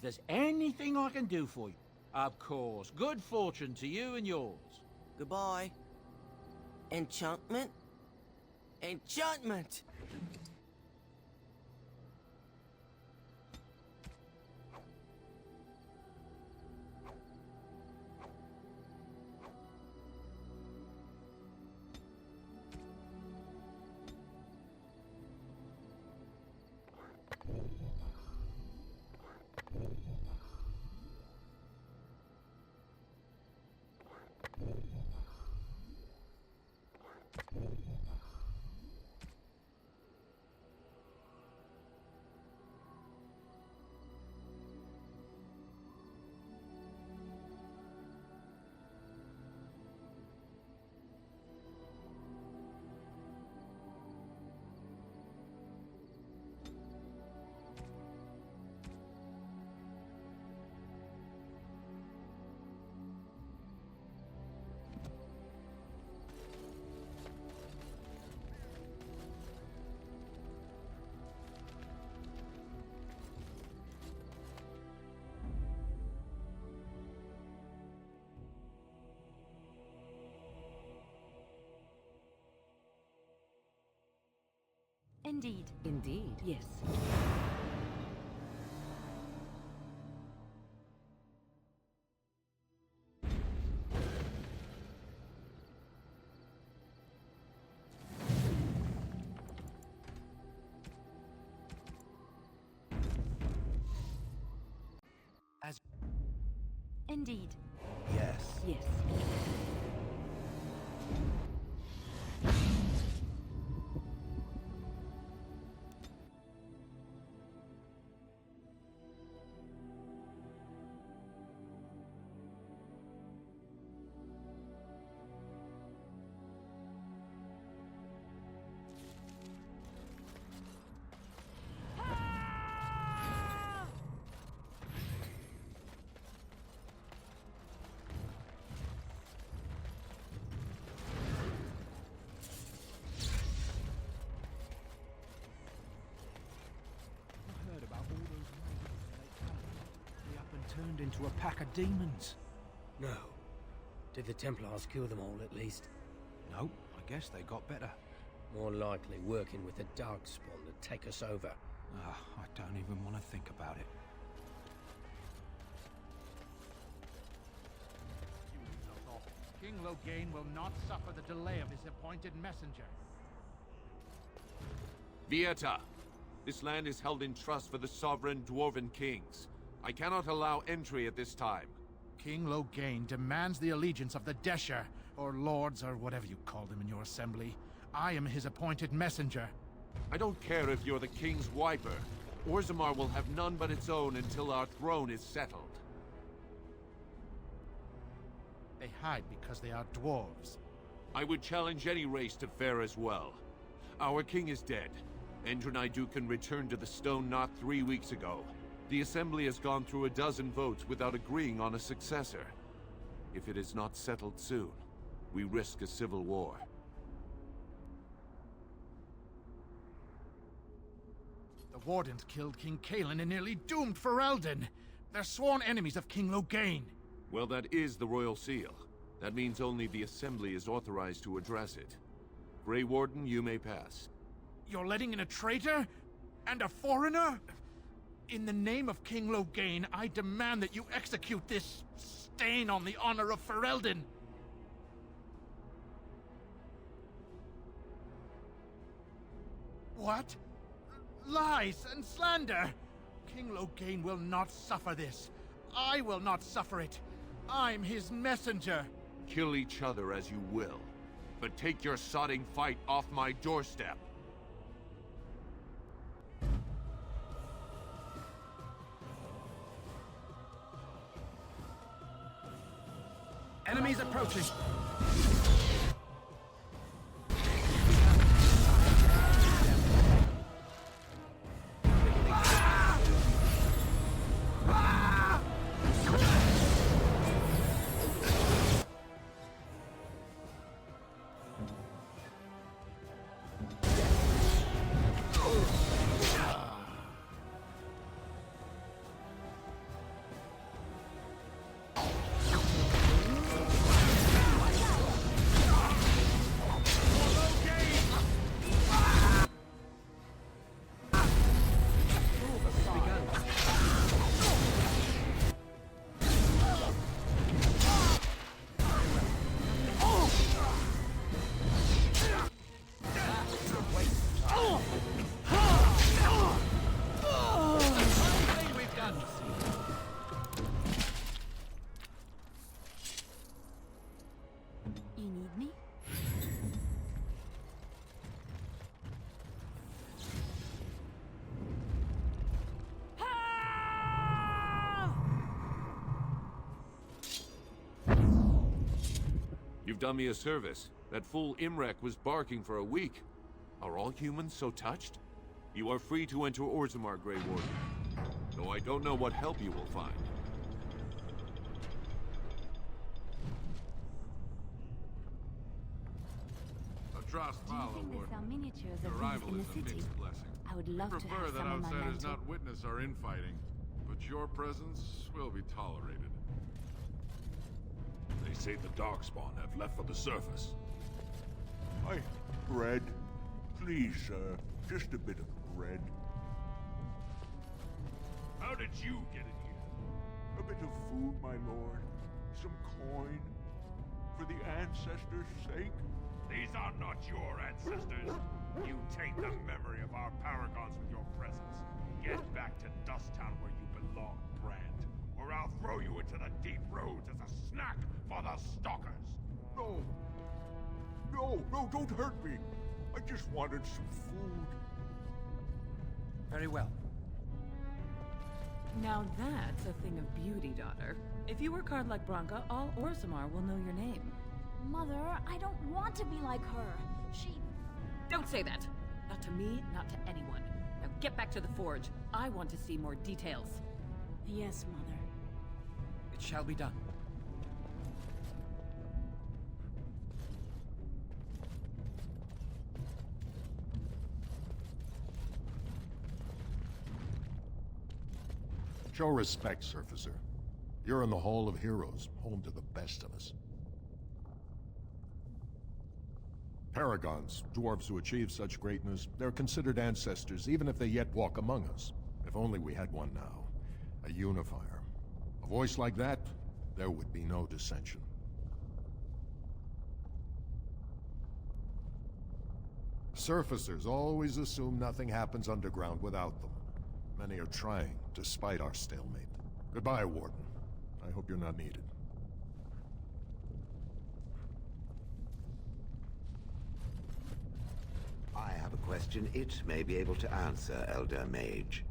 there's anything I can do for you, of course, good fortune to you and yours. Goodbye. Enchantment? Enchantment! Indeed. Indeed, yes. Indeed. Yes. Yes. Turned into a pack of demons. No. Did the Templars kill them all, at least? No, I guess they got better. More likely working with the Darkspawn to take us over. I don't even want to think about it. King Loghain will not suffer the delay of his appointed messenger. Vieta, this land is held in trust for the sovereign Dwarven kings. I cannot allow entry at this time. King Loghain demands the allegiance of the Desher, or lords, or whatever you call them in your assembly. I am his appointed messenger. I don't care if you're the king's wiper. Orzammar will have none but its own until our throne is settled. They hide because they are dwarves. I would challenge any race to fare as well. Our king is dead. Endrunaidukan returned to the Stone Knot 3 weeks ago. The Assembly has gone through a dozen votes without agreeing on a successor. If it is not settled soon, we risk a civil war. The Wardens killed King Cailan and nearly doomed Ferelden. They're sworn enemies of King Loghain. Well, that is the Royal Seal. That means only the Assembly is authorized to address it. Grey Warden, you may pass. You're letting in a traitor? And a foreigner? In the name of King Loghain, I demand that you execute this stain on the honor of Ferelden. What? Lies and slander! King Loghain will not suffer this. I will not suffer it. I'm his messenger. Kill each other as you will, but take your sodding fight off my doorstep. Enemies approaching. done me a service. That fool Imrek was barking for a week. Are all humans so touched? You are free to enter Orzammar, Grey Warden. Though I don't know what help you will find. Atras Do you Pala, think they Warden. sell miniatures Your of arrival these in is the a city? mixed blessing. I would We love to prefer have that some on my outsiders mantle. not witness our infighting, but your presence will be tolerated. They say the Darkspawn have left for the surface. Bread. Please, sir. Just a bit of bread. How did you get in here? A bit of food, my lord. Some coin. For the ancestors' sake. These are not your ancestors. You taint the memory of our paragons with your presence. Get back to Dusttown where you belong, Brand. Or I'll throw you into the deep roads as a snack for the stalkers. No. No, don't hurt me. I just wanted some food. Very well. Now that's a thing of beauty, daughter. If you work hard like Branka, all Orzammar will know your name. Mother, I don't want to be like her. Don't say that! Not to me, not to anyone. Now get back to the forge. I want to see more details. Yes, Mother. It shall be done. Show respect, Surfacer. You're in the Hall of Heroes, home to the best of us. Paragons, dwarves who achieve such greatness, they're considered ancestors even if they yet walk among us. If only we had one now. A unifier. A voice like that, there would be no dissension. Surfacers always assume nothing happens underground without them. Many are trying, despite our stalemate. Goodbye, Warden. I hope you're not needed. I have a question it may be able to answer, Elder Mage.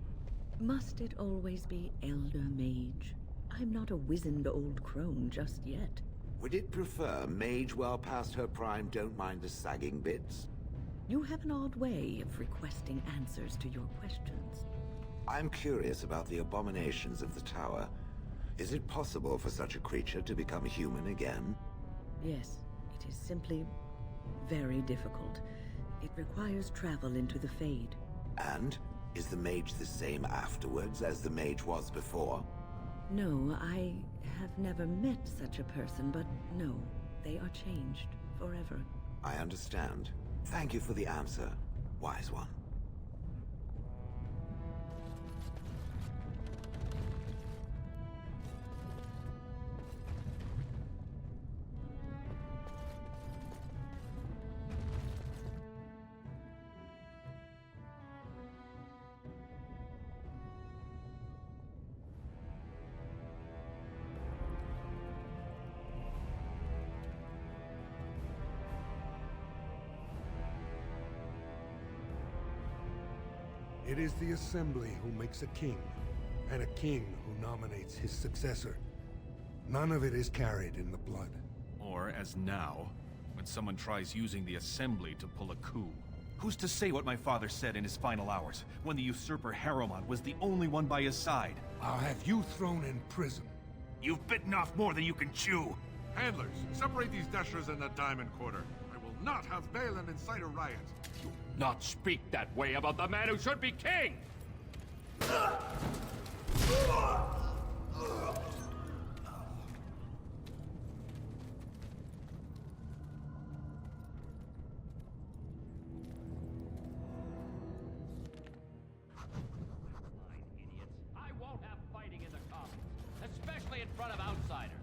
Must it always be Elder Mage? I'm not a wizened old crone just yet. Would it prefer Mage well past her prime don't mind the sagging bits? You have an odd way of requesting answers to your questions. I'm curious about the abominations of the tower. Is it possible for such a creature to become human again? Yes, it is simply very difficult. It requires travel into the Fade. And? Is the mage the same afterwards as the mage was before? No, I have never met such a person, but no, they are changed forever. I understand. Thank you for the answer, wise one. It is the Assembly who makes a king, and a king who nominates his successor. None of it is carried in the blood. Or, as now, when someone tries using the Assembly to pull a coup. Who's to say what my father said in his final hours, when the usurper Harrowmont was the only one by his side? I'll have you thrown in prison. You've bitten off more than you can chew. Handlers, separate these dashers in the Diamond Quarter. I will not have Balin incite a riot. Not speak that way about the man who should be king! I won't have fighting in the Commons, especially in front of outsiders.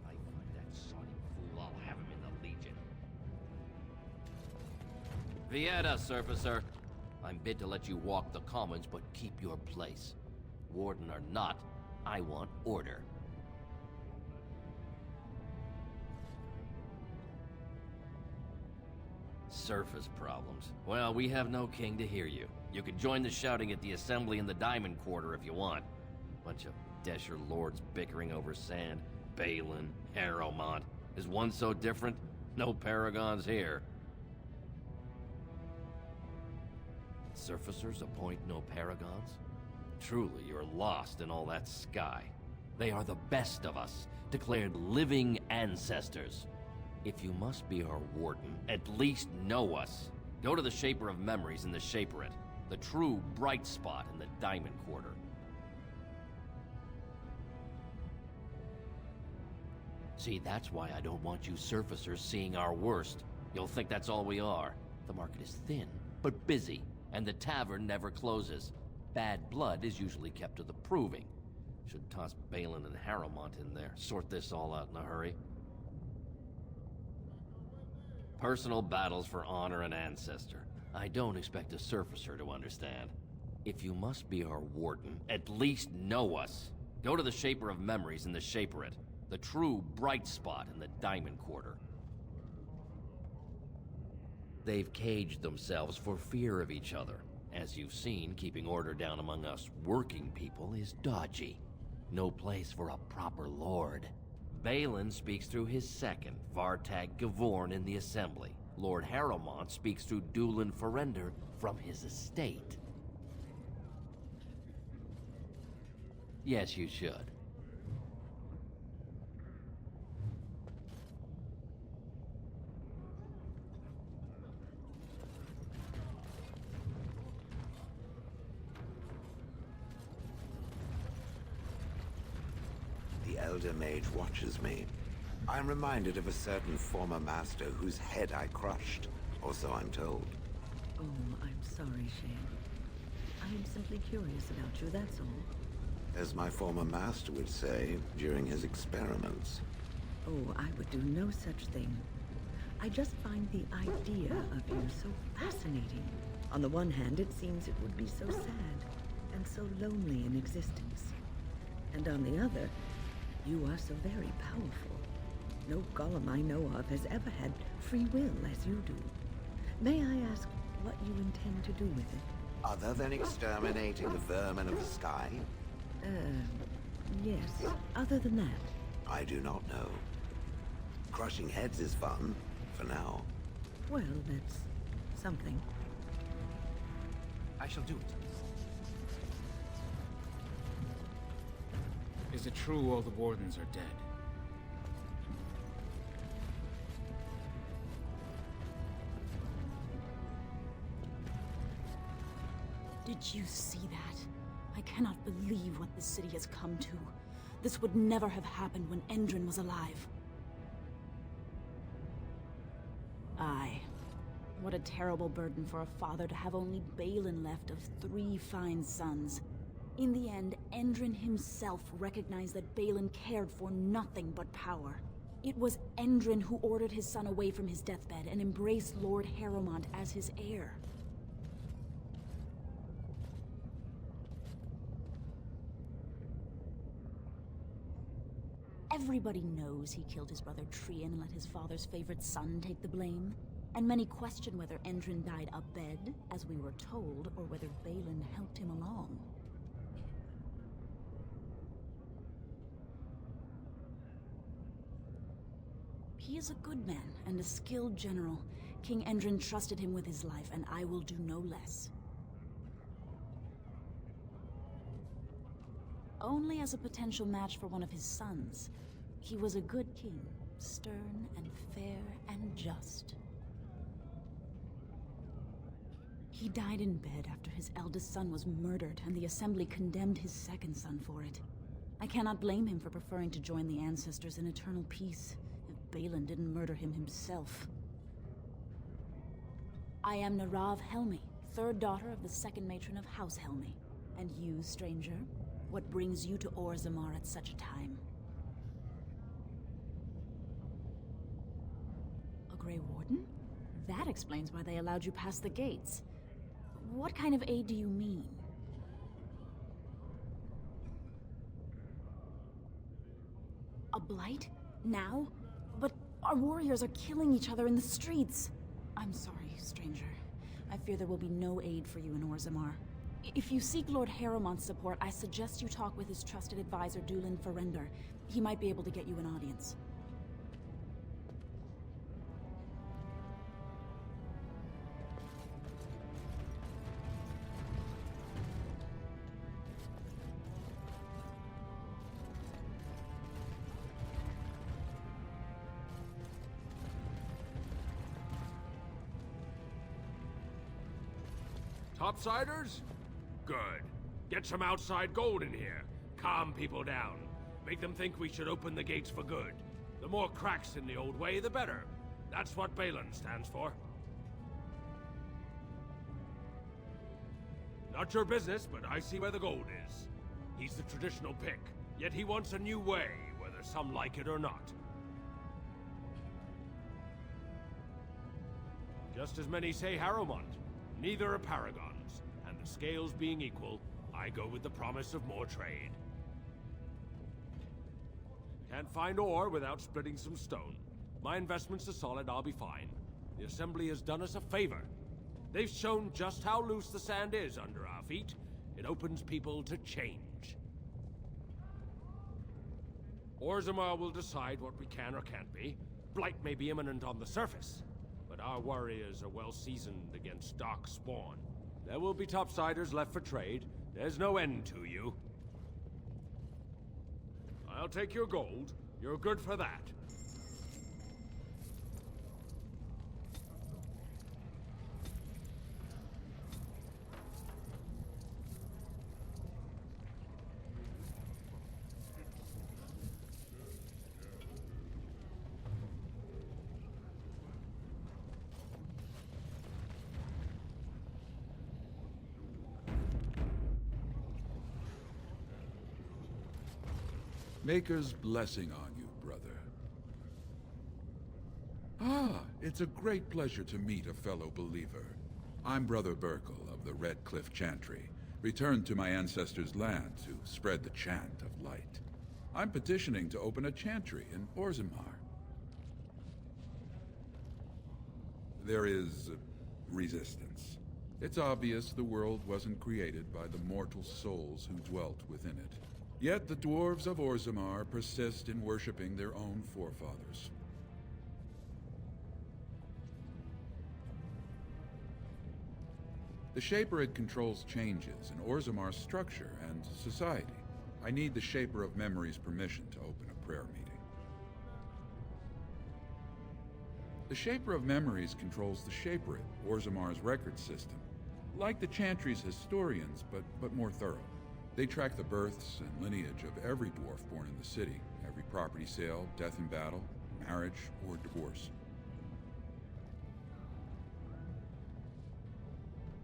I find that soddy fool, I'll have him in the Legion. Vieta, Surfacer. I'm bid to let you walk the Commons, but keep your place. Warden or not, I want order. Surface problems. Well, we have no king to hear you. You can join the shouting at the Assembly in the Diamond Quarter if you want. Bunch of Desher lords bickering over sand. Balin, Harrowmont. Is one so different? No paragons here. Surfacers appoint no paragons? Truly, you're lost in all that sky. They are the best of us, declared living ancestors. If you must be our warden, at least know us. Go to the Shaper of Memories in the Shaperate, the true bright spot in the Diamond Quarter. See, that's why I don't want you surfacers seeing our worst. You'll think that's all we are. The market is thin, but busy, and the tavern never closes. Bad blood is usually kept to the proving. Should toss Balin and Harrowmont in there, sort this all out in a hurry. Personal battles for honor and ancestor. I don't expect a surfacer to understand. If you must be our warden, at least know us. Go to the Shaper of Memories in the Shaperate, the true bright spot in the Diamond Quarter. They've caged themselves for fear of each other. As you've seen, keeping order down among us working people is dodgy. No place for a proper lord. Balin speaks through his second, Vartag Gavorn, in the Assembly. Lord Harrowmont speaks through Dulin Ferender from his estate. Yes, you should. The Elder Mage watches me. I'm reminded of a certain former master whose head I crushed, or so I'm told. Oh, I'm sorry, Shane. I'm simply curious about you, that's all. As my former master would say during his experiments. Oh, I would do no such thing. I just find the idea of you so fascinating. On the one hand, it seems it would be so sad and so lonely in existence. And on the other, you are so very powerful. No golem I know of has ever had free will as you do. May I ask what you intend to do with it? Other than exterminating the vermin of the sky? Yes. Other than that? I do not know. Crushing heads is fun, for now. Well, that's something. I shall do it. Is it true all the wardens are dead? Did you see that? I cannot believe what this city has come to. This would never have happened when Endrin was alive. Aye. What a terrible burden for a father to have only Balin left of 3 fine sons. In the end, Endrin himself recognized that Balin cared for nothing but power. It was Endrin who ordered his son away from his deathbed and embraced Lord Harrowmont as his heir. Everybody knows he killed his brother Trian and let his father's favorite son take the blame. And many question whether Endrin died abed, as we were told, or whether Balin helped him along. He is a good man and a skilled general. King Endrin trusted him with his life, and I will do no less. Only as a potential match for one of his sons. He was a good king, stern and fair and just. He died in bed after his eldest son was murdered, and the Assembly condemned his second son for it. I cannot blame him for preferring to join the ancestors in eternal peace, if Balin didn't murder him himself. I am Narav Helmi, 3rd daughter of the 2nd matron of House Helmi. And you, stranger, what brings you to Orzammar at such a time? A Grey Warden? That explains why they allowed you past the gates. What kind of aid do you mean? A blight? Now? But our warriors are killing each other in the streets. I'm sorry, stranger. I fear there will be no aid for you in Orzammar. If you seek Lord Harrowmont's support, I suggest you talk with his trusted advisor, Dulin Ferender. He might be able to get you an audience. Topsiders? Good. Get some outside gold in here. Calm people down. Make them think we should open the gates for good. The more cracks in the old way, the better. That's what Balin stands for. Not your business, but I see where the gold is. He's the traditional pick, yet he wants a new way, whether some like it or not. Just as many say Harrowmont. Neither are paragons, and the scales being equal, I go with the promise of more trade. Can't find ore without splitting some stone. My investments are solid, I'll be fine. The Assembly has done us a favor. They've shown just how loose the sand is under our feet. It opens people to change. Orzammar will decide what we can or can't be. Blight may be imminent on the surface, but our warriors are well seasoned against dark spawn. There will be topsiders left for trade. There's no end to you. I'll take your gold. You're good for that. Maker's blessing on you, brother. Ah, it's a great pleasure to meet a fellow believer. I'm Brother Burkle of the Red Cliff Chantry, returned to my ancestors' land to spread the chant of light. I'm petitioning to open a chantry in Orzammar. There is resistance. It's obvious the world wasn't created by the mortal souls who dwelt within it. Yet the Dwarves of Orzammar persist in worshipping their own forefathers. The Shapered controls changes in Orzammar's structure and society. I need the Shaper of Memory's permission to open a prayer meeting. The Shaper of Memories controls the Shapered, Orzammar's record system. Like the Chantry's historians, but more thorough. They track the births and lineage of every dwarf born in the city, every property sale, death in battle, marriage, or divorce.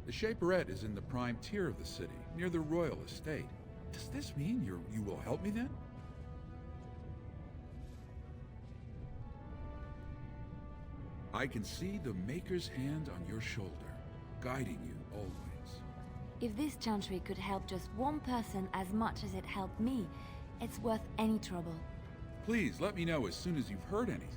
The Shaperette is in the prime tier of the city, near the royal estate. Does this mean you will help me then? I can see the Maker's hand on your shoulder, guiding you always. If this chantry could help just one person as much as it helped me, it's worth any trouble. Please let me know as soon as you've heard anything.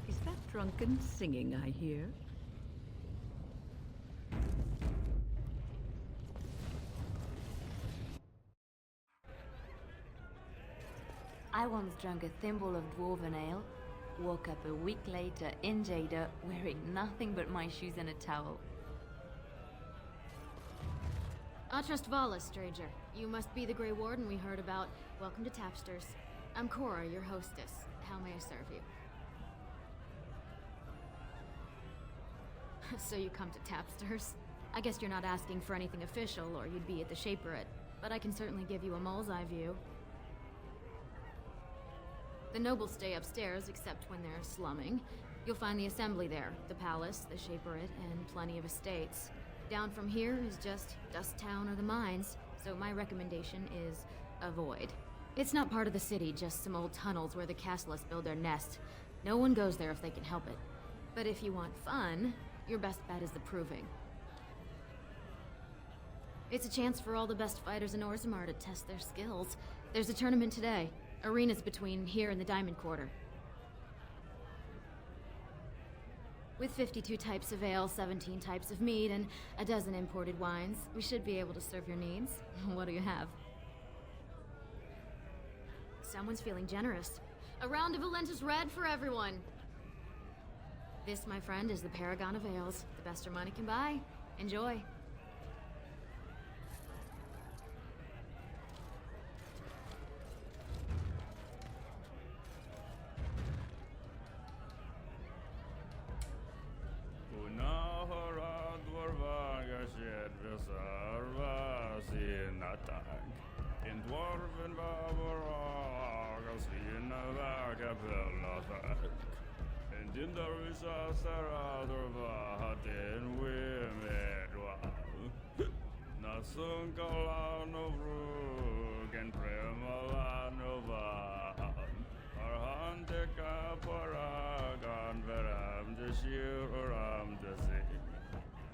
Is that drunken singing I hear? I once drank a thimble of dwarven ale, woke up a week later in Jada wearing nothing but my shoes and a towel. Atrust Vala, stranger. You must be the Grey Warden we heard about. Welcome to Tapsters. I'm Cora, your hostess. How may I serve you? So you come to Tapsters? I guess you're not asking for anything official, or you'd be at the Shaperette. But I can certainly give you a mole's eye view. The nobles stay upstairs, except when they're slumming. You'll find the Assembly there, the Palace, the Shaperette, and plenty of estates. Down from here is just Dust Town or the mines, so my recommendation is avoid. It's not part of the city, just some old tunnels where the castlists build their nest. No one goes there if they can help it. But if you want fun, your best bet is the Proving. It's a chance for all the best fighters in Orzammar to test their skills. There's a tournament today. Arenas between here and the Diamond Quarter. With 52 types of ale, 17 types of mead, and a dozen imported wines, we should be able to serve your needs. What do you have? Someone's feeling generous. A round of Valentis Red for everyone. This, my friend, is the Paragon of Ales. The best your money can buy. Enjoy. Servasinatag. In Dwarven Bavarag, Sina Vagabellatag. And in the Risa Saradravahatin Wimedwa. Nasunkalano Vrug and Premalano Van. Arhandeka Paragan Veram de Shiram de Zi.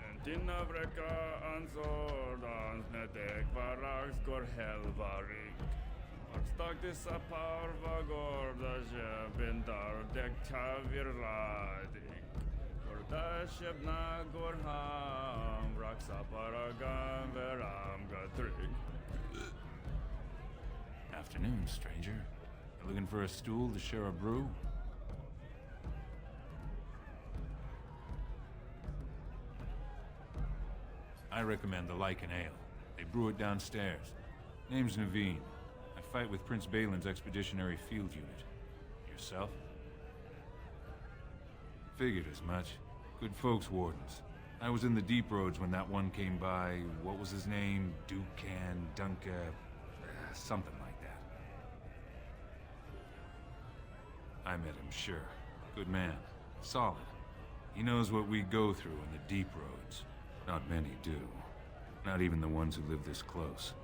And Tinavreka and Sordans Netek Varax Gor Helvarik. Arstaktis Aparva Gorda Jebintar Dek Tavirladik. Gordashebna Gorham Raxa Paragan Veram Gatrik. Afternoon, stranger. You looking for a stool to share a brew? I recommend the Lycan Ale. They brew it downstairs. Name's Naveen. I fight with Prince Balin's expeditionary field unit. Yourself? Figured as much. Good folks, Wardens. I was in the Deep Roads when that one came by. What was his name? Dukan, Dunka... something like that. I met him, sure. Good man. Solid. He knows what we go through in the Deep Roads. Not many do. Not even the ones who live this close.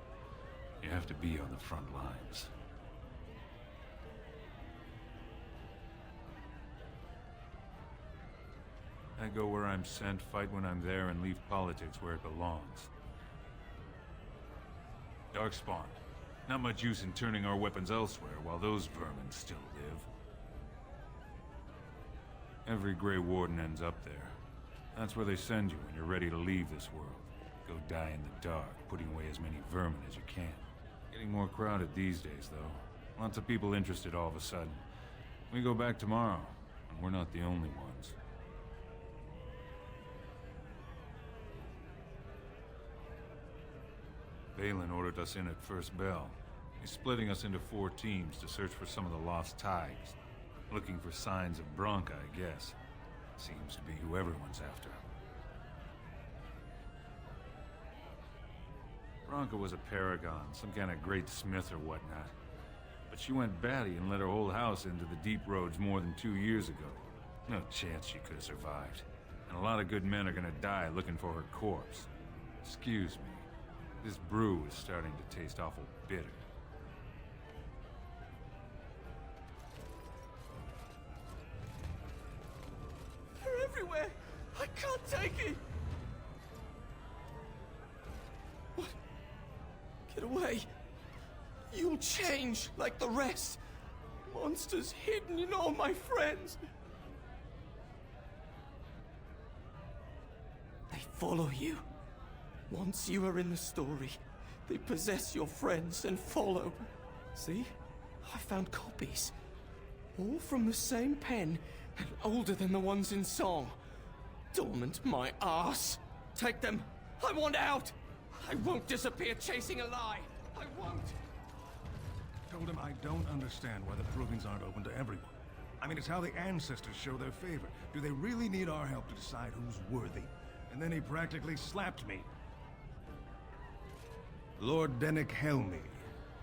You have to be on the front lines. I go where I'm sent, fight when I'm there, and leave politics where it belongs. Darkspawn. Not much use in turning our weapons elsewhere while those vermin still live. Every Grey Warden ends up there. That's where they send you when you're ready to leave this world. Go die in the dark, putting away as many vermin as you can. Getting more crowded these days, though. Lots of people interested all of a sudden. We go back tomorrow, and we're not the only ones. Balin ordered us in at first bell. He's splitting us into 4 teams to search for some of the lost tigers. Looking for signs of Bronca, I guess. Seems to be who everyone's after. Bronca was a paragon, some kind of great smith or whatnot. But she went batty and let her whole house into the Deep Roads more than 2 years ago. No chance she could have survived. And a lot of good men are gonna die looking for her corpse. Excuse me. This brew is starting to taste awful bitter. They're everywhere! I can't take it! What? Get away! You'll change like the rest! Monsters hidden in all my friends! They follow you. Once you are in the story, they possess your friends and follow. See? I found copies. All from the same pen, and older than the ones in song. Dormant my ass. Take them. I want out. I won't disappear chasing a lie. I won't. Told him I don't understand why the provings aren't open to everyone. I mean, it's how the ancestors show their favor. Do they really need our help to decide who's worthy? And then he practically slapped me. Lord Dennick Helmy,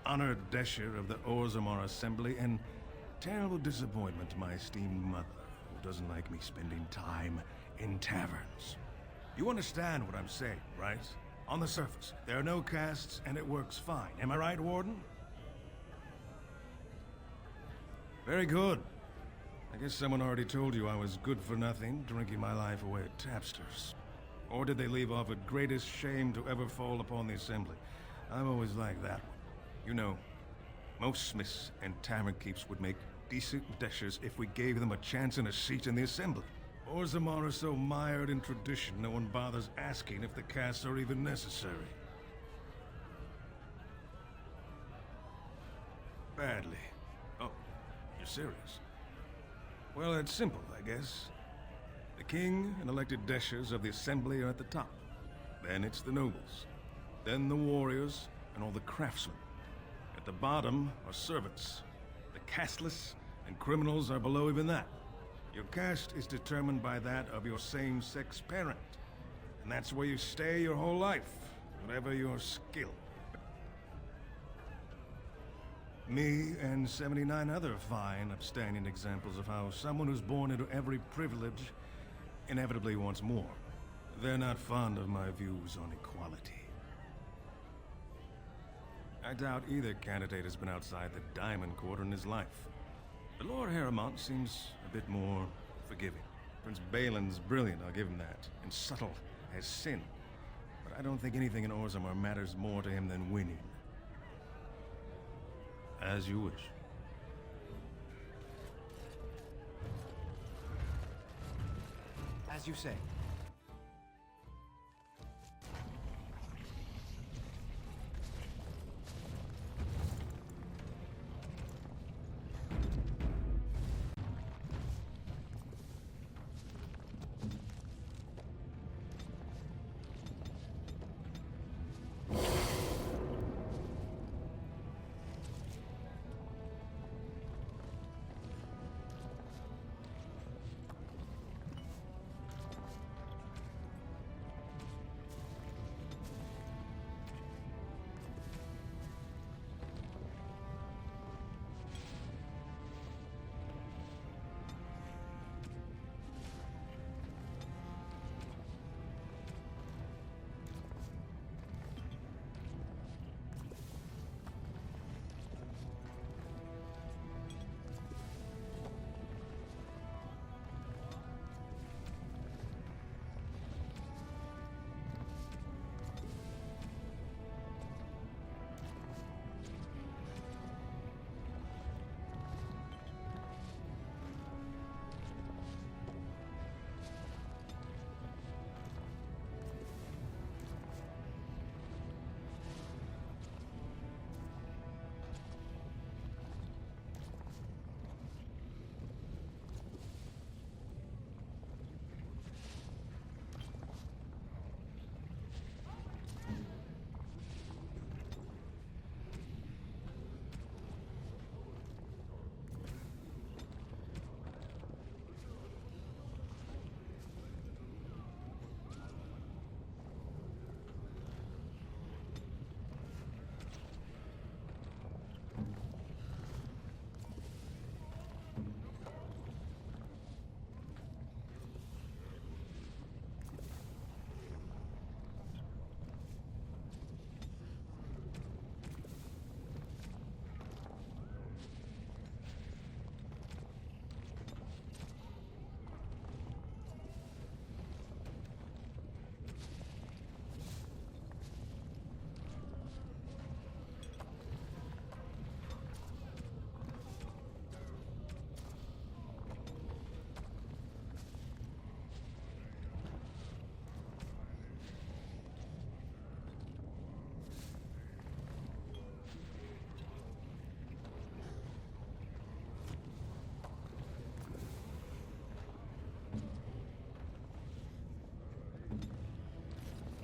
honored Desher of the Orzammar Assembly, and terrible disappointment to my esteemed mother, who doesn't like me spending time in taverns. You understand what I'm saying, right? On the surface, there are no castes, and it works fine. Am I right, Warden? Very good. I guess someone already told you I was good for nothing, drinking my life away at tapsters. Or did they leave off at greatest shame to ever fall upon the Assembly? I've always liked that one. You know, most smiths and tavern keeps would make decent deshers if we gave them a chance and a seat in the Assembly. Orzammar is so mired in tradition, no one bothers asking if the castes are even necessary. Badly. Oh, you're serious? Well, it's simple, I guess. The king and elected deshers of the Assembly are at the top. Then it's the nobles. Then the warriors and all the craftsmen. At the bottom are servants. The casteless and criminals are below even that. Your caste is determined by that of your same-sex parent. And that's where you stay your whole life. whatever your skill. Me and 79 other fine, upstanding examples of how someone who's born into every privilege inevitably wants more. They're not fond of my views on equality. I doubt either candidate has been outside the Diamond Court in his life. But Lord Harrowmont seems a bit more forgiving. Prince Balin's brilliant, I'll give him that, and subtle as sin. But I don't think anything in Orzammar matters more to him than winning. As you wish. As you say.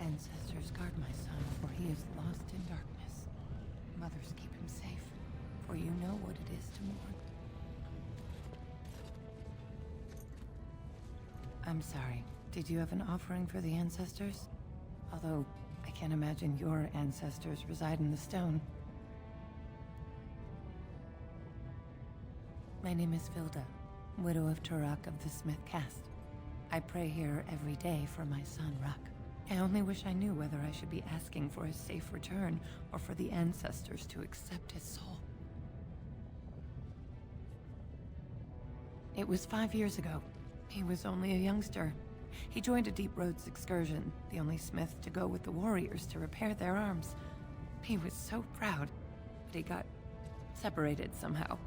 Ancestors, guard my son, for he is lost in darkness. Mothers, keep him safe, for you know what it is to mourn. I'm sorry. Did you have an offering for the ancestors? Although, I can't imagine your ancestors reside in the stone. My name is Vilda, widow of Turak of the Smith Caste. I pray here every day for my son, Ruck. I only wish I knew whether I should be asking for his safe return or for the ancestors to accept his soul. It was 5 years ago. He was only a youngster. He joined a Deep Roads excursion, the only smith to go with the warriors to repair their arms. He was so proud, but he got separated somehow.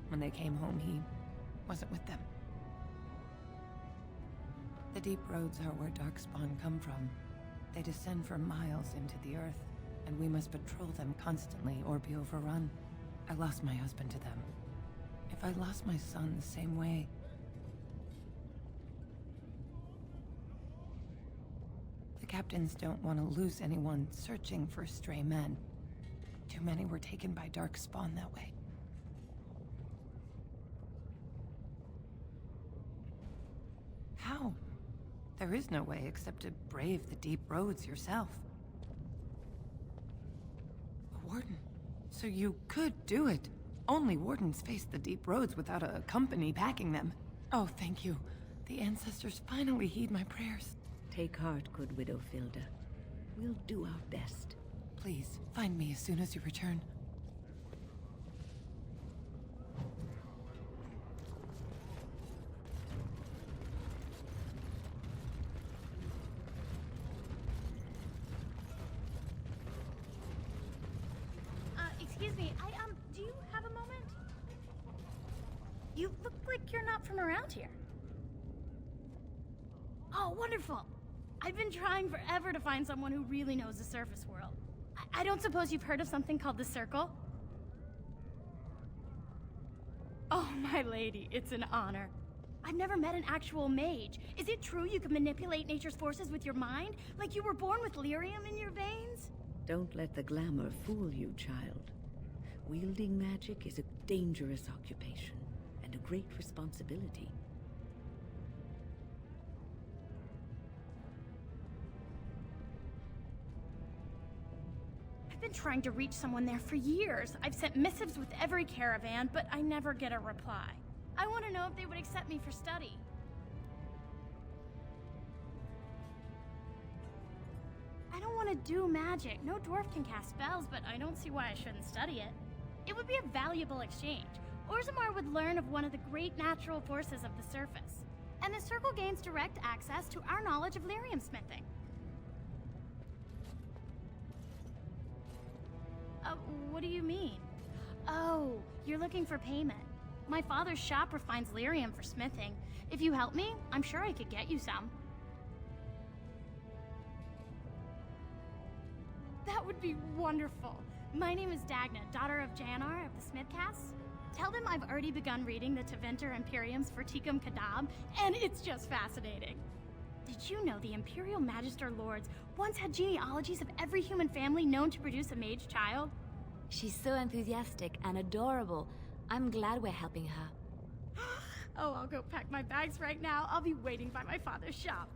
When they came home, he wasn't with them. The Deep Roads are where Darkspawn come from. They descend for miles into the earth, and we must patrol them constantly or be overrun. I lost my husband to them. If I lost my son the same way... The captains don't want to lose anyone searching for stray men. Too many were taken by Darkspawn that way. How? There is no way except to brave the Deep Roads yourself. So you could do it. Only wardens face the deep roads without a company packing them. Oh, thank you. The ancestors finally heed my prayers. Take heart, good Widow Filda. We'll do our best. Please, find me as soon as you return. Excuse me, do you have a moment? You look like you're not from around here. Oh, wonderful! I've been trying forever to find someone who really knows the surface world. I don't suppose you've heard of something called the Circle? Oh, my lady, it's an honor. I've never met an actual mage. Is it true you can manipulate nature's forces with your mind? Like you were born with lyrium in your veins? Don't let the glamour fool you, child. Wielding magic is a dangerous occupation and a great responsibility. I've been trying to reach someone there for years. I've sent missives with every caravan, but I never get a reply. I want to know if they would accept me for study. I don't want to do magic. No dwarf can cast spells, but I don't see why I shouldn't study it. It would be a valuable exchange. Orzammar would learn of one of the great natural forces of the surface. And the Circle gains direct access to our knowledge of lyrium smithing. What do you mean? Oh, you're looking for payment. My father's shop refines lyrium for smithing. If you help me, I'm sure I could get you some. That would be wonderful. My name is Dagna, daughter of Janar of the Smithcasts. Tell them I've already begun reading the Tevinter Imperium's Forticum Kadab, and it's just fascinating. Did you know the Imperial Magister Lords once had genealogies of every human family known to produce a mage child? She's so enthusiastic and adorable. I'm glad we're helping her. Oh, I'll go pack my bags right now. I'll be waiting by my father's shop.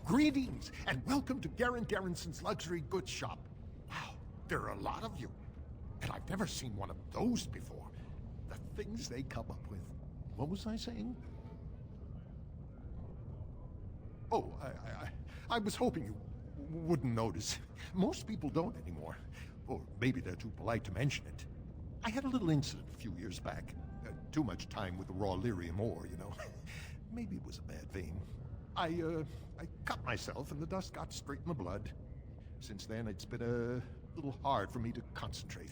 Greetings, and welcome to Garen Garrison's luxury goods shop. Wow, there are a lot of you. And I've never seen one of those before. The things they come up with. What was I saying? Oh, I was hoping you wouldn't notice. Most people don't anymore. Or maybe they're too polite to mention it. I had a little incident a few years back. Too much time with the raw lyrium ore, you know. Maybe it was a bad vein. I cut myself and the dust got straight in the blood. Since then, it's been a little hard for me to concentrate.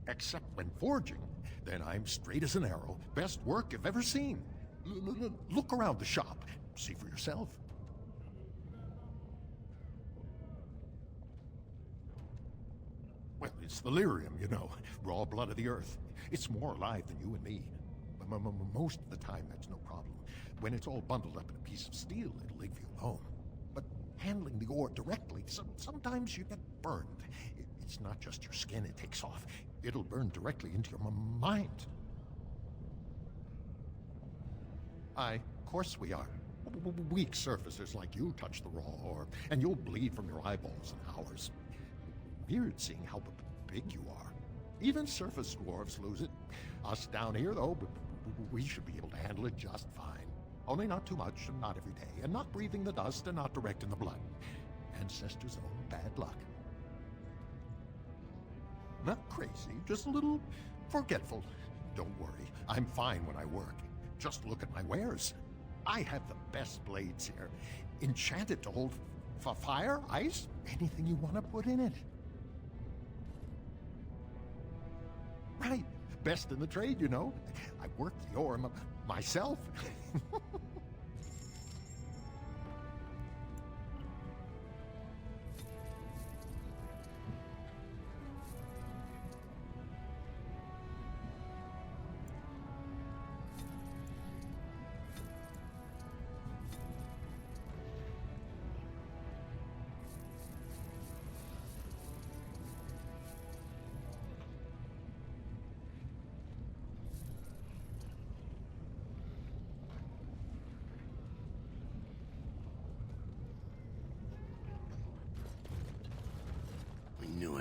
Except when forging. Then I'm straight as an arrow. Best work you've ever seen. Look around the shop. See for yourself. Well, it's the lyrium, you know. Raw blood of the earth. It's more alive than you and me. Most of the time, that's no problem. When it's all bundled up in a piece of steel, it'll leave you alone. But handling the ore directly, sometimes you get burned. It's not just your skin it takes off. It'll burn directly into your mind. Aye, of course we are. Weak surfacers like you touch the raw ore, and you'll bleed from your eyeballs in hours. Weird seeing how big you are. Even surface dwarves lose it. Us down here, though, we should be able to handle it just fine. Only not too much, and not every day, and not breathing the dust, and not direct in the blood. Ancestors' own bad luck. Not crazy, just a little forgetful. Don't worry, I'm fine when I work. Just look at my wares. I have the best blades here. Enchanted to hold fire, ice, anything you want to put in it. Right, best in the trade, you know. I work the ore myself.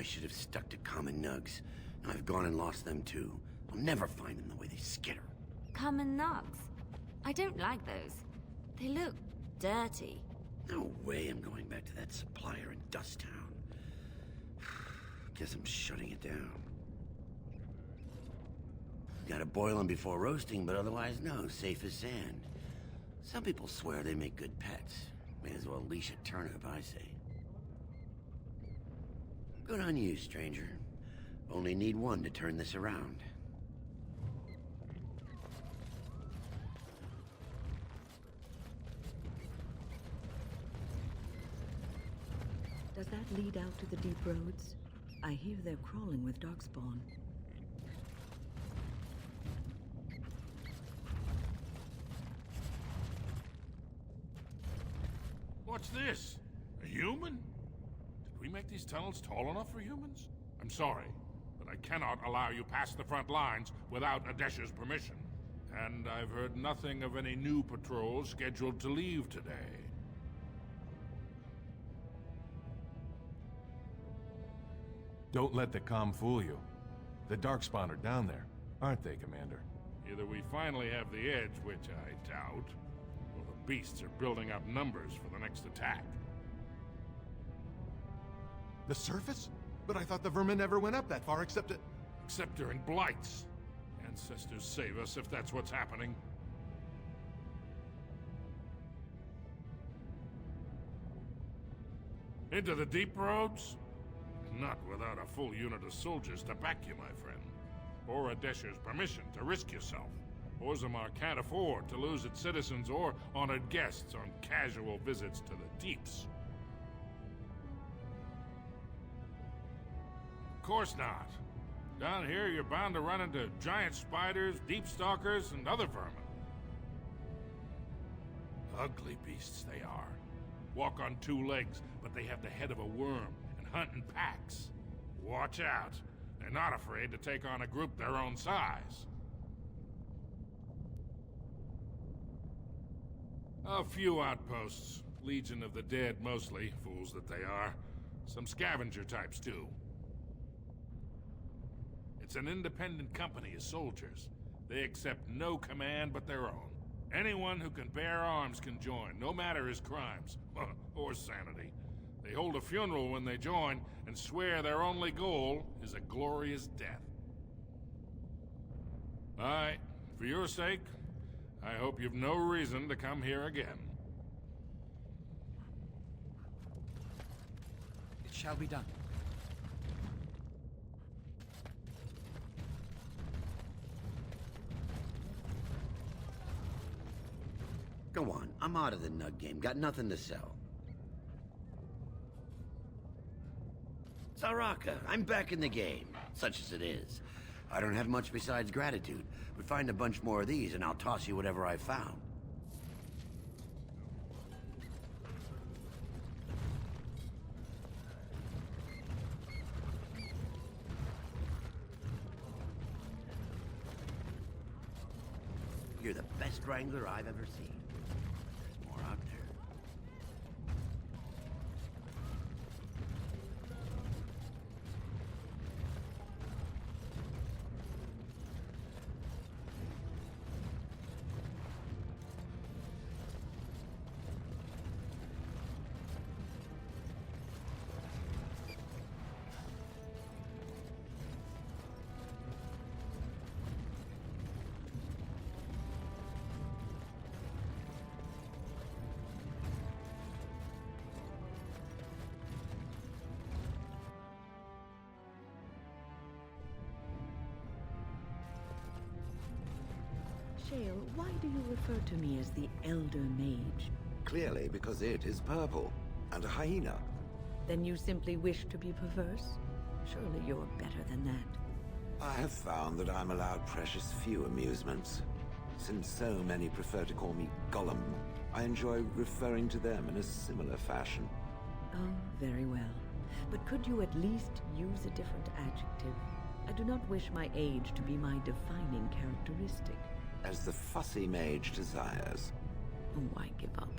I should have stuck to common nugs. I've gone and lost them too. I'll never find them the way they skitter. Common nugs. I don't like those. They look dirty. No way I'm going back to that supplier in Dust Town. Guess I'm shutting it down. Gotta boil them before roasting, but otherwise no, safe as sand. Some people swear they make good pets. May as well leash a turnip, I say. Good on you, stranger. Only need one to turn this around. Does that lead out to the deep roads? I hear they're crawling with darkspawn. What's this? A human? Did we make these tunnels tall enough for humans? I'm sorry, but I cannot allow you past the front lines without Adesha's permission. And I've heard nothing of any new patrols scheduled to leave today. Don't let the comm fool you. The Darkspawn are down there, aren't they, Commander? Either we finally have the edge, which I doubt, or the beasts are building up numbers for the next attack. The surface? But I thought the vermin never went up that far except during Blights. Ancestors save us if that's what's happening. Into the deep roads? Not without a full unit of soldiers to back you, my friend. Or Adesha's permission to risk yourself. Orzammar can't afford to lose its citizens or honored guests on casual visits to the deeps. Of course not. Down here, you're bound to run into giant spiders, deep stalkers, and other vermin. Ugly beasts they are. Walk on two legs, but they have the head of a worm and hunt in packs. Watch out. They're not afraid to take on a group their own size. A few outposts. Legion of the Dead, mostly. Fools that they are. Some scavenger types, too. It's an independent company of soldiers. They accept no command but their own. Anyone who can bear arms can join, no matter his crimes, or sanity. They hold a funeral when they join, and swear their only goal is a glorious death. Aye, for your sake, I hope you've no reason to come here again. It shall be done. Go on, I'm out of the nug game. Got nothing to sell. Saraka, I'm back in the game, such as it is. I don't have much besides gratitude, but find a bunch more of these and I'll toss you whatever I've found. You're the best wrangler I've ever seen. There's more out there. Shale, why do you refer to me as the Elder Mage? Clearly because it is purple, and a hyena. Then you simply wish to be perverse? Surely you're better than that. I have found that I'm allowed precious few amusements. Since so many prefer to call me Gollum, I enjoy referring to them in a similar fashion. Oh, very well. But could you at least use a different adjective? I do not wish my age to be my defining characteristic. As the fussy mage desires. Oh, I give up.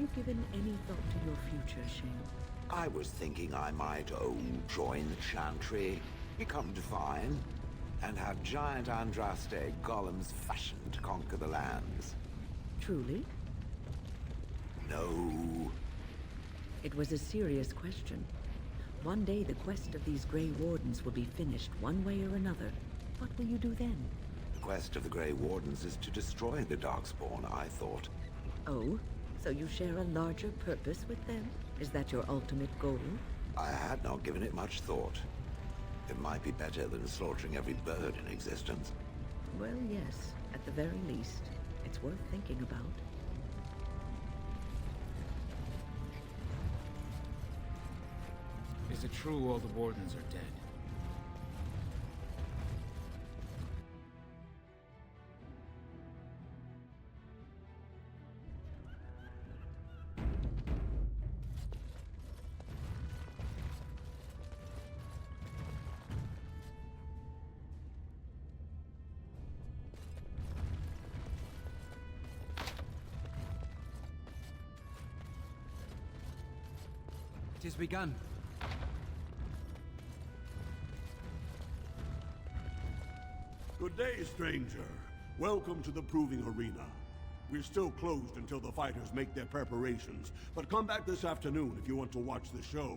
you given any thought to your future, Shane? I was thinking I might, join the Chantry, become divine, and have giant Andraste golems fashioned to conquer the lands. Truly? No. It was a serious question. One day the quest of these Grey Wardens will be finished one way or another. What will you do then? The quest of the Grey Wardens is to destroy the Darkspawn, I thought. Oh? So you share a larger purpose with them? Is that your ultimate goal? I had not given it much thought. It might be better than slaughtering every bird in existence. Well, yes. At the very least, it's worth thinking about. Is it true all the Wardens are dead? It has begun. Good day, stranger. Welcome to the Proving Arena. We're still closed until the fighters make their preparations, but come back this afternoon if you want to watch the show.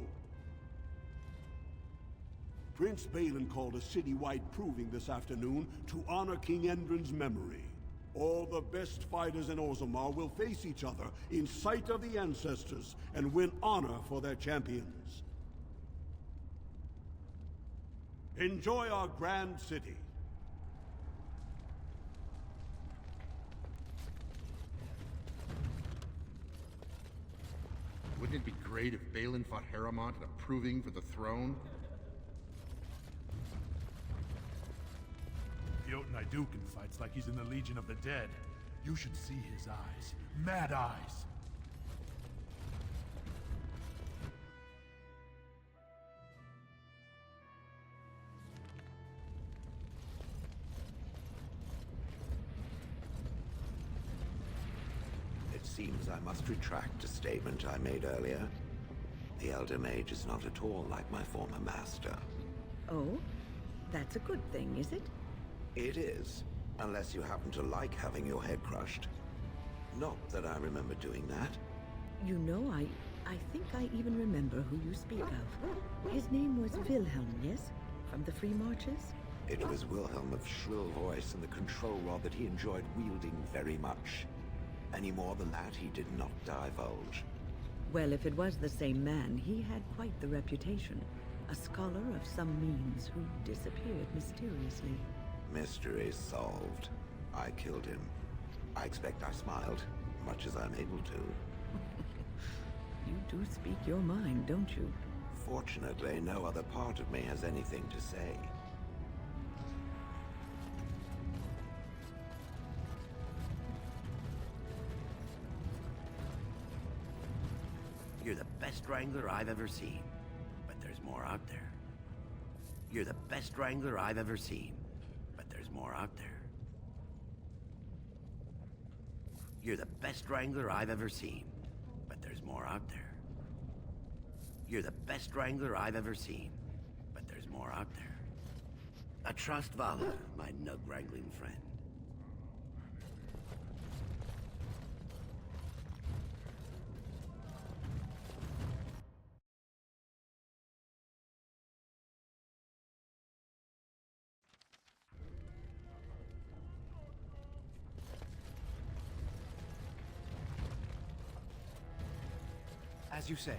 Prince Balin called a citywide proving this afternoon to honor King Endrin's memory. All the best fighters in Orzammar will face each other in sight of the ancestors and win honor for their champions. Enjoy our grand city. Wouldn't it be great if Balin fought Harrowmont in a proving for the throne? Jotun fights like he's in the Legion of the Dead. You should see his eyes. Mad eyes. It seems I must retract a statement I made earlier. The Elder Mage is not at all like my former master. Oh? That's a good thing, is it? It is, unless you happen to like having your head crushed. Not that I remember doing that. You know, I think I even remember who you speak of. His name was Wilhelm, yes? From the Free Marches? It was Wilhelm of shrill voice and the control rod that he enjoyed wielding very much. Any more than that, he did not divulge. Well, if it was the same man, he had quite the reputation. A scholar of some means who disappeared mysteriously. Mystery solved. I killed him. I expect I smiled, much as I'm able to. You do speak your mind, don't you? Fortunately, no other part of me has anything to say. You're the best wrangler I've ever seen, but there's more out there. You're the best wrangler I've ever seen, but there's more out there. You're the best wrangler I've ever seen, but there's more out there. You're the best wrangler I've ever seen, but there's more out there. A trust Vala, my nug-wrangling friend. As you say.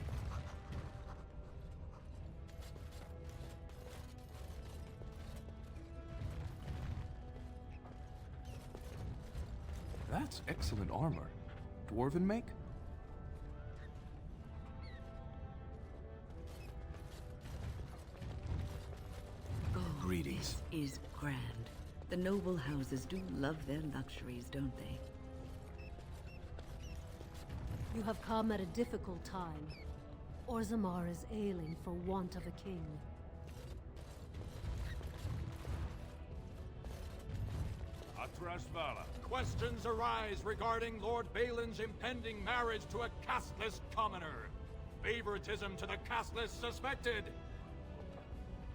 That's excellent armor. Dwarven make? Oh, Greetings. This is grand. The noble houses do love their luxuries, don't they? You have come at a difficult time. Orzammar is ailing for want of a king. Atrasvala. Questions arise regarding Lord Balin's impending marriage to a casteless commoner. Favoritism to the casteless suspected.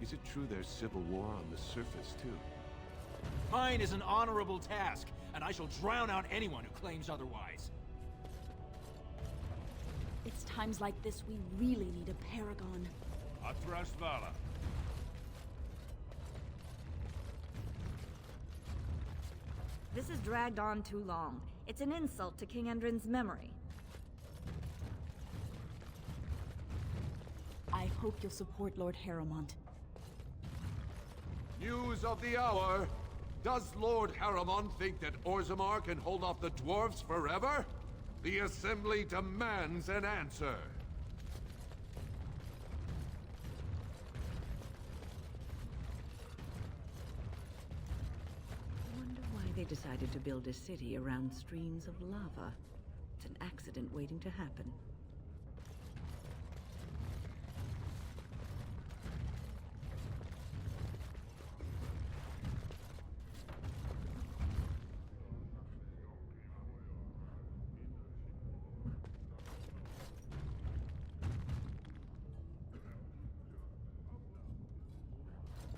Is it true there's civil war on the surface, too? Mine is an honorable task, and I shall drown out anyone who claims otherwise. It's times like this we really need a paragon. Atrasvala. This has dragged on too long. It's an insult to King Endrin's memory. I hope you'll support Lord Harrowmont. News of the hour. Does Lord Harrowmont think that Orzammar can hold off the dwarves forever? The Assembly demands an answer. I wonder why they decided to build a city around streams of lava. It's an accident waiting to happen.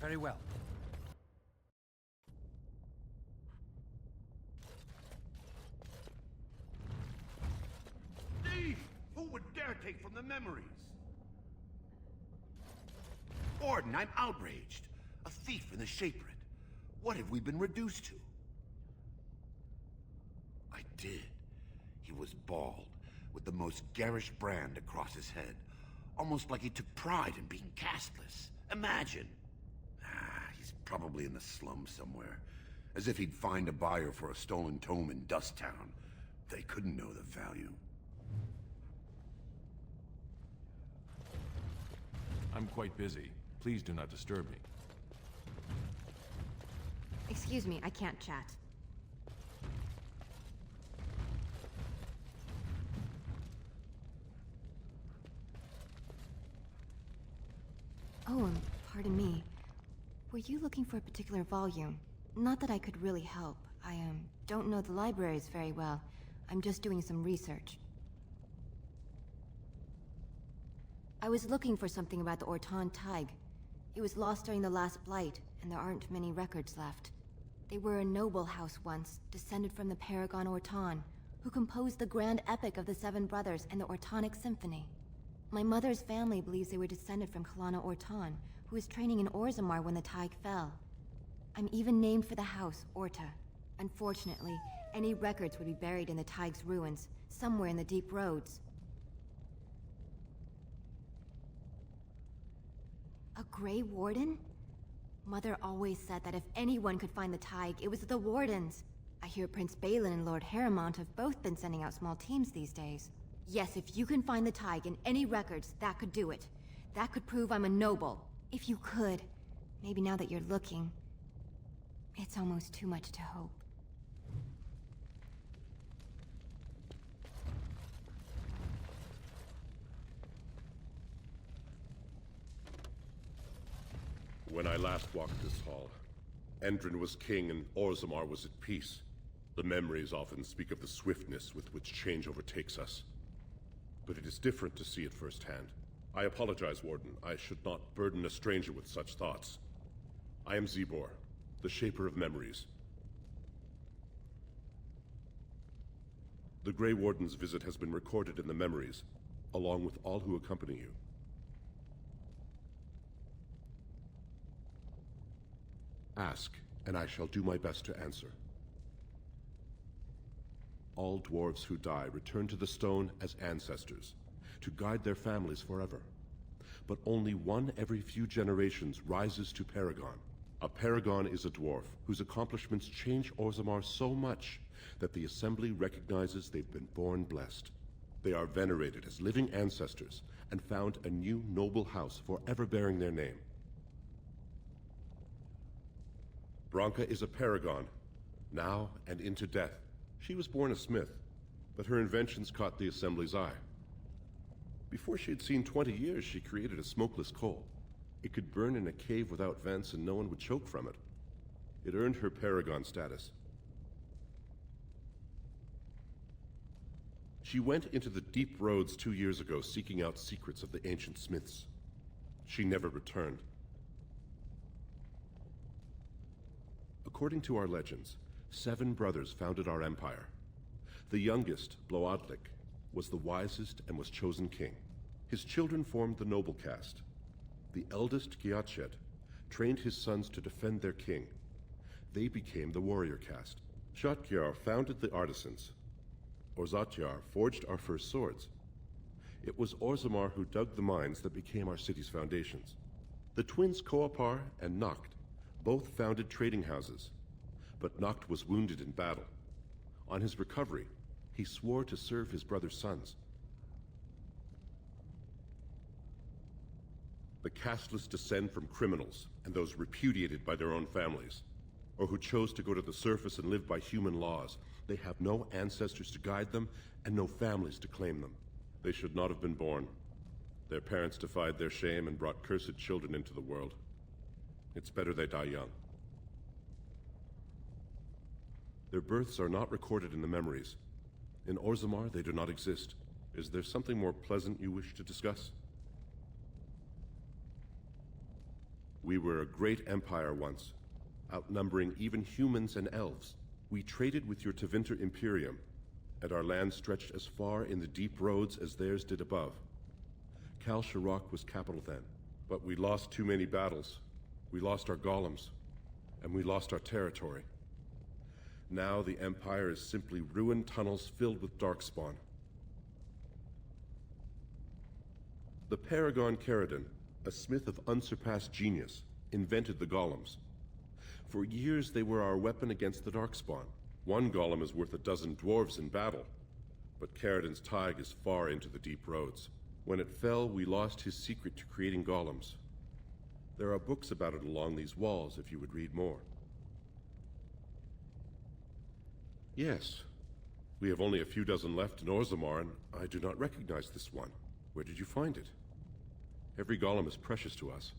Very well. Thief! Who would dare take from the memories? Orden, I'm outraged. A thief in the Shapered. What have we been reduced to? I did. He was bald, with the most garish brand across his head. Almost like he took pride in being castless. Imagine! He's probably in the slums somewhere. As if he'd find a buyer for a stolen tome in Dust Town. They couldn't know the value. I'm quite busy. Please do not disturb me. Excuse me, I can't chat. Oh, pardon me. Were you looking for a particular volume? Not that I could really help. I, don't know the libraries very well. I'm just doing some research. I was looking for something about the Orton Tig. It was lost during the last Blight, and there aren't many records left. They were a noble house once, descended from the Paragon Orton, who composed the grand epic of the Seven Brothers and the Ortonic Symphony. My mother's family believes they were descended from Kalana Orton, who was training in Orzammar when the Tig fell. I'm even named for the house, Orta. Unfortunately, any records would be buried in the Tig's ruins, somewhere in the deep roads. A Grey Warden? Mother always said that if anyone could find the Tig, it was the Wardens. I hear Prince Balin and Lord Harrowmont have both been sending out small teams these days. Yes, if you can find the Tig in any records, that could do it. That could prove I'm a noble. If you could. Maybe now that you're looking. It's almost too much to hope. When I last walked this hall, Endrin was king and Orzammar was at peace. The memories often speak of the swiftness with which change overtakes us. But it is different to see it firsthand. I apologize, Warden. I should not burden a stranger with such thoughts. I am Zebor, the Shaper of Memories. The Grey Warden's visit has been recorded in the memories, along with all who accompany you. Ask, and I shall do my best to answer. All dwarves who die return to the stone as ancestors, to guide their families forever. But only one every few generations rises to Paragon. A Paragon is a dwarf whose accomplishments change Orzammar so much that the Assembly recognizes they've been born blessed. They are venerated as living ancestors and found a new noble house forever bearing their name. Branka is a Paragon, now and into death. She was born a smith, but her inventions caught the Assembly's eye. Before she had seen 20 years, she created a smokeless coal. It could burn in a cave without vents and no one would choke from it. It earned her Paragon status. She went into the deep roads 2 years ago seeking out secrets of the ancient smiths. She never returned. According to our legends, 7 brothers founded our empire. The youngest, Bloadlik, was the wisest and was chosen king. His children formed the noble caste. The eldest, Giachet, trained his sons to defend their king. They became the warrior caste. Shatgyar founded the artisans. Orzatyar forged our first swords. It was Orzammar who dug the mines that became our city's foundations. The twins Koapar and Nacht both founded trading houses, but Nacht was wounded in battle. On his recovery, he swore to serve his brother's sons. The casteless descend from criminals and those repudiated by their own families, or who chose to go to the surface and live by human laws. They have no ancestors to guide them and no families to claim them. They should not have been born. Their parents defied their shame and brought cursed children into the world. It's better they die young. Their births are not recorded in the memories. In Orzammar, they do not exist. Is there something more pleasant you wish to discuss? We were a great empire once, outnumbering even humans and elves. We traded with your Tevinter Imperium, and our land stretched as far in the deep roads as theirs did above. Kal Sharok was capital then, but we lost too many battles. We lost our golems, and we lost our territory. Now the Empire is simply ruined tunnels filled with darkspawn. The Paragon Caridin, a smith of unsurpassed genius, invented the golems. For years they were our weapon against the darkspawn. One golem is worth 12 dwarves in battle, but Caridin's Tig is far into the deep roads. When it fell, we lost his secret to creating golems. There are books about it along these walls if you would read more. Yes, we have only a few dozen left in Orzammar, and I do not recognize this one. Where did you find it? Every golem is precious to us.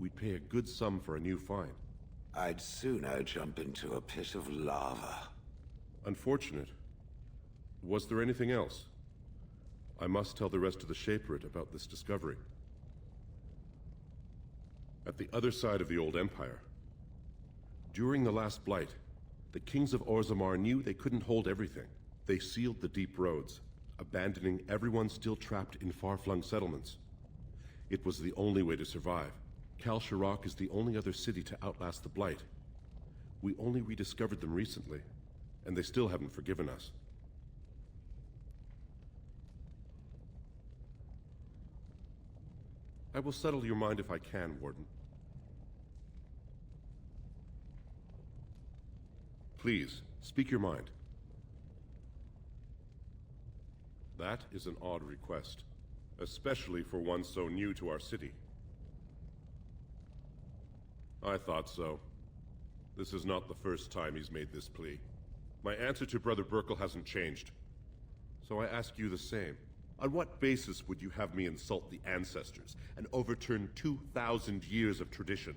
We'd pay a good sum for a new find. I'd sooner jump into a pit of lava. Unfortunate. Was there anything else? I must tell the rest of the Shaperate about this discovery. At the other side of the old empire, during the last Blight, the kings of Orzammar knew they couldn't hold everything. They sealed the deep roads, abandoning everyone still trapped in far-flung settlements. It was the only way to survive. Kal Sharok is the only other city to outlast the Blight. We only rediscovered them recently, and they still haven't forgiven us. I will settle your mind if I can, Warden. Please, speak your mind. That is an odd request, especially for one so new to our city. I thought so. This is not the first time he's made this plea. My answer to Brother Burkle hasn't changed. So I ask you the same. On what basis would you have me insult the ancestors and overturn 2,000 years of tradition?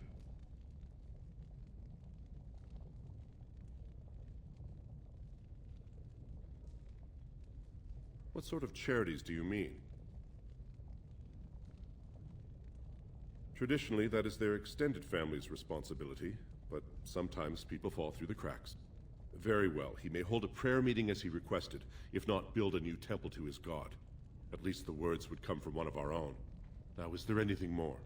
What sort of charities do you mean? Traditionally, that is their extended family's responsibility, but sometimes people fall through the cracks. Very well, he may hold a prayer meeting as he requested, if not build a new temple to his god. At least the words would come from one of our own. Now, is there anything more?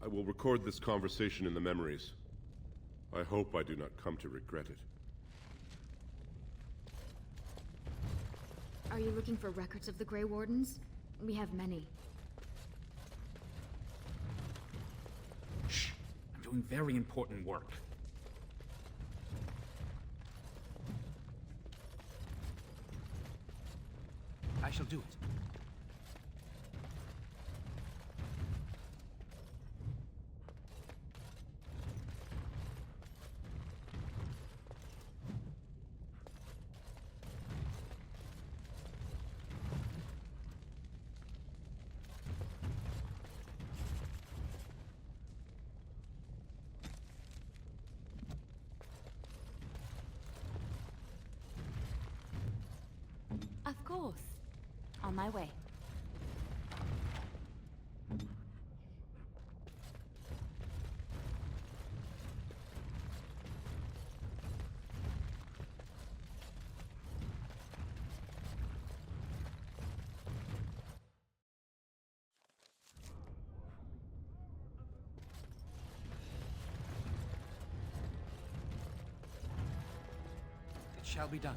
I will record this conversation in the memories. I hope I do not come to regret it. Are you looking for records of the Grey Wardens? We have many. Shh! I'm doing very important work. I shall do it. On my way. It shall be done.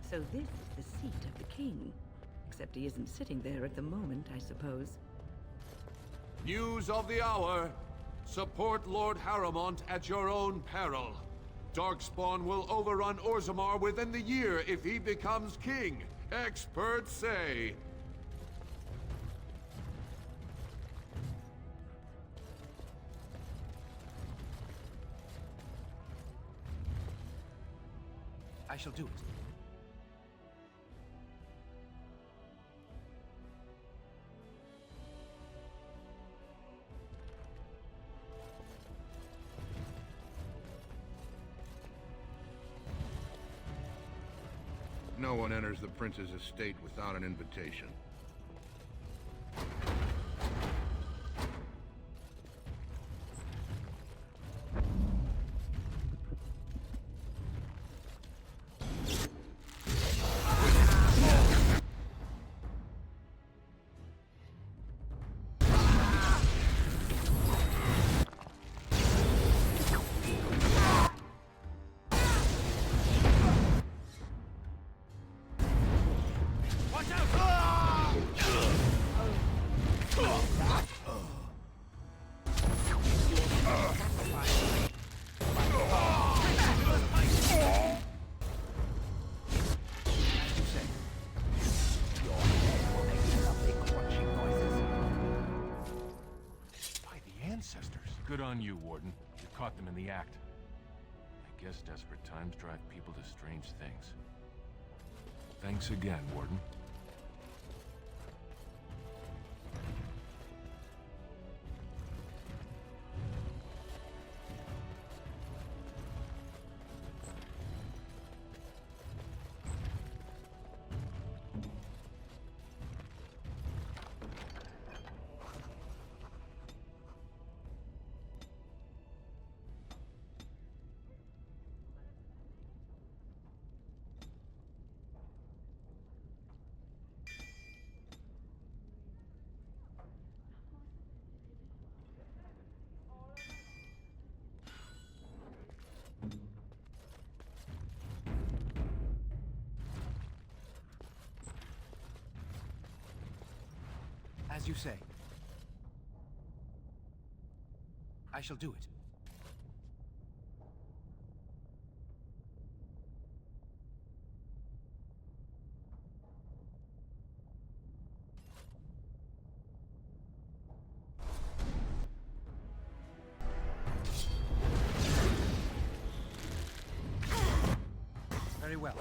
So this is the seat of the king. Except he isn't sitting there at the moment, I suppose. News of the hour. Support Lord Harrowmont at your own peril. Darkspawn will overrun Orzammar within the year if he becomes king. Experts say. I shall do it. No one enters the prince's estate without an invitation. Good on you, Warden. You caught them in the act. I guess desperate times drive people to strange things. Thanks again, Warden. As you say. I shall do it. Very well.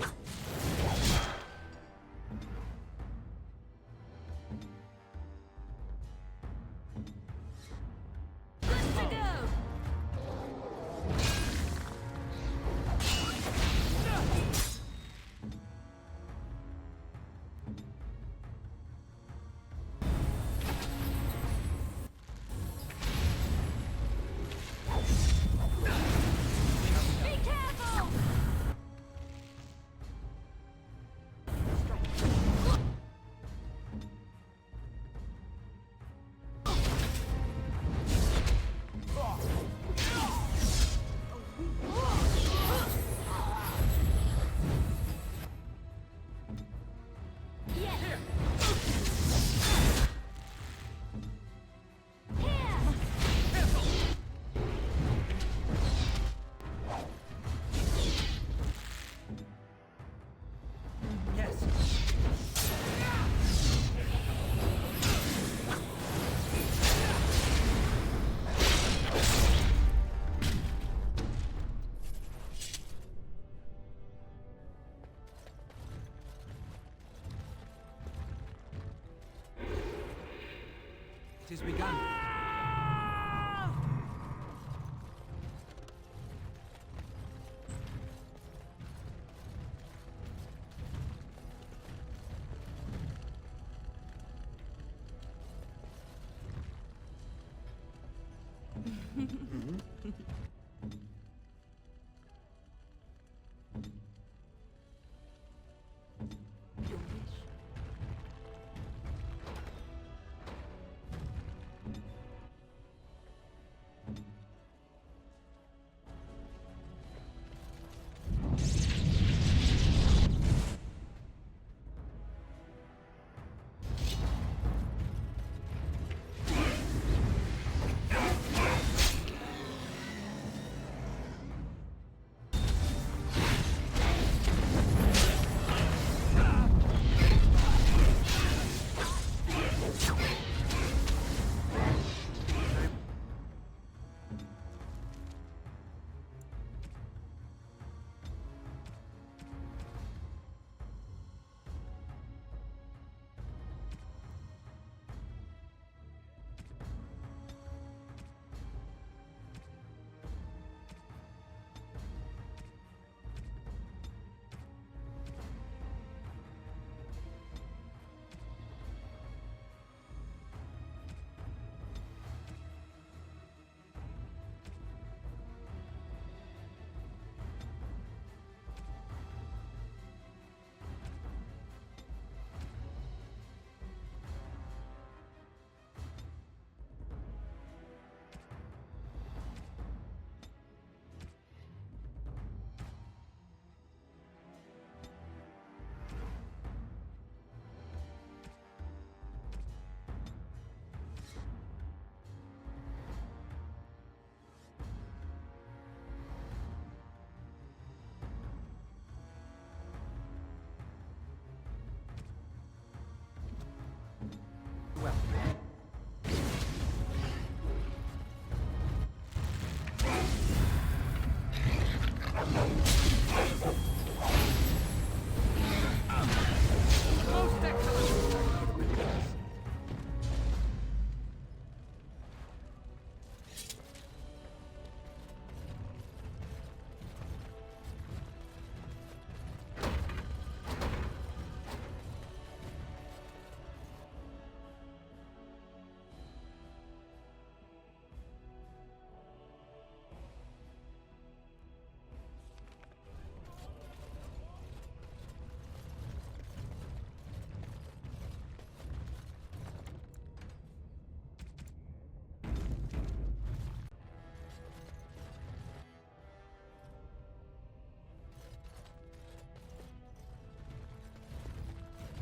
It is begun.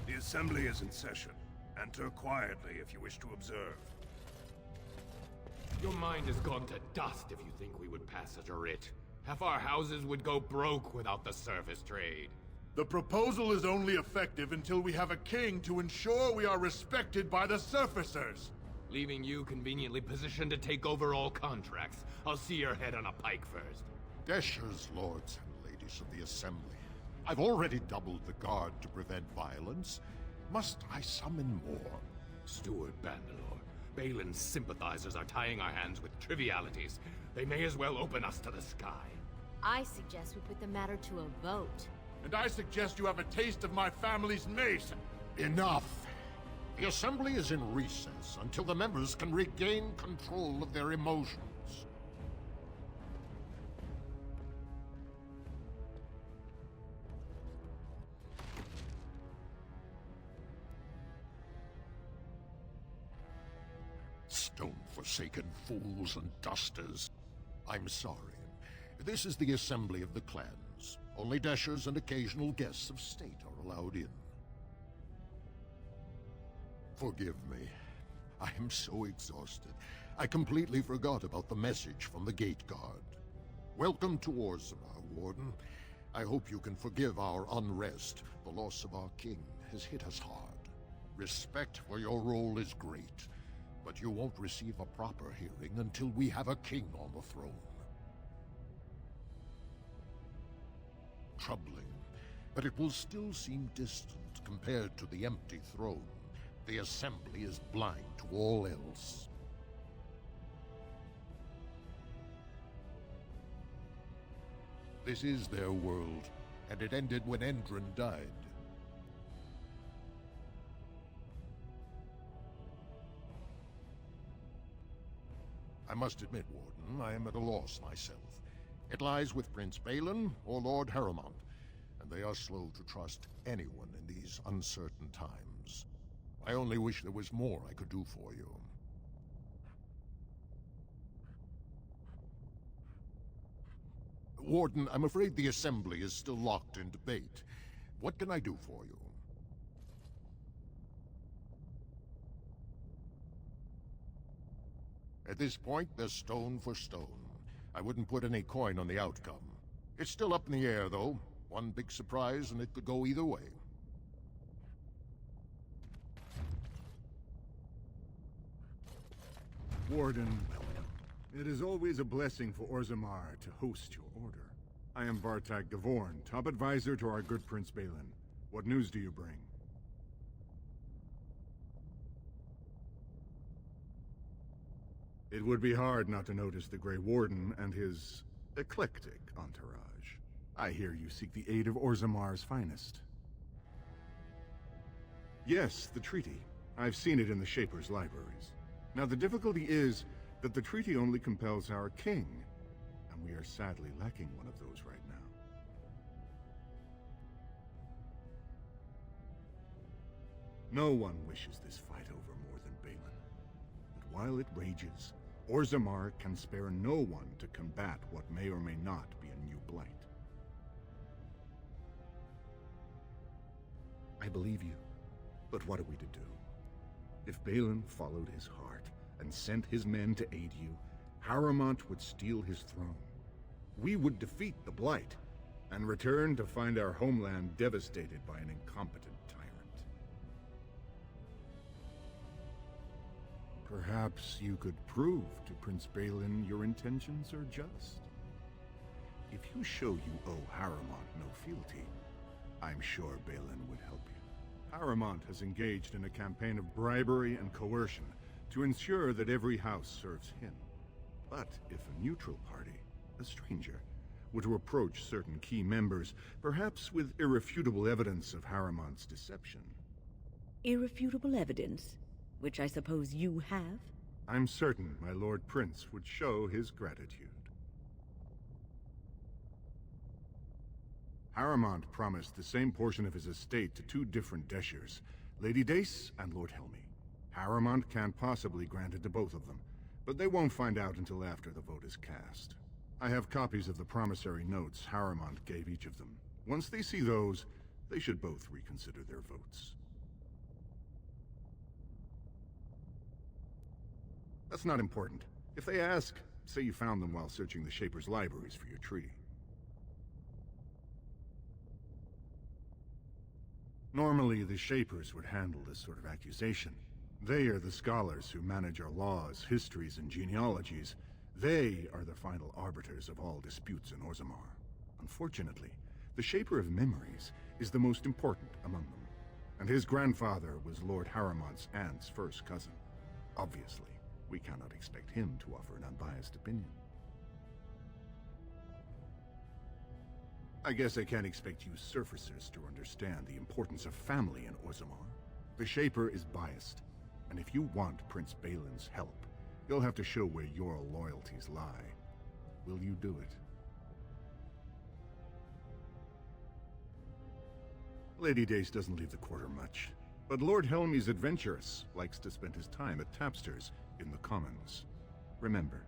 The Assembly is in session. Enter quietly if you wish to observe. Your mind has gone to dust if you think we would pass such a writ. Half our houses would go broke without the service trade. The proposal is only effective until we have a king to ensure we are respected by the surfacers. Leaving you conveniently positioned to take over all contracts. I'll see your head on a pike first. Deshers, lords and ladies of the Assembly. I've already doubled the guard to prevent violence. Must I summon more? Steward Bandalore, Balin's sympathizers are tying our hands with trivialities. They may as well open us to the sky. I suggest we put the matter to a vote. And I suggest you have a taste of my family's mace. Enough! The Assembly is in recess until the members can regain control of their emotions. Stone-forsaken fools and dusters. I'm sorry. This is the Assembly of the Clans. Only Deshers and occasional guests of state are allowed in. Forgive me. I am so exhausted. I completely forgot about the message from the Gate Guard. Welcome to Orzammar, Warden. I hope you can forgive our unrest. The loss of our king has hit us hard. Respect for your role is great, but you won't receive a proper hearing until we have a king on the throne. Troubling, but it will still seem distant compared to the empty throne. The Assembly is blind to all else. This is their world, and it ended when Endron died. I must admit, Warden, I am at a loss myself. It lies with Prince Balin or Lord Harrowmont, and they are slow to trust anyone in these uncertain times. I only wish there was more I could do for you. Warden, I'm afraid the Assembly is still locked in debate. What can I do for you? At this point, they're stone for stone. I wouldn't put any coin on the outcome. It's still up in the air, though. One big surprise, and it could go either way. Warden, it is always a blessing for Orzammar to host your order. I am Vartag Gavorn, top advisor to our good Prince Balin. What news do you bring? It would be hard not to notice the Grey Warden and his eclectic entourage. I hear you seek the aid of Orzammar's finest. Yes, the treaty. I've seen it in the Shaper's libraries. Now the difficulty is that the treaty only compels our king, and we are sadly lacking one of those right now. No one wishes this fight over more than Balin. But while it rages, Orzammar can spare no one to combat what may or may not be a new Blight. I believe you, but what are we to do? If Balin followed his heart and sent his men to aid you, Harrowmont would steal his throne. We would defeat the Blight, and return to find our homeland devastated by an incompetent tyrant. Perhaps you could prove to Prince Balin your intentions are just. If you show you owe Harrowmont no fealty, I'm sure Balin would help you. Harrowmont has engaged in a campaign of bribery and coercion to ensure that every house serves him. But if a neutral party, a stranger, were to approach certain key members, perhaps with irrefutable evidence of Harrowmont's deception. Irrefutable evidence? Which I suppose you have? I'm certain my Lord Prince would show his gratitude. Harrowmont promised the same portion of his estate to two different Deshers, Lady Dace and Lord Helmy. Harrowmont can't possibly grant it to both of them, but they won't find out until after the vote is cast. I have copies of the promissory notes Harrowmont gave each of them. Once they see those, they should both reconsider their votes. That's not important. If they ask, say you found them while searching the Shaper's libraries for your treaty. Normally, the Shapers would handle this sort of accusation. They are the scholars who manage our laws, histories, and genealogies. They are the final arbiters of all disputes in Orzammar. Unfortunately, the Shaper of Memories is the most important among them, and his grandfather was Lord Harrowmont's aunt's first cousin. Obviously, we cannot expect him to offer an unbiased opinion. I guess I can't expect you surfacers to understand the importance of family in Orzammar. The Shaper is biased, and if you want Prince Balin's help, you'll have to show where your loyalties lie. Will you do it? Lady Dace doesn't leave the quarter much, but Lord Helmy's adventurous, likes to spend his time at tapsters in the Commons. Remember,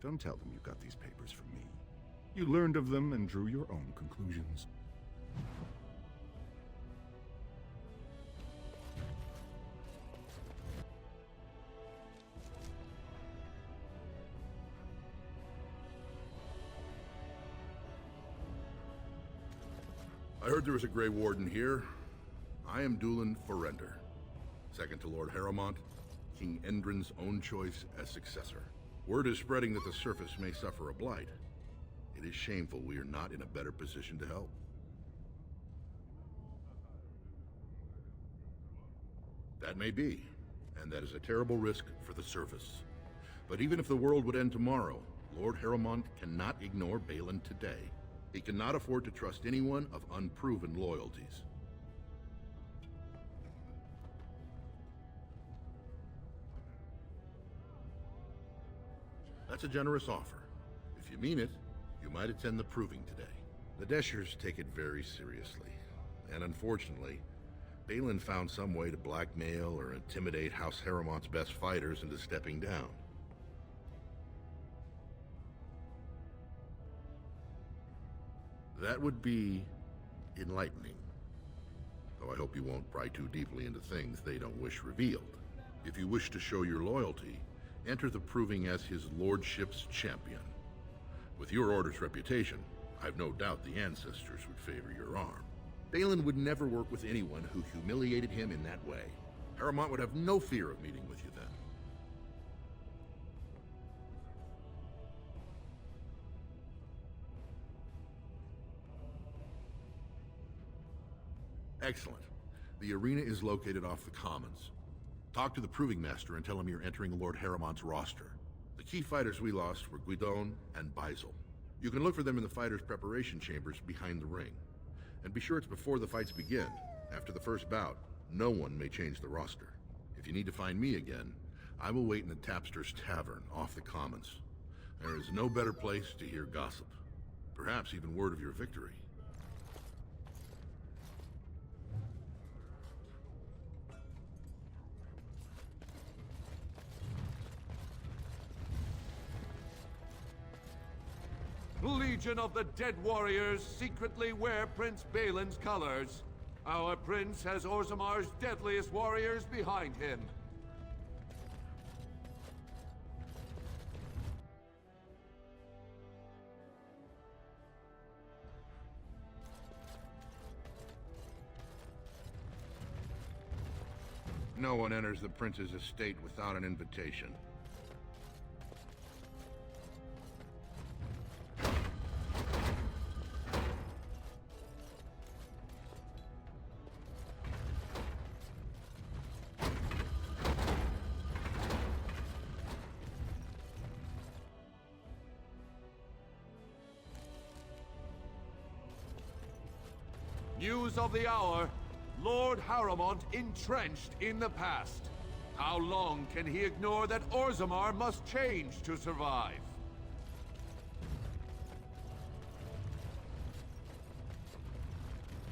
don't tell them you got these papers from me. You learned of them and drew your own conclusions. I heard there was a Grey Warden here. I am Dulin Forrender, second to Lord Harrowmont, King Endrin's own choice as successor. Word is spreading that the surface may suffer a blight. It is shameful we are not in a better position to help. That may be, and that is a terrible risk for the surface. But even if the world would end tomorrow, Lord Harrowmont cannot ignore Balin today. He cannot afford to trust anyone of unproven loyalties. That's a generous offer. If you mean it, you might attend the proving today. The Deshers take it very seriously. And unfortunately, Balin found some way to blackmail or intimidate House Harrowmont's best fighters into stepping down. That would be enlightening. Though I hope you won't pry too deeply into things they don't wish revealed. If you wish to show your loyalty, enter the proving as his lordship's champion. With your order's reputation, I've no doubt the ancestors would favor your arm. Balin would never work with anyone who humiliated him in that way. Harrowmont would have no fear of meeting with you then. Excellent. The arena is located off the Commons. Talk to the Proving Master and tell him you're entering Lord Harrowmont's roster. The key fighters we lost were Guidon and Baisel. You can look for them in the fighters' preparation chambers behind the ring. And be sure it's before the fights begin. After the first bout, no one may change the roster. If you need to find me again, I will wait in the Tapster's Tavern off the Commons. There is no better place to hear gossip. Perhaps even word of your victory. Legion of the Dead Warriors secretly wear Prince Balin's colors. Our prince has Orzammar's deadliest warriors behind him. No one enters the prince's estate without an invitation. News of the hour. Lord Harrowmont entrenched in the past. How long can he ignore that Orzammar must change to survive?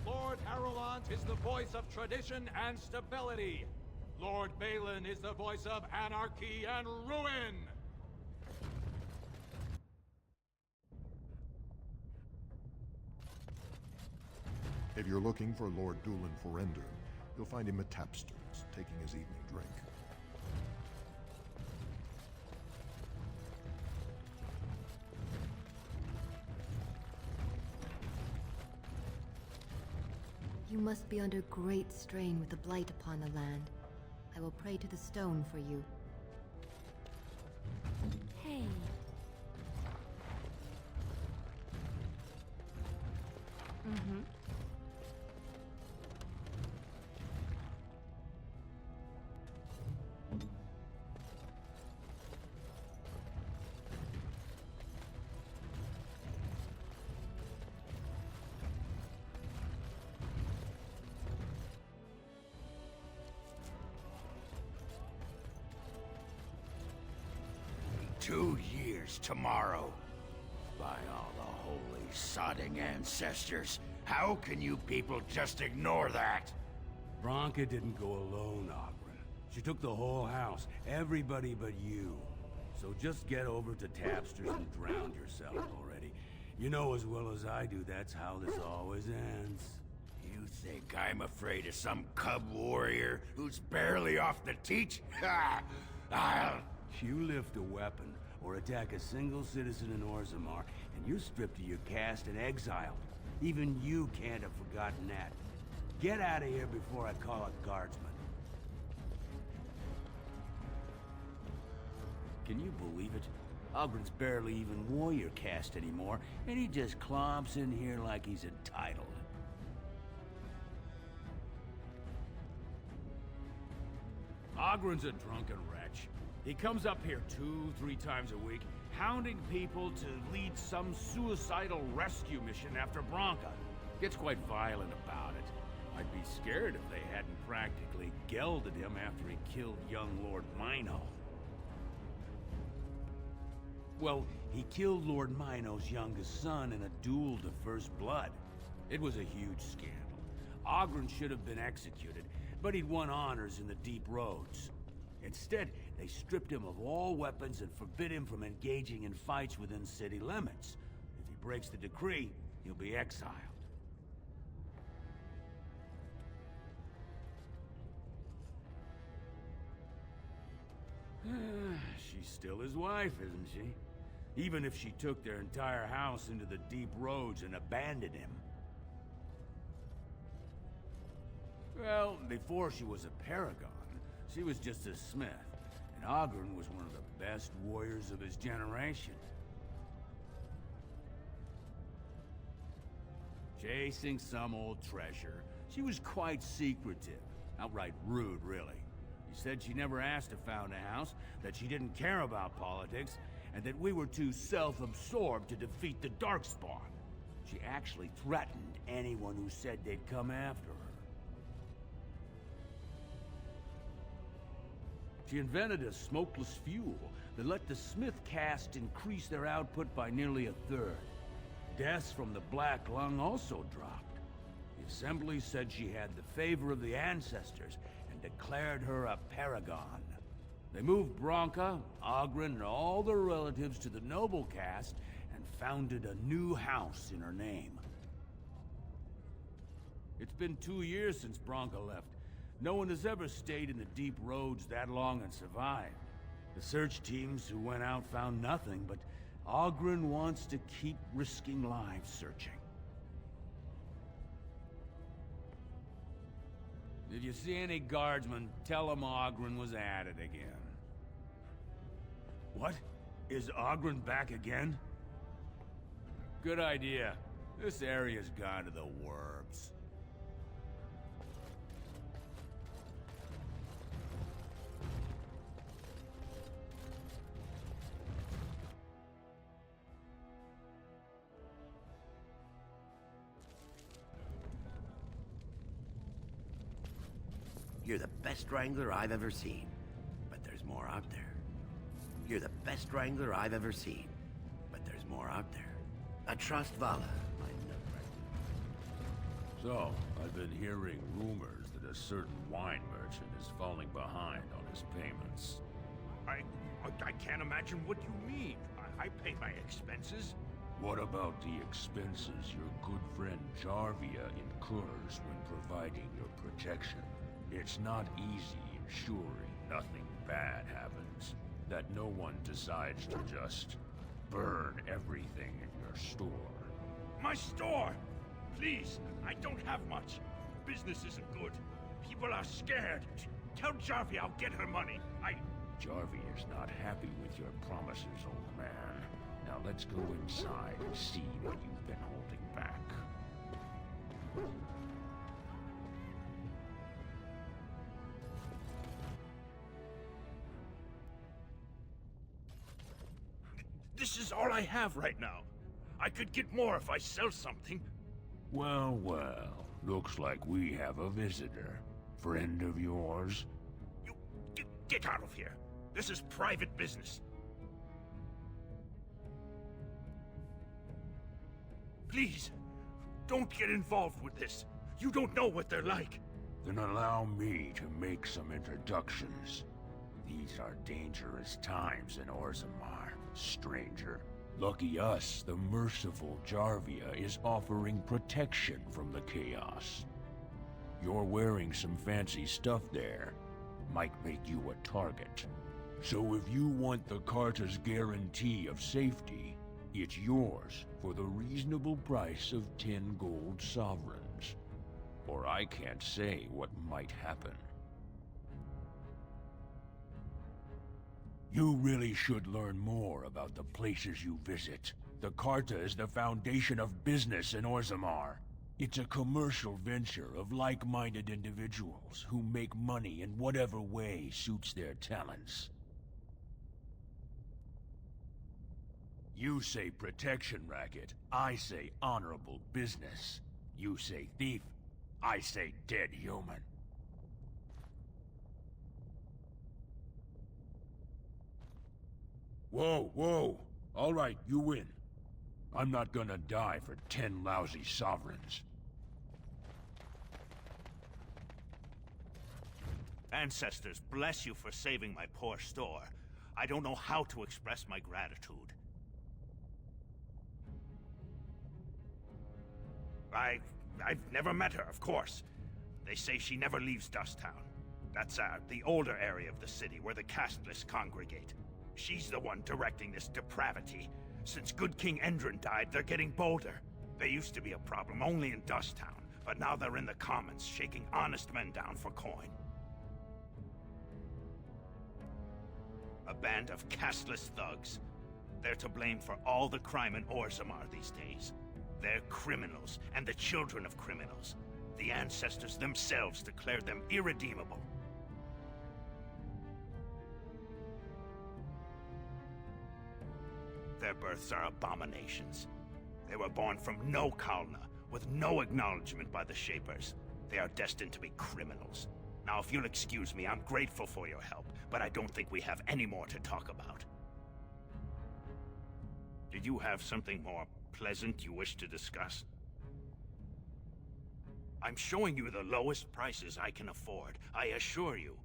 Lord Harrowmont is the voice of tradition and stability. Lord Balin is the voice of anarchy and ruin. If you're looking for Lord Dulin Forrender, you'll find him at Tapster's, taking his evening drink. You must be under great strain with the Blight upon the land. I will pray to the stone for you. Hey. Mm-hmm. "2 years tomorrow. By all the holy sodding ancestors, how can you people just ignore that?" Branka didn't go alone, Ogren. She took the whole house, everybody but you. So just get over to Tapster's and drown yourself already. You know as well as I do that's how this always ends. You think I'm afraid of some cub warrior who's barely off the teat? Ha! I'll... You lift a weapon or attack a single citizen in Orzammar, and you're stripped of your caste and exiled. Even you can't have forgotten that. Get out of here before I call a guardsman. Can you believe it? Ogren's barely even warrior caste anymore, and he just clomps in here like he's entitled. Ogren's a drunken wretch. He comes up here 2-3 times a week, hounding people to lead some suicidal rescue mission after Branka. Gets quite violent about it. I'd be scared if they hadn't practically gelded him after he killed young Lord Mino. Well, he killed Lord Mino's youngest son in a duel to first blood. It was a huge scandal. Oghren should have been executed, but he'd won honors in the Deep Roads. Instead, they stripped him of all weapons and forbid him from engaging in fights within city limits. If he breaks the decree, he'll be exiled. She's still his wife, isn't she? Even if she took their entire house into the Deep Roads and abandoned him. Well, before she was a paragon, she was just a smith, and Oghren was one of the best warriors of his generation. Chasing some old treasure, she was quite secretive, outright rude, really. She said she never asked to found a house, that she didn't care about politics, and that we were too self-absorbed to defeat the Darkspawn. She actually threatened anyone who said they'd come after her. She invented a smokeless fuel that let the Smith caste increase their output by nearly a third. Deaths from the Black Lung also dropped. The Assembly said she had the favor of the ancestors and declared her a paragon. They moved Branka, Oghren, and all their relatives to the noble caste and founded a new house in her name. It's been 2 years since Branka left. No one has ever stayed in the Deep Roads that long and survived. The search teams who went out found nothing, but Oghren wants to keep risking lives searching. If you see any guardsmen, tell them Oghren was at it again. What? Is Oghren back again? Good idea. This area's gone to the worms. You're the best wrangler I've ever seen, but there's more out there. You're the best wrangler I've ever seen, but there's more out there. I trust Vala. So, I've been hearing rumors that a certain wine merchant is falling behind on his payments. I can't imagine what you mean. I pay my expenses. What about the expenses your good friend Jarvia incurs when providing your protection? It's not easy ensuring nothing bad happens, that no one decides to just burn everything in your store. My store! Please, I don't have much. Business isn't good. People are scared. Tell Jarvia I'll get her money. Jarvia's not happy with your promises, old man. Now let's go inside and see what you've been holding back. This is all I have right now. I could get more if I sell something. Well, well. Looks like we have a visitor. Friend of yours? Get out of here. This is private business. Please, don't get involved with this. You don't know what they're like. Then allow me to make some introductions. These are dangerous times in Orzammar, stranger. Lucky us, the merciful Jarvia is offering protection from the chaos. You're wearing some fancy stuff there. Might make you a target. So if you want the Carta's guarantee of safety, it's yours for the reasonable price of 10 gold sovereigns. Or I can't say what might happen. You really should learn more about the places you visit. The Carta is the foundation of business in Orzammar. It's a commercial venture of like-minded individuals who make money in whatever way suits their talents. You say protection racket, I say honorable business. You say thief, I say dead human. Whoa, whoa! All right, you win. I'm not gonna die for 10 lousy sovereigns. Ancestors, bless you for saving my poor store. I don't know how to express my gratitude. I've never met her, of course. They say she never leaves Dusttown. That's, the older area of the city where the casteless congregate. She's the one directing this depravity. Since good King Endrin died, they're getting bolder. They used to be a problem only in Dusttown, but now they're in the commons, shaking honest men down for coin. A band of casteless thugs. They're to blame for all the crime in Orzammar these days. They're criminals, and the children of criminals. The ancestors themselves declared them irredeemable. Their births are abominations. They were born from no Kalna, with no acknowledgement by the Shapers. They are destined to be criminals. Now, if you'll excuse me, I'm grateful for your help, but I don't think we have any more to talk about. Did you have something more pleasant you wish to discuss? I'm showing you the lowest prices I can afford, I assure you.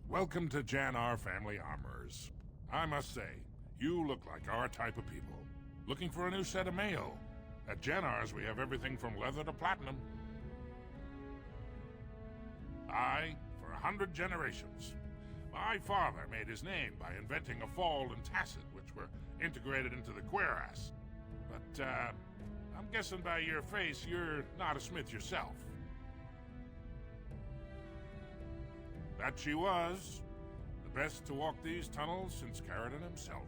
Welcome to Jannar Family Armorers. I must say, you look like our type of people. Looking for a new set of mail? At Jannar's, we have everything from leather to platinum. I, for 100 generations. My father made his name by inventing a fall and tacet, which were integrated into the cuirass. But, I'm guessing by your face, you're not a smith yourself. That she was. The best to walk these tunnels since Caradon himself.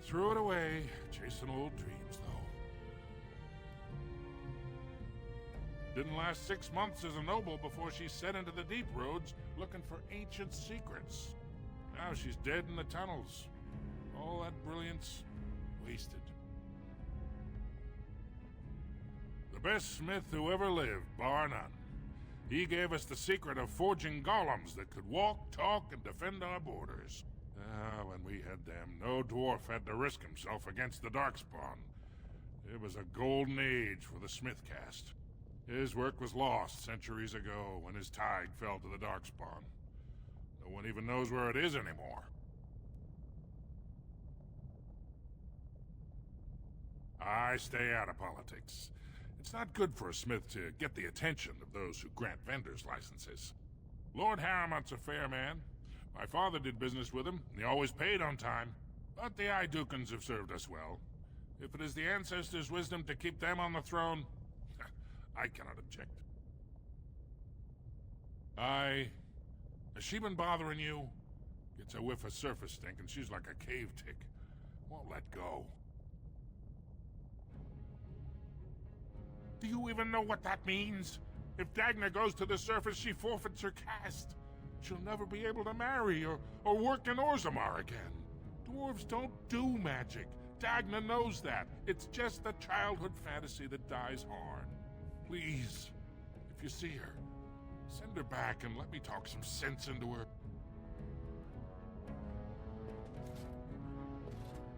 Threw it away, chasing old dreams, though. Didn't last 6 months as a noble before she set into the deep roads looking for ancient secrets. Now she's dead in the tunnels. All that brilliance, wasted. The best smith who ever lived, bar none. He gave us the secret of forging golems that could walk, talk, and defend our borders. When we had them, no dwarf had to risk himself against the Darkspawn. It was a golden age for the smith caste. His work was lost centuries ago when his tide fell to the Darkspawn. No one even knows where it is anymore. I stay out of politics. It's not good for a smith to get the attention of those who grant vendors licenses. Lord Harrowmont's a fair man. My father did business with him, and he always paid on time. But the Idukans have served us well. If it is the ancestors' wisdom to keep them on the throne, I cannot object. Has she been bothering you? Gets a whiff of surface stink, and she's like a cave tick. Won't let go. Do you even know what that means? If Dagna goes to the surface, she forfeits her caste. She'll never be able to marry or work in Orzammar again. Dwarves don't do magic. Dagna knows that. It's just a childhood fantasy that dies hard. Please, if you see her, send her back and let me talk some sense into her.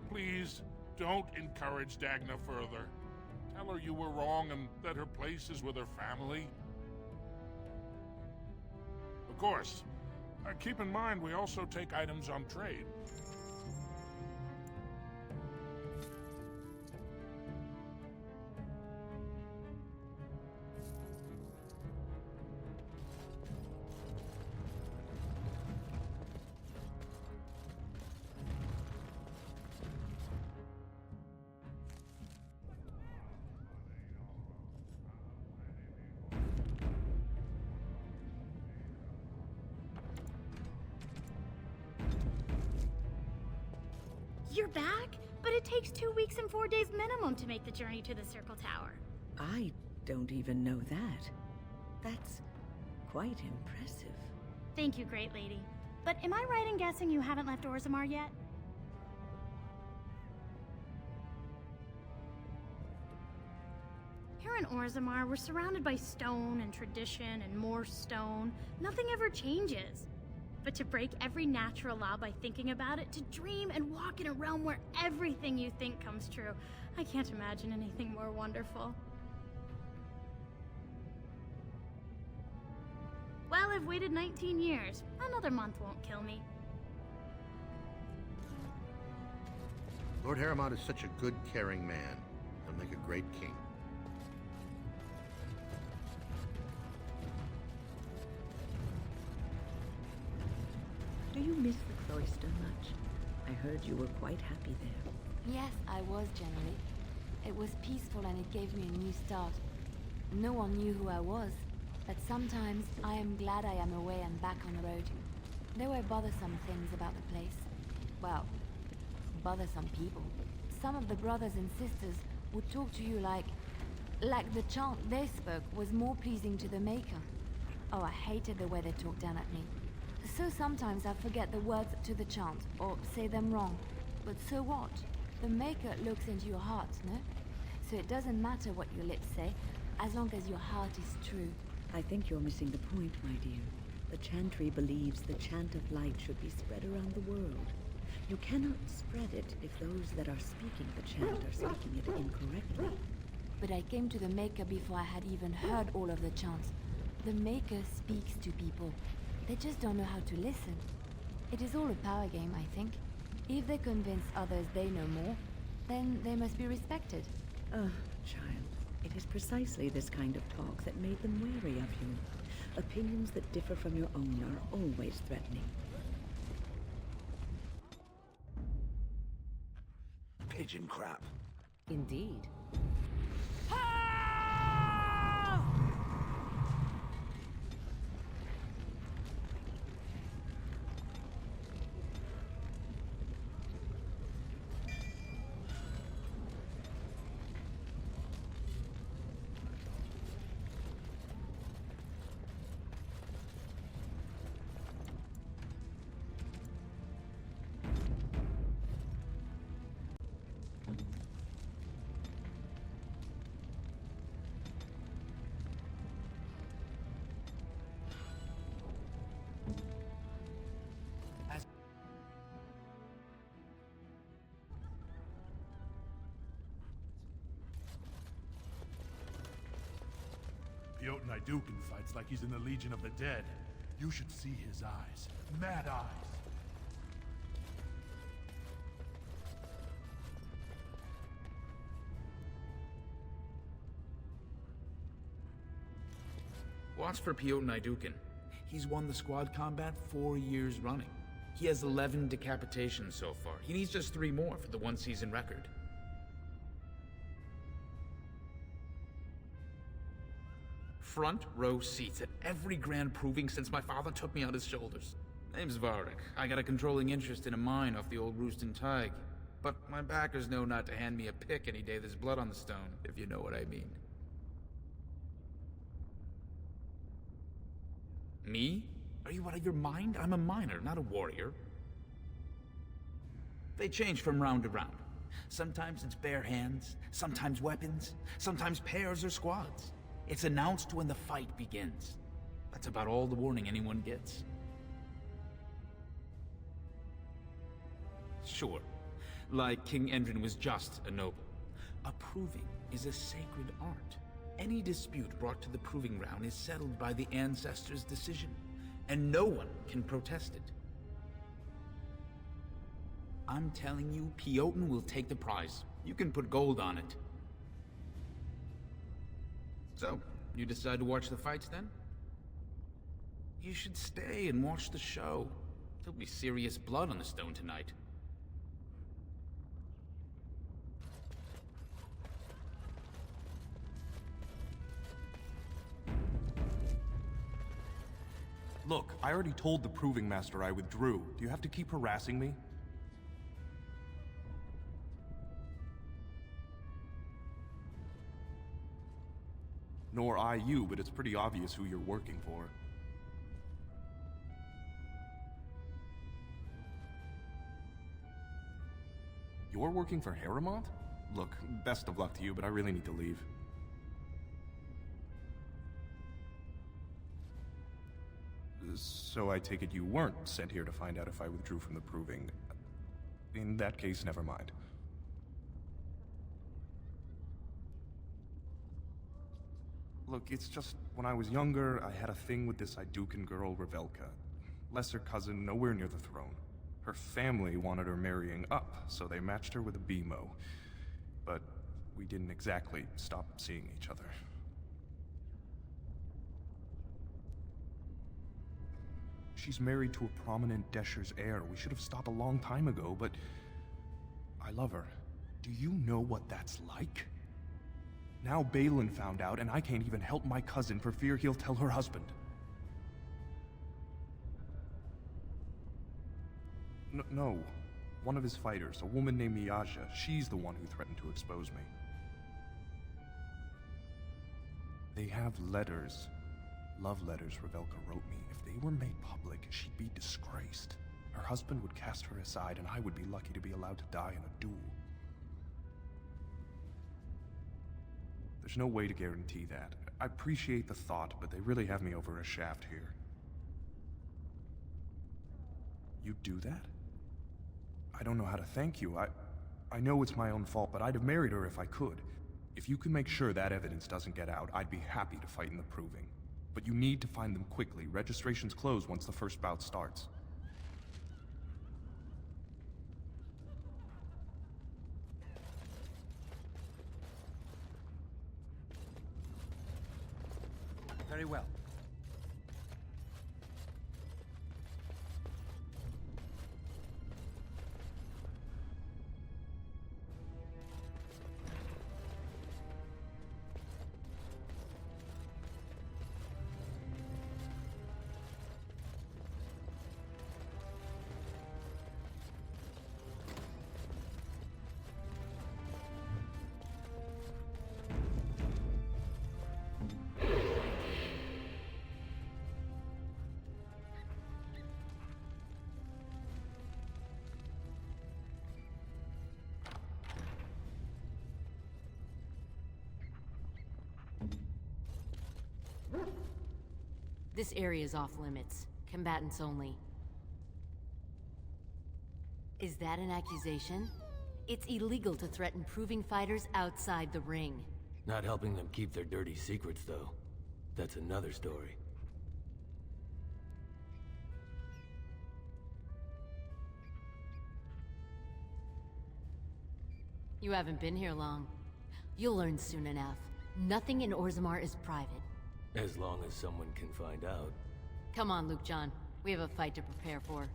Please, don't encourage Dagna further. Tell her you were wrong and that her place is with her family. Of course, Keep in mind, we also take items on trade. You're back? But it takes 2 weeks and 4 days minimum to make the journey to the Circle Tower. I don't even know that. That's quite impressive. Thank you, Great Lady. But am I right in guessing you haven't left Orzammar yet? Here in Orzammar, we're surrounded by stone and tradition and more stone. Nothing ever changes. But to break every natural law by thinking about it, to dream and walk in a realm where everything you think comes true, I can't imagine anything more wonderful. Well, I've waited 19 years. Another month won't kill me. Lord Harrowmont is such a good, caring man. He'll make a great king. Do you miss the cloister much? I heard you were quite happy there. Yes, I was generally. It was peaceful and it gave me a new start. No one knew who I was, but sometimes I am glad I am away and back on the road. There were bothersome things about the place. Well, bothersome people. Some of the brothers and sisters would talk to you like the chant they spoke was more pleasing to the Maker. Oh, I hated the way they talked down at me. So sometimes I forget the words to the chant, or say them wrong. But so what? The Maker looks into your heart, no? So it doesn't matter what your lips say, as long as your heart is true. I think you're missing the point, my dear. The chantry believes the chant of light should be spread around the world. You cannot spread it if those that are speaking the chant are speaking it incorrectly. But I came to the Maker before I had even heard all of the chants. The Maker speaks to people. They just don't know how to listen. It is all a power game, I think. If they convince others they know more, then they must be respected. Child, it is precisely this kind of talk that made them wary of you. Opinions that differ from your own are always threatening. Pigeon crap. Indeed. Dukin fights like he's in the Legion of the Dead. You should see his eyes. Mad eyes. Watch for Piotr Naidukin. He's won the squad combat 4 years running. He has 11 decapitations so far. He needs just 3 more for the one-season record. Front row seats at every grand proving since my father took me on his shoulders. Name's Varric. I got a controlling interest in a mine off the old Roostin Tig. But my backers know not to hand me a pick any day there's blood on the stone, if you know what I mean. Me? Are you out of your mind? I'm a miner, not a warrior. They change from round to round. Sometimes it's bare hands, sometimes weapons, sometimes pairs or squads. It's announced when the fight begins. That's about all the warning anyone gets. Sure, like King Endrin was just a noble. A proving is a sacred art. Any dispute brought to the proving ground is settled by the ancestors' decision. and no one can protest it. I'm telling you, Piotin will take the prize. You can put gold on it. So, you decide to watch the fights then? You should stay and watch the show. There'll be serious blood on the stone tonight. Look, I already told the Proving Master I withdrew. Do you have to keep harassing me? Nor I you, but it's pretty obvious who you're working for. You're working for Harrowmont? Look, best of luck to you, but I really need to leave. So I take it you weren't sent here to find out if I withdrew from the Proving. In that case, never mind. Look, it's just, when I was younger, I had a thing with this Idukan girl, Revelka. Lesser cousin, nowhere near the throne. Her family wanted her marrying up, so they matched her with a BMO. But we didn't exactly stop seeing each other. She's married to a prominent Desher's heir. We should have stopped a long time ago, but I love her. Do you know what that's like? Now Balin found out, and I can't even help my cousin for fear he'll tell her husband. No. One of his fighters, a woman named Miyaja, she's the one who threatened to expose me. They have letters. Love letters Revelka wrote me. If they were made public, she'd be disgraced. Her husband would cast her aside, and I would be lucky to be allowed to die in a duel. There's no way to guarantee that. I appreciate the thought, but they really have me over a shaft here. You'd do that? I don't know how to thank you. I know it's my own fault, but I'd have married her if I could. If you can make sure that evidence doesn't get out, I'd be happy to fight in the Proving. But you need to find them quickly. Registrations close once the first bout starts. Very well. This area is off limits. Combatants only. Is that an accusation? It's illegal to threaten Proving fighters outside the ring. Not helping them keep their dirty secrets, though. That's another story. You haven't been here long. You'll learn soon enough. Nothing in Orzammar is private. As long as someone can find out. Come on, Luke John. We have a fight to prepare for.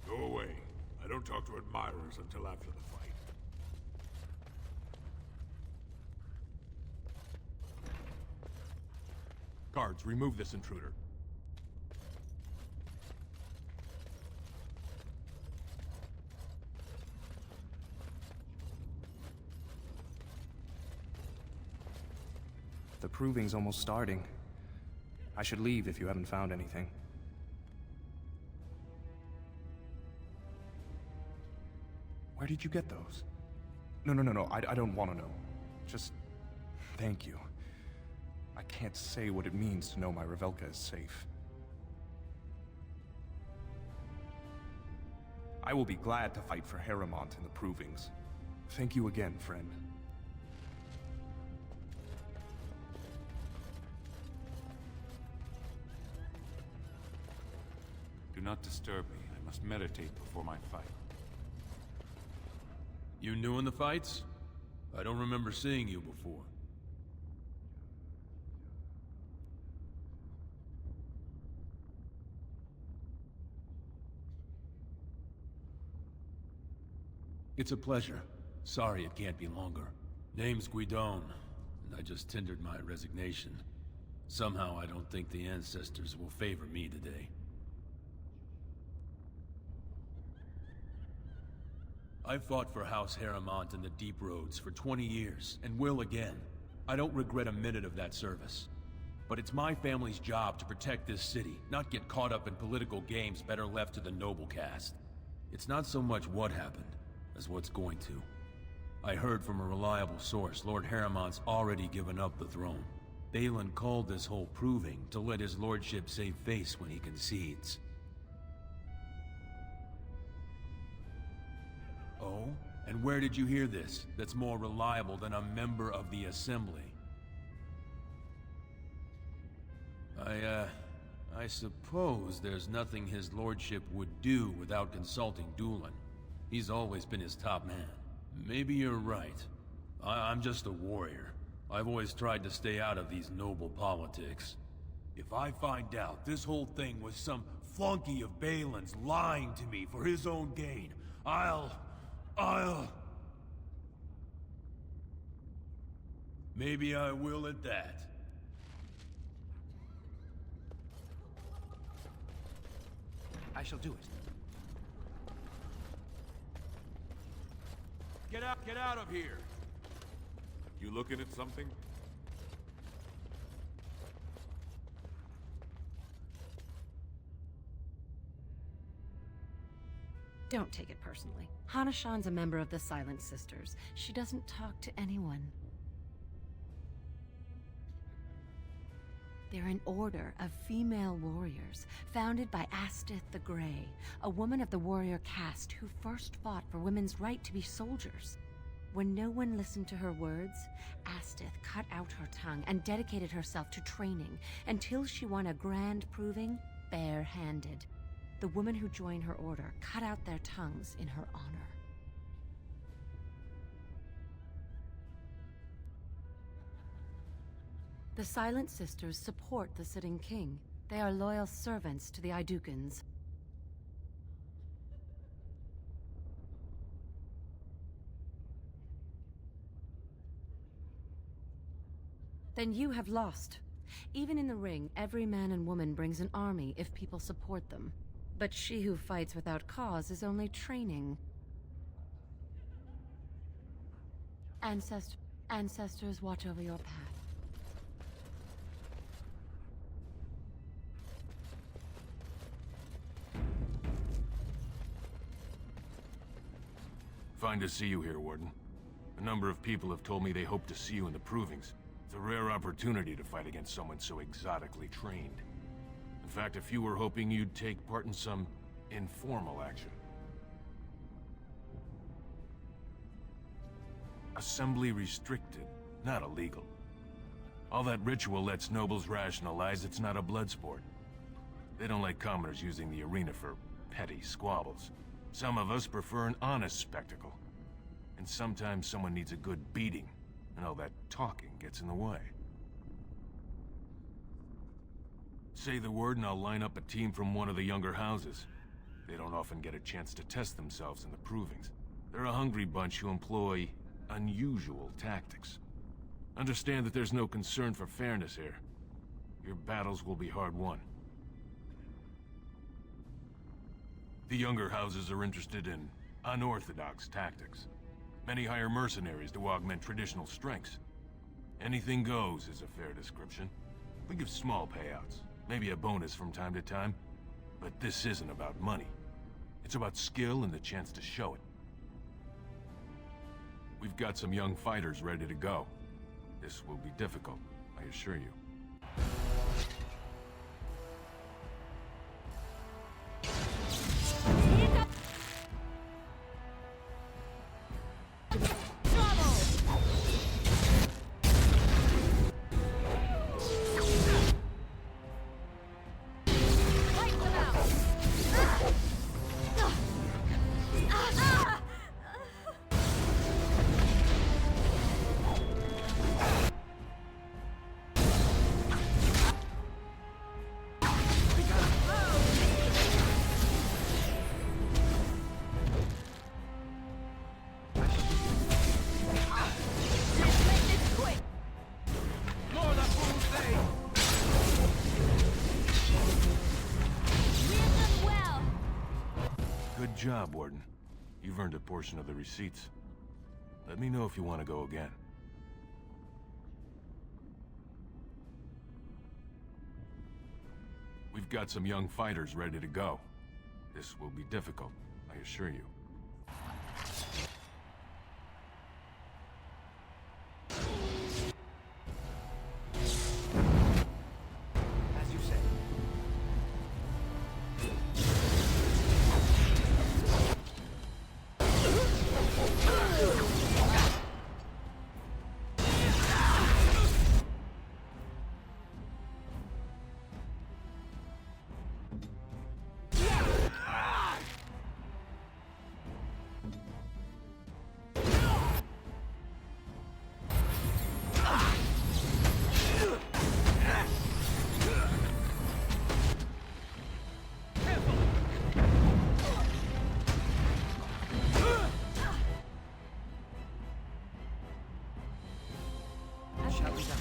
Go away. I don't talk to admirers until after the fight. Guards, remove this intruder. The Proving's almost starting. I should leave if you haven't found anything. Where did you get those? No, I don't want to know. Just thank you. I can't say what it means to know my Revelka is safe. I will be glad to fight for Harrowmont in the Provings. Thank you again, friend. Do not disturb me. I must meditate before my fight. You new in the fights? I don't remember seeing you before. It's a pleasure. Sorry it can't be longer. Name's Guidon, and I just tendered my resignation. Somehow I don't think the ancestors will favor me today. I've fought for House Harrowmont in the Deep Roads for 20 years, and will again. I don't regret a minute of that service. But it's my family's job to protect this city, not get caught up in political games better left to the noble caste. It's not so much what happened, as what's going to. I heard from a reliable source Lord Harrowmont's already given up the throne. Balin called this whole proving to let his lordship save face when he concedes. Oh? And where did you hear this that's more reliable than a member of the Assembly? I suppose there's nothing his lordship would do without consulting Dulin. He's always been his top man. Maybe you're right. I'm just a warrior. I've always tried to stay out of these noble politics. If I find out this whole thing was some flunky of Balin's lying to me for his own gain, I'll... Maybe I will at that. I shall do it. Get out of here! You looking at something? Don't take it personally. Hanashan's a member of the Silent Sisters. She doesn't talk to anyone. They're an order of female warriors, founded by Astith the Grey, a woman of the warrior caste who first fought for women's right to be soldiers. When no one listened to her words, Astith cut out her tongue and dedicated herself to training until she won a grand proving bare-handed. The women who joined her order cut out their tongues in her honor. The Silent Sisters support the sitting king. They are loyal servants to the Idukans. Then you have lost. Even in the ring, every man and woman brings an army if people support them. But she who fights without cause is only training. Ancestors watch over your path. Fine to see you here, Warden. A number of people have told me they hope to see you in the Provings. It's a rare opportunity to fight against someone so exotically trained. In fact, a few were hoping you'd take part in some informal action. Assembly restricted, not illegal. All that ritual lets nobles rationalize it's not a blood sport. They don't like commoners using the arena for petty squabbles. Some of us prefer an honest spectacle. And sometimes someone needs a good beating, and all that talking gets in the way. Say the word and I'll line up a team from one of the younger houses. They don't often get a chance to test themselves in the Provings. They're a hungry bunch who employ unusual tactics. Understand that there's no concern for fairness here. Your battles will be hard won. The younger houses are interested in unorthodox tactics. Many hire mercenaries to augment traditional strengths. Anything goes is a fair description. We give small payouts, maybe a bonus from time to time. But this isn't about money. It's about skill and the chance to show it. We've got some young fighters ready to go. This will be difficult, I assure you. Good job, Warden. You've earned a portion of the receipts. Let me know if you want to go again. We've got some young fighters ready to go. This will be difficult, I assure you. As you say. Shall be done.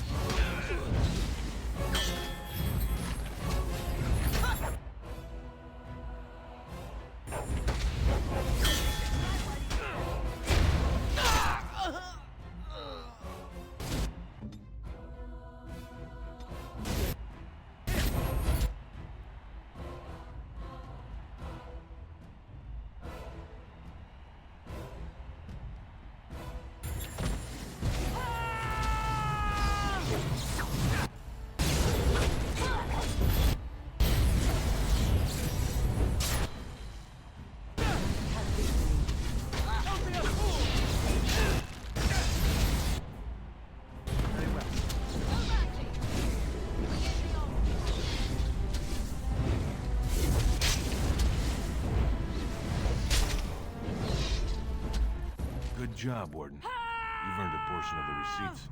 Good job, Warden. You've earned a portion of the receipts.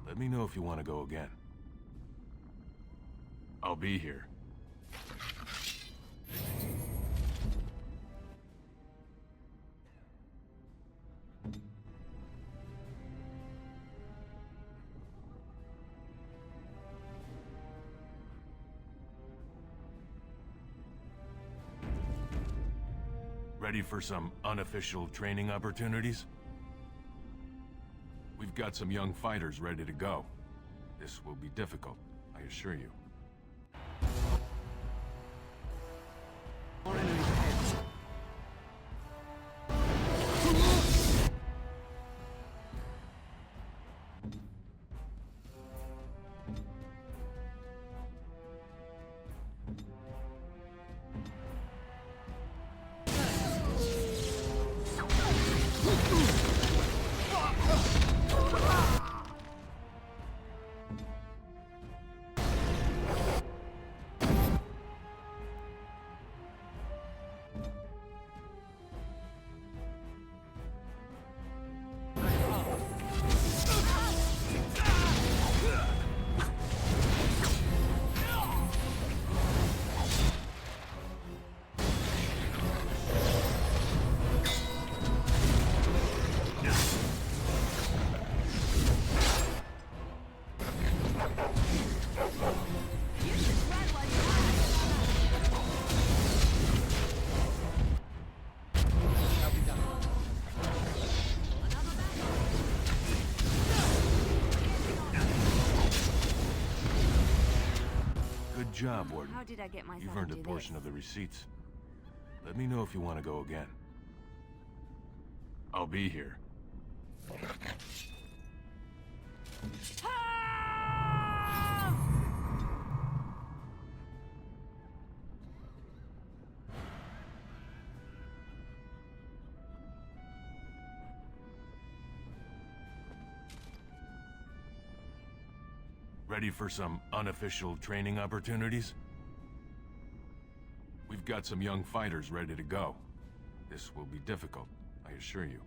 Let me know if you want to go again. I'll be here. Ready for some unofficial training opportunities? We've got some young fighters ready to go. This will be difficult, I assure you. Good job, Warden. How did I get myself You've earned a into portion this? of the receipts. Let me know if you want to go again. I'll be here. Ready for some unofficial training opportunities? We've got some young fighters ready to go. This will be difficult, I assure you.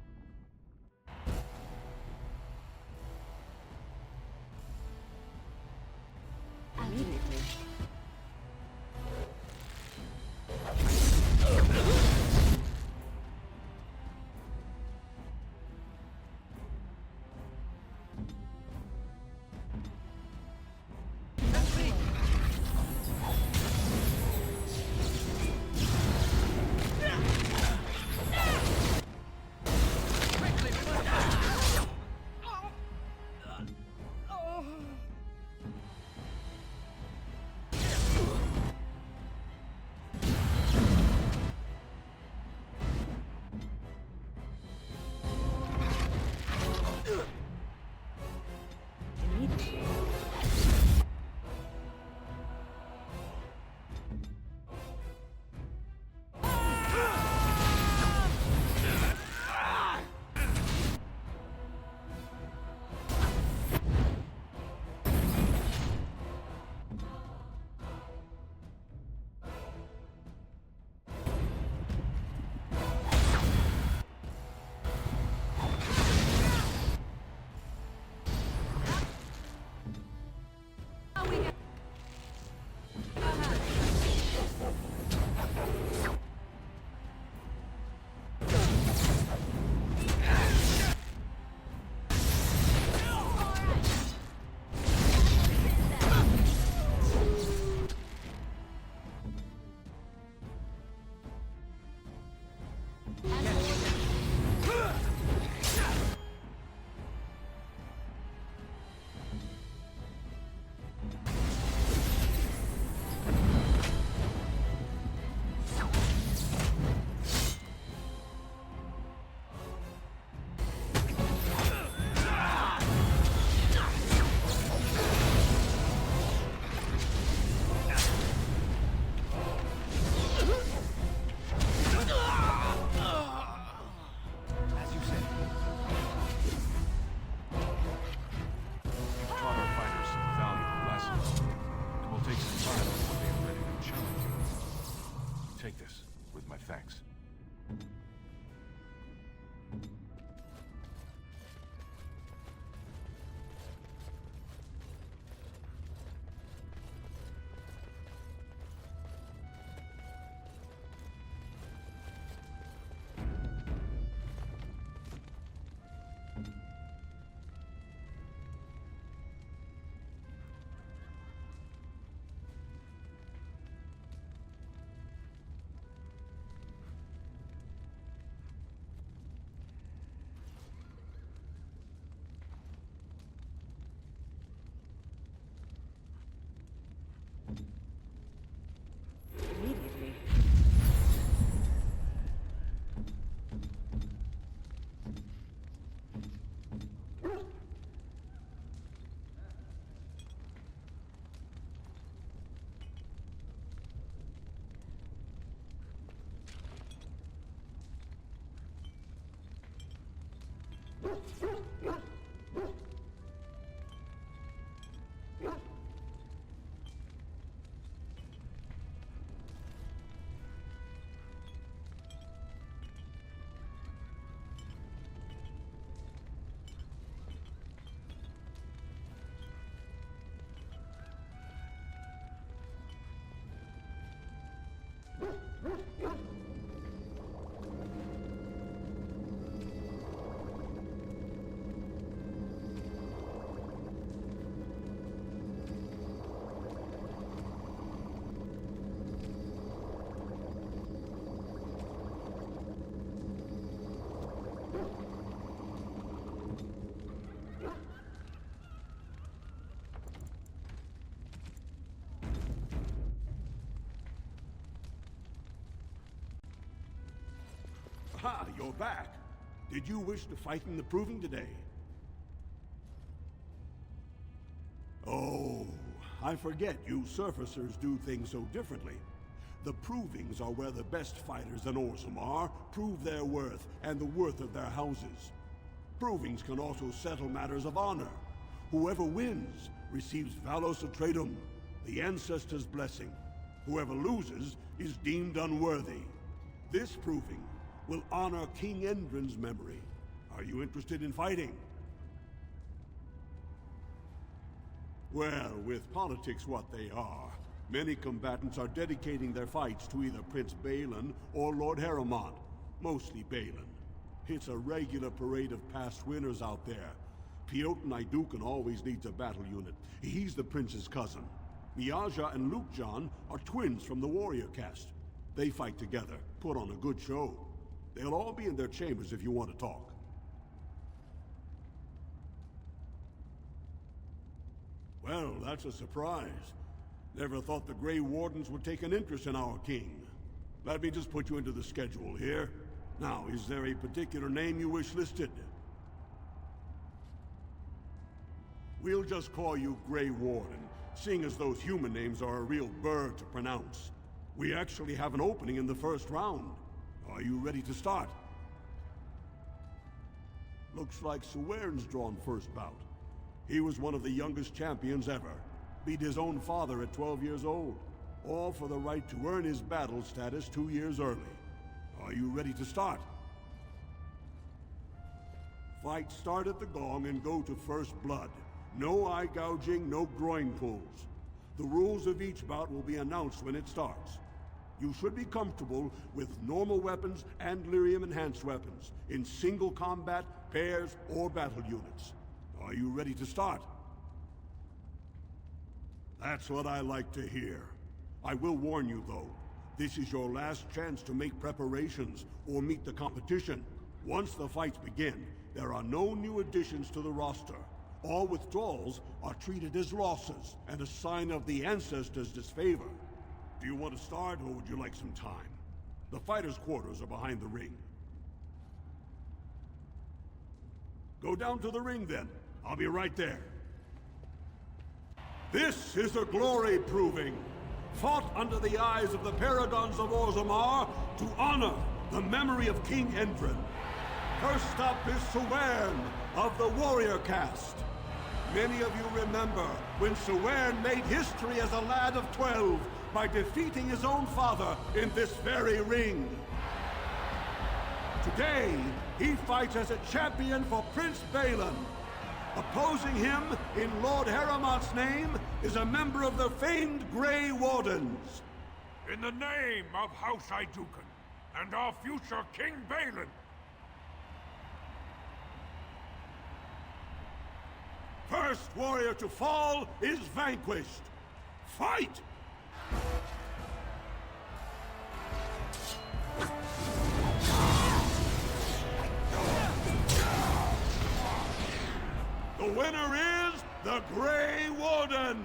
Take this, with my thanks. Ha, you're back. Did you wish to fight in the proving today? Oh, I forget you surfacers do things so differently. The provings are where the best fighters in Orzammar prove their worth and the worth of their houses. Provings can also settle matters of honor. Whoever wins receives Valos Atreidum, the ancestors' blessing. Whoever loses is deemed unworthy. This proving will honor King Endrin's memory. Are you interested in fighting? Well, with politics what they are, many combatants are dedicating their fights to either Prince Balin or Lord Heremont, mostly Balin. It's a regular parade of past winners out there. Piotr Naidukan always needs a battle unit. He's the prince's cousin. Miaja and Lukjan are twins from the warrior caste. They fight together, put on a good show. They'll all be in their chambers if you want to talk. Well, that's a surprise. Never thought the Grey Wardens would take an interest in our king. Let me just put you into the schedule here. Now, is there a particular name you wish listed? We'll just call you Grey Warden, seeing as those human names are a real burr to pronounce. We actually have an opening in the first round. Are you ready to start? Looks like Suwern's drawn first bout. He was one of the youngest champions ever. Beat his own father at 12 years old. All for the right to earn his battle status 2 years early. Are you ready to start? Fight start at the gong and go to first blood. No eye gouging, no groin pulls. The rules of each bout will be announced when it starts. You should be comfortable with normal weapons and lyrium-enhanced weapons, in single combat, pairs, or battle units. Are you ready to start? That's what I like to hear. I will warn you, though. This is your last chance to make preparations or meet the competition. Once the fights begin, there are no new additions to the roster. All withdrawals are treated as losses and a sign of the ancestors' disfavor. Do you want to start, or would you like some time? The fighters' quarters are behind the ring. Go down to the ring, then. I'll be right there. This is a glory proving, fought under the eyes of the Paragons of Orzammar to honor the memory of King Endrin. First up is Suwern of the warrior caste. Many of you remember when Suwern made history as a lad of 12 by defeating his own father in this very ring. Today, he fights as a champion for Prince Balin. Opposing him, in Lord Heremont's name, is a member of the famed Grey Wardens. In the name of House Idukan and our future King Balin. First warrior to fall is vanquished. Fight! The winner is the Grey Warden!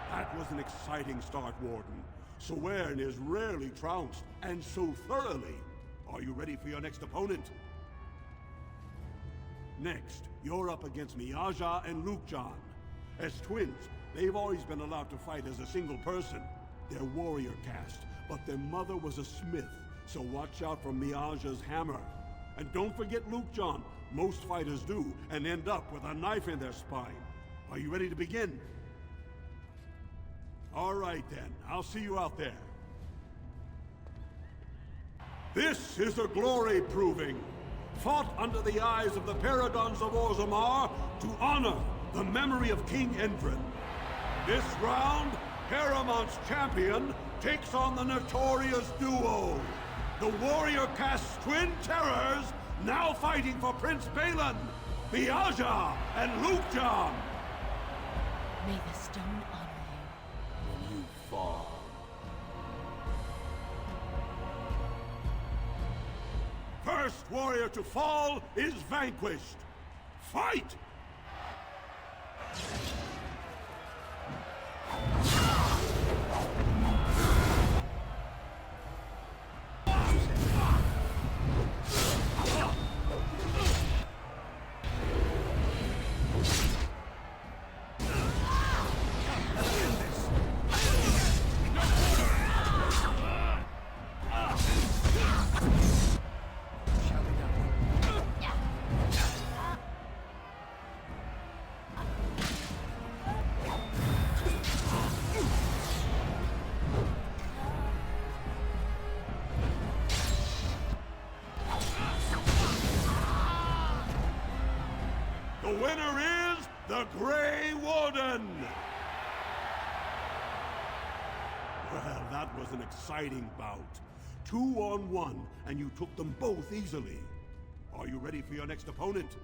That was an exciting start, Warden. Suwern is rarely trounced, and so thoroughly. Are you ready for your next opponent? Next, you're up against Miaja and Lukjan. As twins, they've always been allowed to fight as a single person. They're warrior caste, but their mother was a smith, so watch out for Miaja's hammer. And don't forget Lukjan. Most fighters do, and end up with a knife in their spine. Are you ready to begin? All right then, I'll see you out there. This is a glory proving, fought under the eyes of the Paragons of Orzammar to honor the memory of King Endrin. This round, Heremont's champion takes on the notorious duo, the warrior caste twin terrors, now fighting for Prince Balin, Miaja and Lukjan. May the stone honor you when you fall. First warrior to fall is vanquished. Fight! winner is the Grey Warden! Well, that was an exciting bout. 2-on-1, and you took them both easily. Are you ready for your next opponent?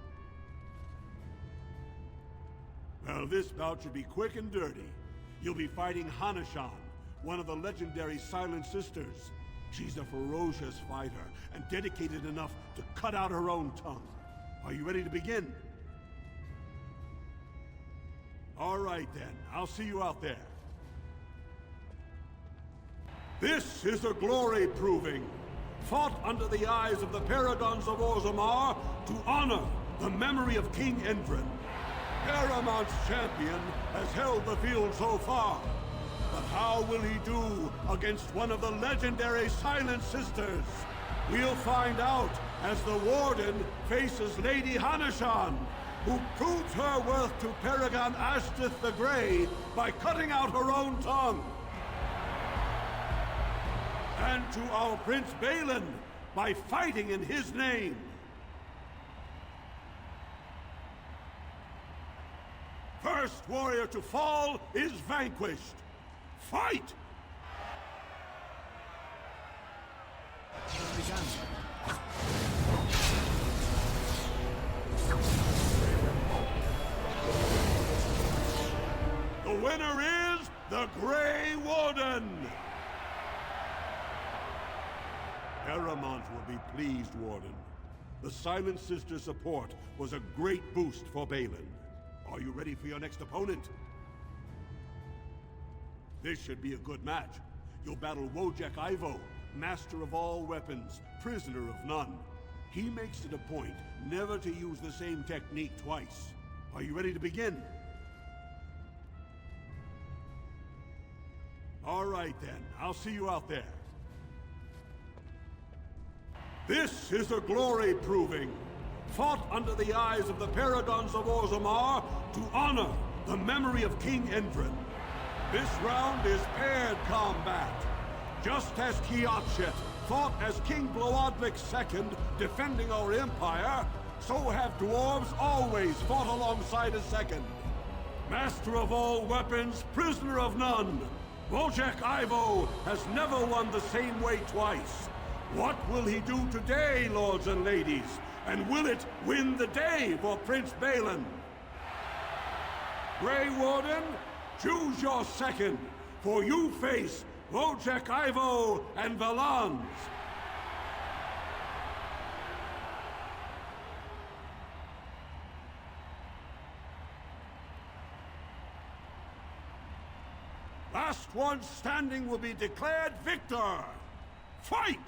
Well, this bout should be quick and dirty. You'll be fighting Hanashan, one of the legendary Silent Sisters. She's a ferocious fighter, and dedicated enough to cut out her own tongue. Are you ready to begin? All right then, I'll see you out there. This is a glory proving, fought under the eyes of the Paragons of Orzammar to honor the memory of King Endrin. Paramount's champion has held the field so far, but how will he do against one of the legendary Silent Sisters? We'll find out as the Warden faces Lady Hanashan, who proves her worth to Paragon Ashtith the Grey by cutting out her own tongue. And to our Prince Balin by fighting in his name. First warrior to fall is vanquished. Fight! The winner is the Grey Warden! Paramount will be pleased, Warden. The Silent Sister support was a great boost for Balin. Are you ready for your next opponent? This should be a good match. You'll battle Wojek Ivo, master of all weapons, prisoner of none. He makes it a point never to use the same technique twice. Are you ready to begin? All right then, I'll see you out there. This is a glory proving, fought under the eyes of the Paragons of Orzammar to honor the memory of King Endrin. This round is paired combat. Just as Kiatshet fought as King Bloodwick II defending our empire, so have dwarves always fought alongside a second. Master of all weapons, prisoner of none, Wojek Ivo has never won the same way twice. What will he do today, lords and ladies? And will it win the day for Prince Balin? Grey Warden, choose your second, for you face Wojek Ivo and Valans. Last one standing will be declared victor. Fight!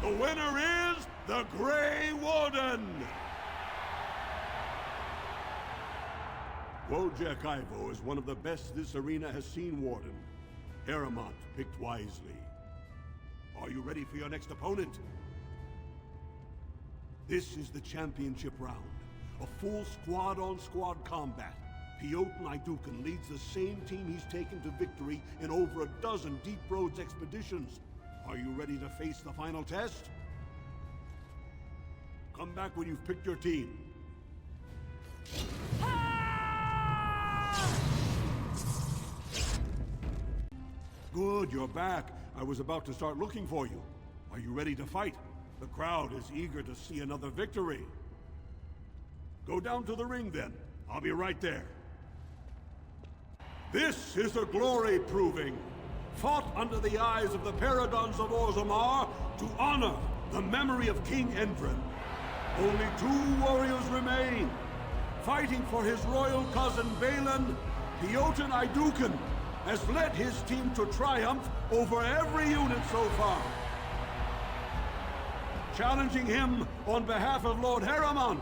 The winner is the Grey Warden! Wojek Ivo is one of the best this arena has seen, Warden. Paramount picked wisely. Are you ready for your next opponent? This is the championship round. A full squad-on-squad combat. Piotr Idukin leads the same team he's taken to victory in over a dozen Deep Roads expeditions. Are you ready to face the final test? Come back when you've picked your team. Good, you're back. I was about to start looking for you. Are you ready to fight? The crowd is eager to see another victory. Go down to the ring then. I'll be right there. This is a glory proving, fought under the eyes of the Paragons of Orzammar to honor the memory of King Endrin. Only 2 warriors remain. Fighting for his royal cousin Balin, Piotr Idukin has led his team to triumph over every unit so far. Challenging him on behalf of Lord Harrimont,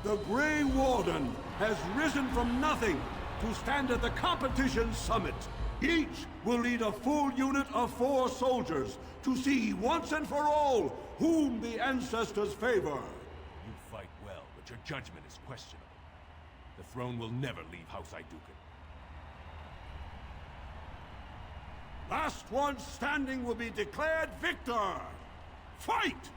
the Grey Warden has risen from nothing to stand at the competition's summit. Each will lead a full unit of 4 soldiers to see once and for all whom the ancestors favor. You fight well, but your judgment is questionable. The throne will never leave House Iduken. Last one standing will be declared victor! Fight!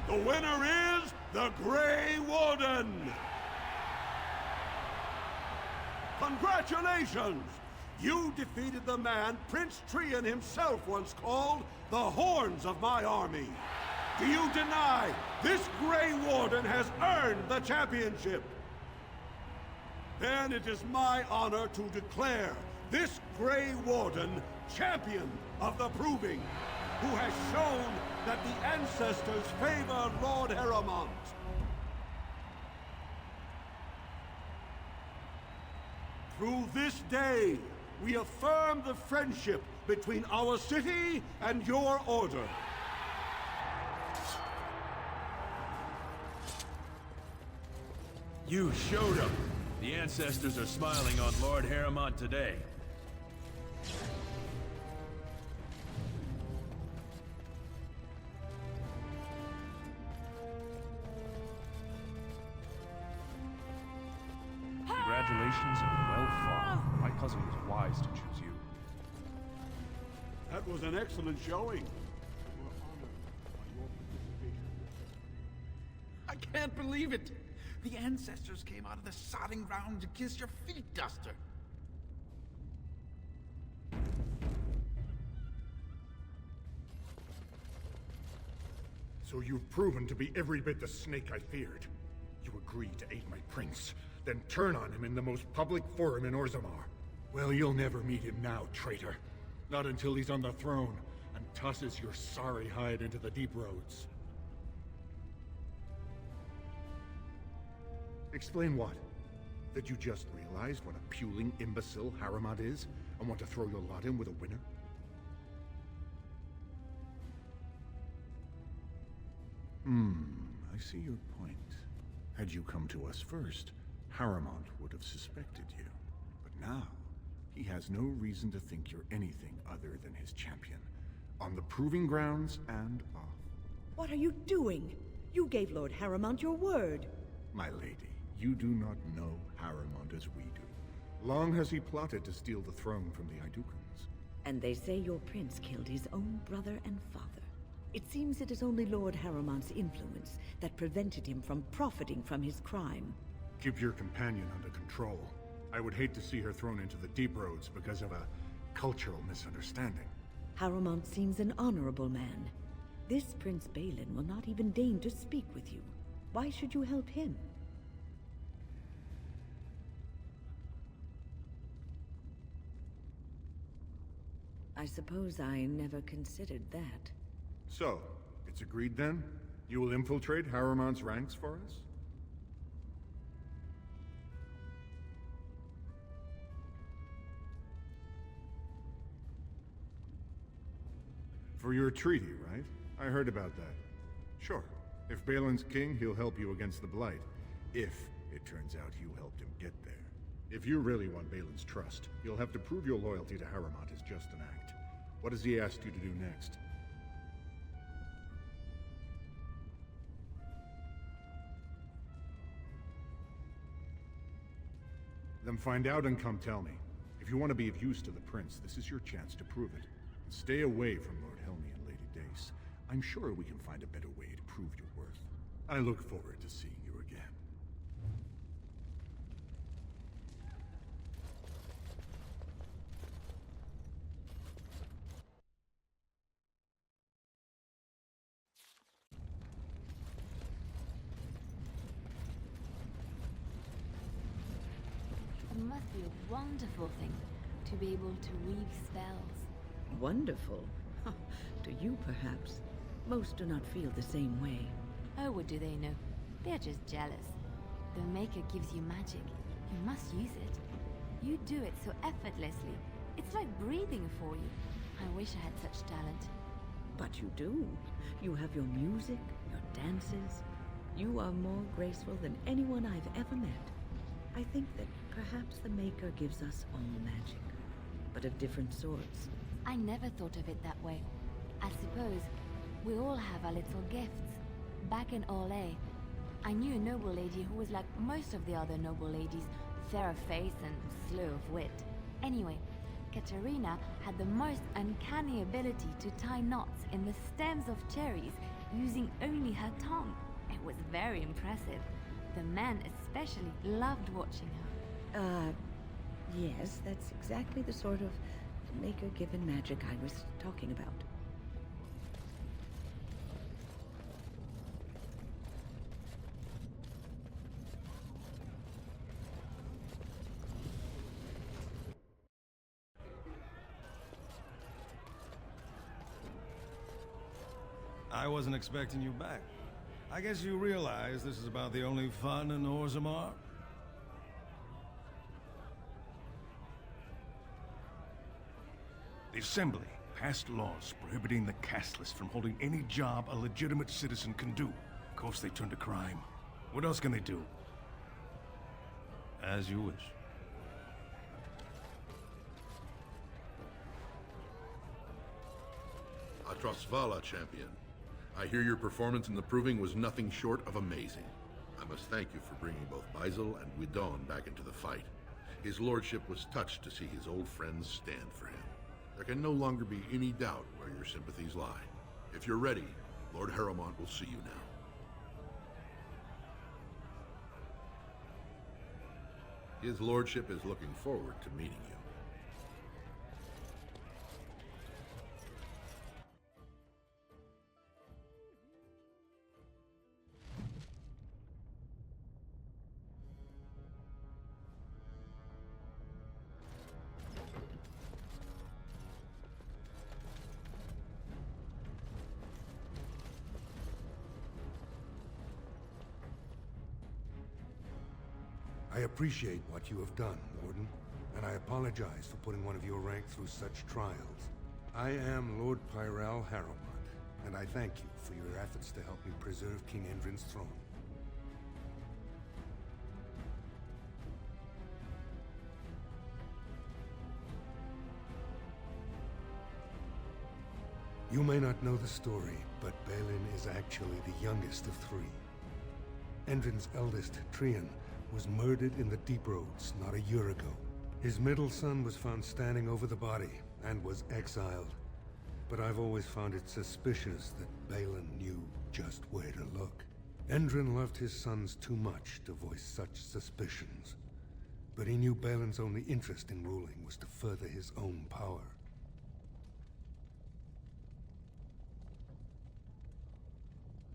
The winner is the Grey Warden! Congratulations! You defeated the man Prince Trian himself once called the Horns of my army. Do you deny this Grey Warden has earned the championship? Then it is my honor to declare this Grey Warden champion of the Proving, who has shown that the ancestors favor Lord Heremont. Through this day, we affirm the friendship between our city and your order. You showed them. The ancestors are smiling on Lord Heremont today. Congratulations and well fought. My cousin was wise to choose you. That was an excellent showing. We're honored by your participation. I can't believe it! The ancestors came out of the sodding ground to kiss your feet, Duster. So you've proven to be every bit the snake I feared. You agreed to aid my prince, then turn on him in the most public forum in Orzammar. Well, you'll never meet him now, traitor. Not until he's on the throne and tosses your sorry hide into the deep roads. Explain what? That you just realized what a puling imbecile Heremont is, and want to throw your lot in with a winner? I see your point. Had you come to us first, Harrimont would have suspected you. But now, he has no reason to think you're anything other than his champion. On the proving grounds and off. What are you doing? You gave Lord Harrimont your word. My lady, you do not know Harrimont as we do. Long has he plotted to steal the throne from the Idukans. And they say your prince killed his own brother and father. It seems it is only Lord Harrimont's influence that prevented him from profiting from his crime. Keep your companion under control. I would hate to see her thrown into the deep roads because of a cultural misunderstanding. Harrimont seems an honorable man. This Prince Balin will not even deign to speak with you. Why should you help him? I suppose I never considered that. So, it's agreed then? You will infiltrate Harrimont's ranks for us? For your treaty, right? I heard about that. Sure. If Balin's king, he'll help you against the Blight. If it turns out you helped him get there. If you really want Balin's trust, you'll have to prove your loyalty to Harrimont is just an act. What has he asked you to do next? Then find out and come tell me. If you want to be of use to the prince, this is your chance to prove it. And stay away from Lord Helmi and Lady Dace. I'm sure we can find a better way to prove your worth. I look forward to seeing you again. It must be a wonderful thing to be able to weave spells. Wonderful. To you, perhaps. Most do not feel the same way. Oh, what do they know? They're just jealous. The Maker gives you magic. You must use it. You do it so effortlessly. It's like breathing for you. I wish I had such talent. But you do. You have your music, your dances. You are more graceful than anyone I've ever met. I think that perhaps the Maker gives us all magic, but of different sorts. I never thought of it that way. I suppose we all have our little gifts. Back in Orlais, I knew a noble lady who was like most of the other noble ladies, fair of face and slow of wit. Anyway, Katerina had the most uncanny ability to tie knots in the stems of cherries using only her tongue. It was very impressive. The men especially loved watching her. Yes, that's exactly the sort of Maker-given magic I was talking about. I wasn't expecting you back. I guess you realize this is about the only fun in Orzammar? The Assembly passed laws prohibiting the casteless from holding any job a legitimate citizen can do. Of course they turned to crime. What else can they do? As you wish. Atrosvala, champion. I hear your performance in the proving was nothing short of amazing. I must thank you for bringing both Baisel and Guidon back into the fight. His lordship was touched to see his old friends stand for him. There can no longer be any doubt where your sympathies lie. If you're ready, Lord Harrimont will see you now. His lordship is looking forward to meeting you. I appreciate what you have done, Warden, and I apologize for putting one of your rank through such trials. I am Lord Pyrell Harrimont, and I thank you for your efforts to help me preserve King Endrin's throne. You may not know the story, but Balin is actually the youngest of three. Endrin's eldest, Trian, was murdered in the Deep Roads not a year ago. His middle son was found standing over the body and was exiled. But I've always found it suspicious that Balin knew just where to look. Endrin loved his sons too much to voice such suspicions. But he knew Balin's only interest in ruling was to further his own power.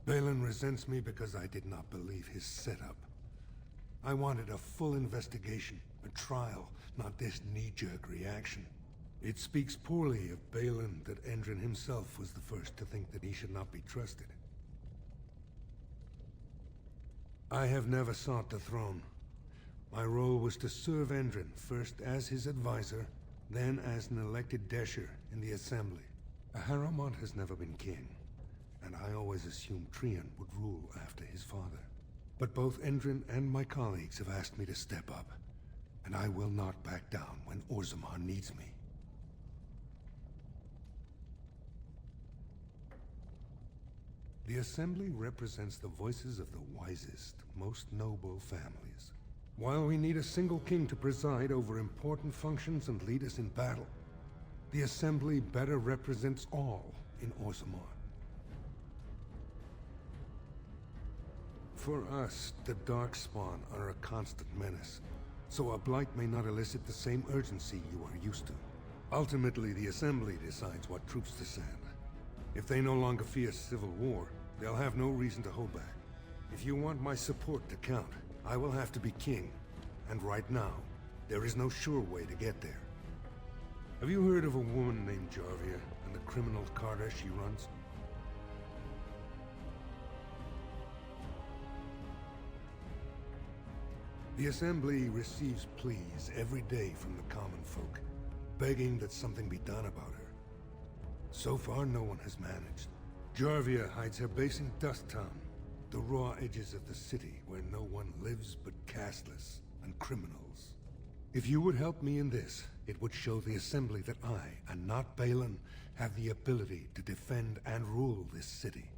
Balin resents me because I did not believe his setup. I wanted a full investigation, a trial, not this knee-jerk reaction. It speaks poorly of Balin that Endrin himself was the first to think that he should not be trusted. I have never sought the throne. My role was to serve Endrin, first as his advisor, then as an elected Desher in the Assembly. Harrowmont has never been king, and I always assumed Trian would rule after his father. But both Endrin and my colleagues have asked me to step up, and I will not back down when Orzammar needs me. The Assembly represents the voices of the wisest, most noble families. While we need a single king to preside over important functions and lead us in battle, the Assembly better represents all in Orzammar. For us, the Darkspawn are a constant menace, so a Blight may not elicit the same urgency you are used to. Ultimately, the Assembly decides what troops to send. If they no longer fear civil war, they'll have no reason to hold back. If you want my support to count, I will have to be king. And right now, there is no sure way to get there. Have you heard of a woman named Jarvia and the criminal carter she runs? The Assembly receives pleas every day from the common folk, begging that something be done about her. So far, no one has managed. Jarvia hides her base in Dusttown, the raw edges of the city where no one lives but castless and criminals. If you would help me in this, it would show the Assembly that I, and not Balin, have the ability to defend and rule this city.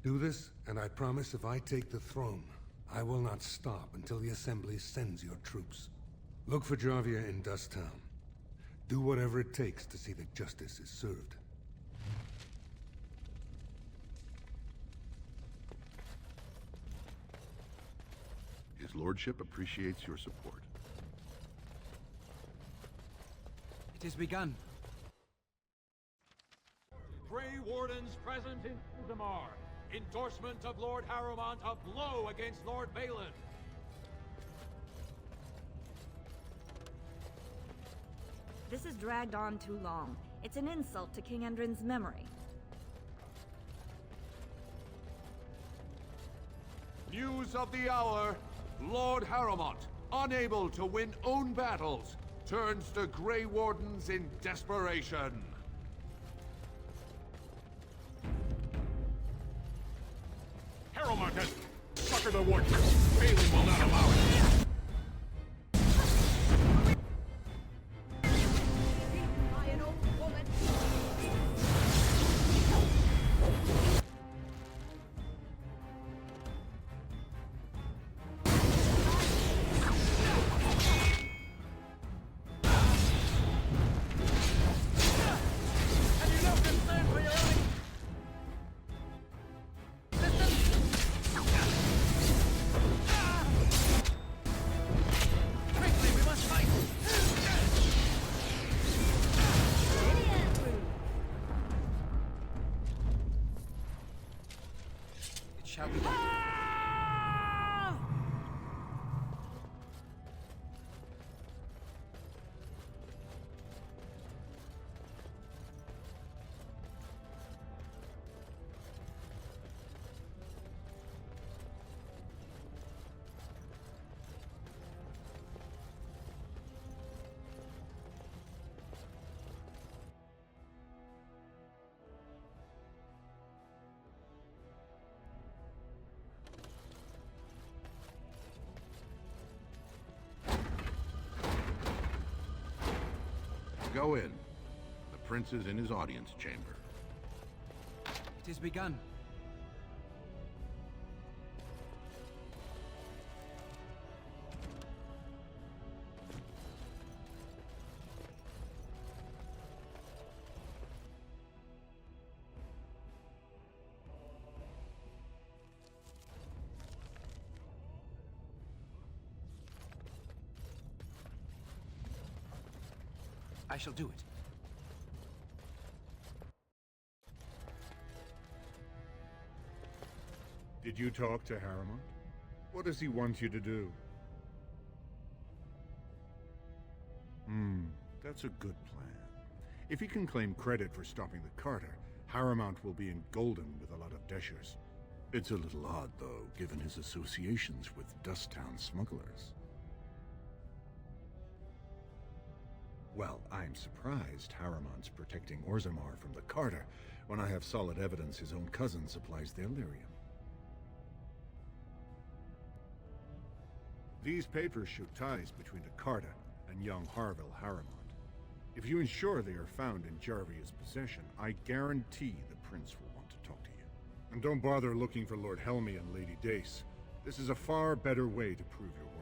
Do this, and I promise if I take the throne, I will not stop until the Assembly sends your troops. Look for Jarvia in Dusttown. Do whatever it takes to see that justice is served. His lordship appreciates your support. It has begun. Grey Wardens present in Orzammar. Endorsement of Lord Harrowmont, a blow against Lord Balin. This has dragged on too long. It's an insult to King Endrin's memory. News of the hour. Lord Harrowmont, unable to win own battles, turns to Grey Wardens in desperation. Harrowmont has suckered the warden. Balin will not allow it. Go in. The prince is in his audience chamber. It has begun. I shall do it. Did you talk to Harriman? What does he want you to do? That's a good plan. If he can claim credit for stopping the Carter, Harriman will be engolden with a lot of Deshers. It's a little odd, though, given his associations with Dust Town smugglers. Well, I'm surprised Harriman's protecting Orzammar from the Carter, when I have solid evidence his own cousin supplies the Illyrium. These papers show ties between the Carter and young Harville Harriman. If you ensure they are found in Jarvia's possession, I guarantee the Prince will want to talk to you. And don't bother looking for Lord Helmy and Lady Dace. This is a far better way to prove your worth.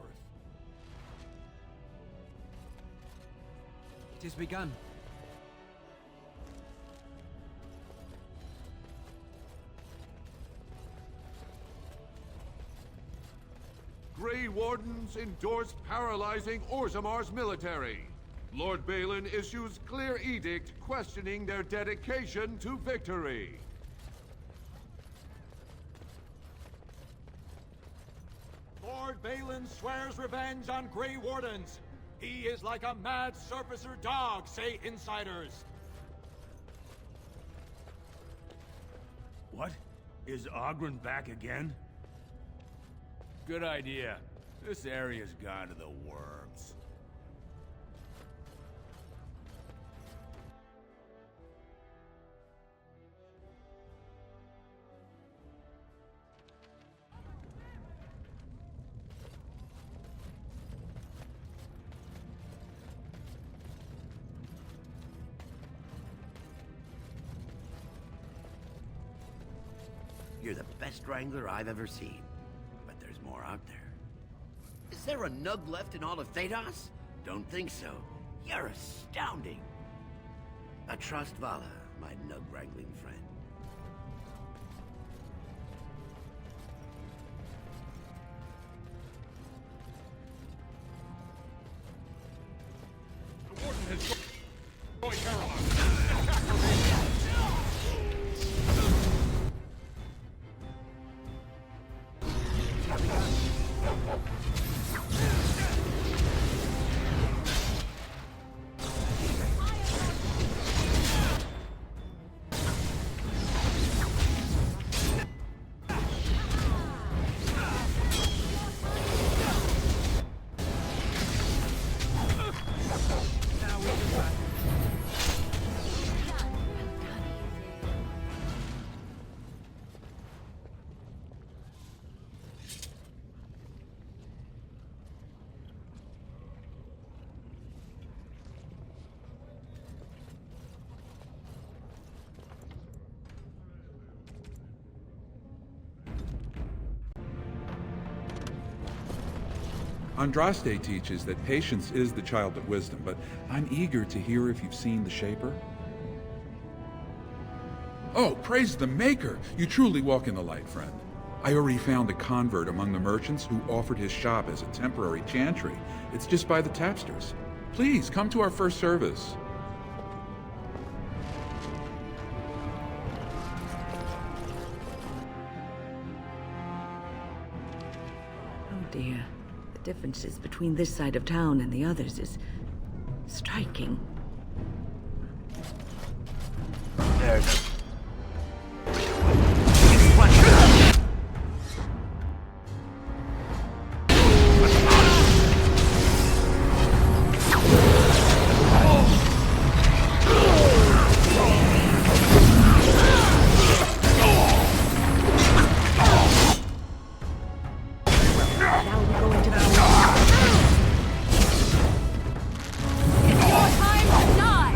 It has begun. Grey Wardens endorse paralyzing Orzammar's military. Lord Balin issues clear edict questioning their dedication to victory. Lord Balin swears revenge on Grey Wardens. He is like a mad surfacer dog, say insiders. What? Is Ogren back again? Good idea. This area's gone to the worms. You're the best wrangler I've ever seen. But there's more out there. Is there a nug left in all of Thedas? Don't think so. You're astounding. I trust Vala, my nug wrangling friend. The warden has joined Caroline. Andraste teaches that patience is the child of wisdom, but I'm eager to hear if you've seen the Shaper. Oh, praise the Maker! You truly walk in the light, friend. I already found a convert among the merchants who offered his shop as a temporary chantry. It's just by the tapsters. Please, come to our first service. Oh dear. The differences between this side of town and the others is striking. There's It's your time to die!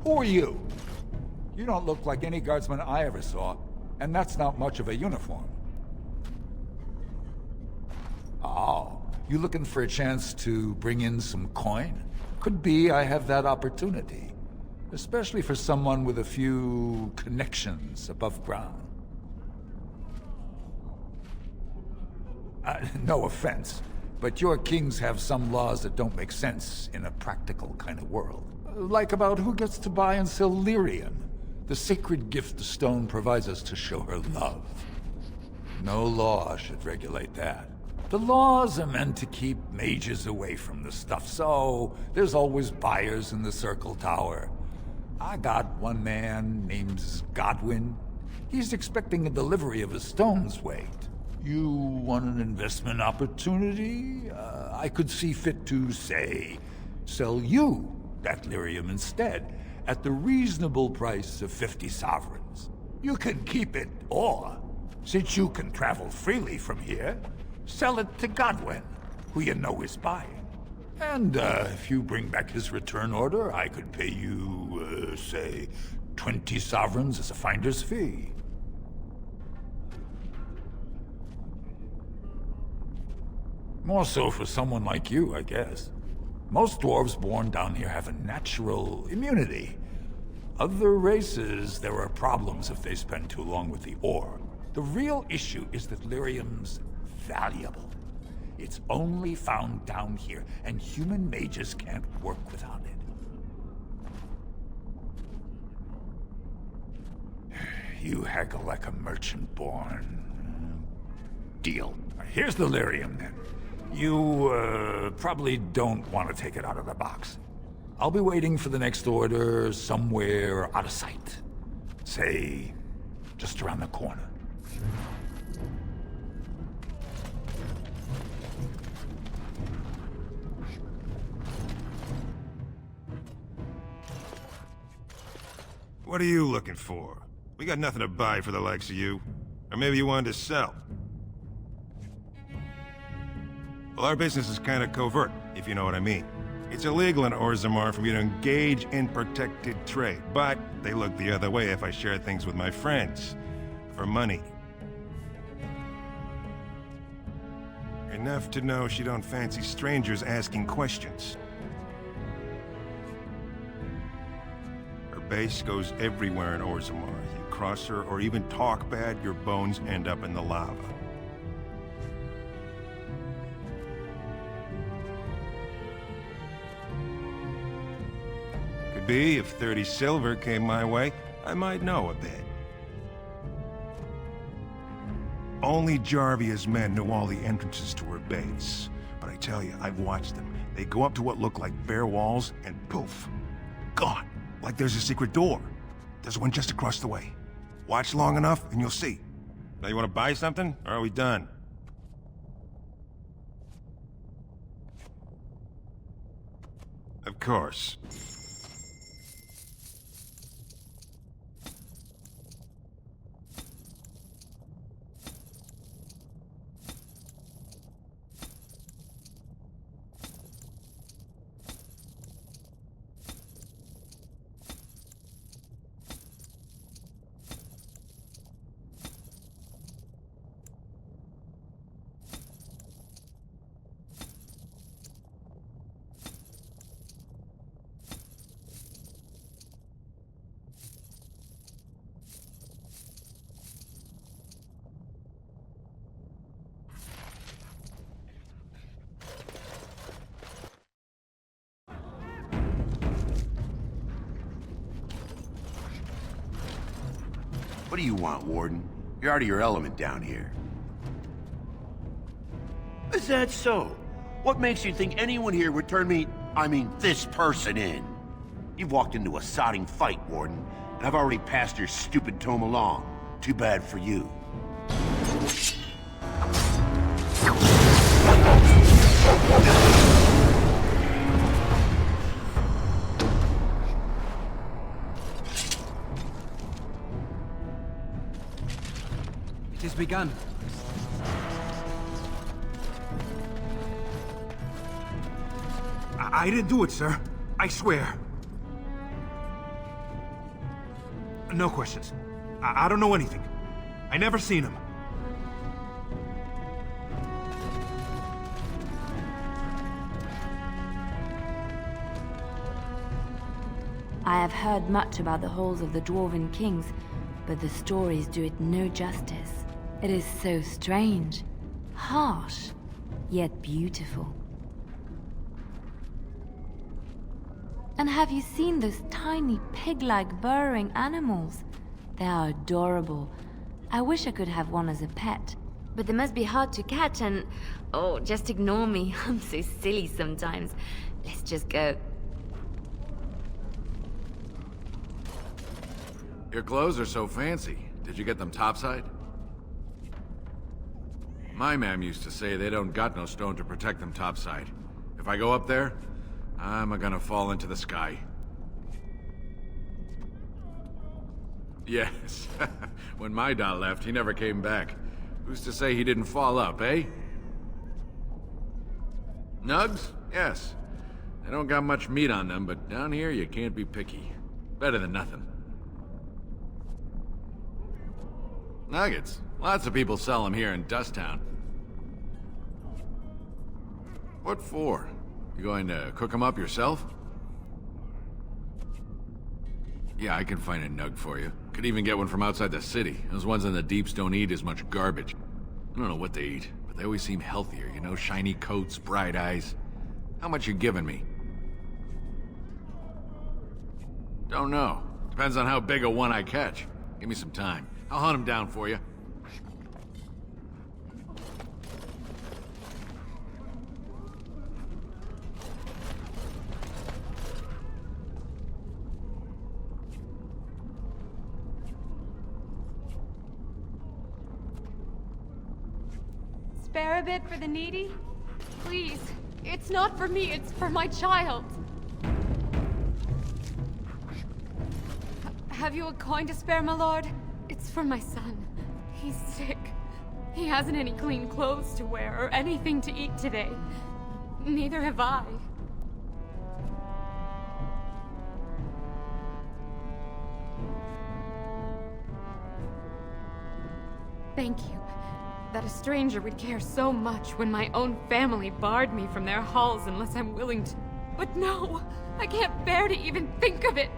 Who are you? You don't look like any guardsman I ever saw, and that's not much of a uniform. Oh, you looking for a chance to bring in some coin? Could be I have that opportunity. Especially for someone with a few connections above ground. No offense, but your kings have some laws that don't make sense in a practical kind of world. Like about who gets to buy and sell lyrium, the sacred gift the stone provides us to show her love. No law should regulate that. The laws are meant to keep mages away from the stuff, so there's always buyers in the Circle Tower. I got one man named Godwin. He's expecting a delivery of a stone's weight. You want an investment opportunity? I could see fit to, say, sell you that lyrium instead, at the reasonable price of 50 sovereigns. You can keep it, or, since you can travel freely from here, sell it to Godwin, who you know is buying. And if you bring back his return order, I could pay you, say, 20 sovereigns as a finder's fee. More so for someone like you, I guess. Most dwarves born down here have a natural immunity. Other races, there are problems if they spend too long with the ore. The real issue is that lyrium's valuable. It's only found down here, and human mages can't work without it. You haggle like a merchant born. Deal. Here's the lyrium, then. You, probably don't want to take it out of the box. I'll be waiting for the next order somewhere out of sight. Say, just around the corner. What are you looking for? We got nothing to buy for the likes of you. Or maybe you wanted to sell. Well, our business is kind of covert, if you know what I mean. It's illegal in Orzammar for me to engage in protected trade, but they look the other way if I share things with my friends. For money. Enough to know she don't fancy strangers asking questions. Her base goes everywhere in Orzammar. You cross her or even talk bad, your bones end up in the lava. Could be if 30 silver came my way, I might know a bit. Only Jarvia's men know all the entrances to her base. But I tell you, I've watched them. They go up to what look like bare walls, and poof, gone. Like there's a secret door. There's one just across the way. Watch long enough, and you'll see. Now you want to buy something, or are we done? Of course. What do you want, Warden? You're out of your element down here. Is that so? What makes you think anyone here would turn me, this person in? You've walked into a sodding fight, Warden, and I've already passed your stupid tome along. Too bad for you. It has begun. I didn't do it, sir. I swear. No questions. I don't know anything. I never seen him. I have heard much about the halls of the Dwarven Kings, but the stories do it no justice. It is so strange, harsh, yet beautiful. And have you seen those tiny pig-like burrowing animals? They are adorable. I wish I could have one as a pet. But they must be hard to catch and... Oh, just ignore me. I'm so silly sometimes. Let's just go. Your clothes are so fancy. Did you get them topside? My mam used to say they don't got no stone to protect them topside. If I go up there, I'm gonna fall into the sky. Yes. When my dad left, he never came back. Who's to say he didn't fall up, eh? Nugs? Yes. They don't got much meat on them, but down here you can't be picky. Better than nothing. Nuggets. Lots of people sell them here in Dusttown. What for? You going to cook them up yourself? Yeah, I can find a nug for you. Could even get one from outside the city. Those ones in the deeps don't eat as much garbage. I don't know what they eat, but they always seem healthier, you know? Shiny coats, bright eyes. How much you giving me? Don't know. Depends on how big a one I catch. Give me some time. I'll hunt him down for you. Spare a bit for the needy? Please. It's not for me, it's for my child. Have you a coin to spare, my lord? It's for my son. He's sick. He hasn't any clean clothes to wear or anything to eat today. Neither have I. Thank you. That a stranger would care so much when my own family barred me from their halls unless I'm willing to. But no! I can't bear to even think of it!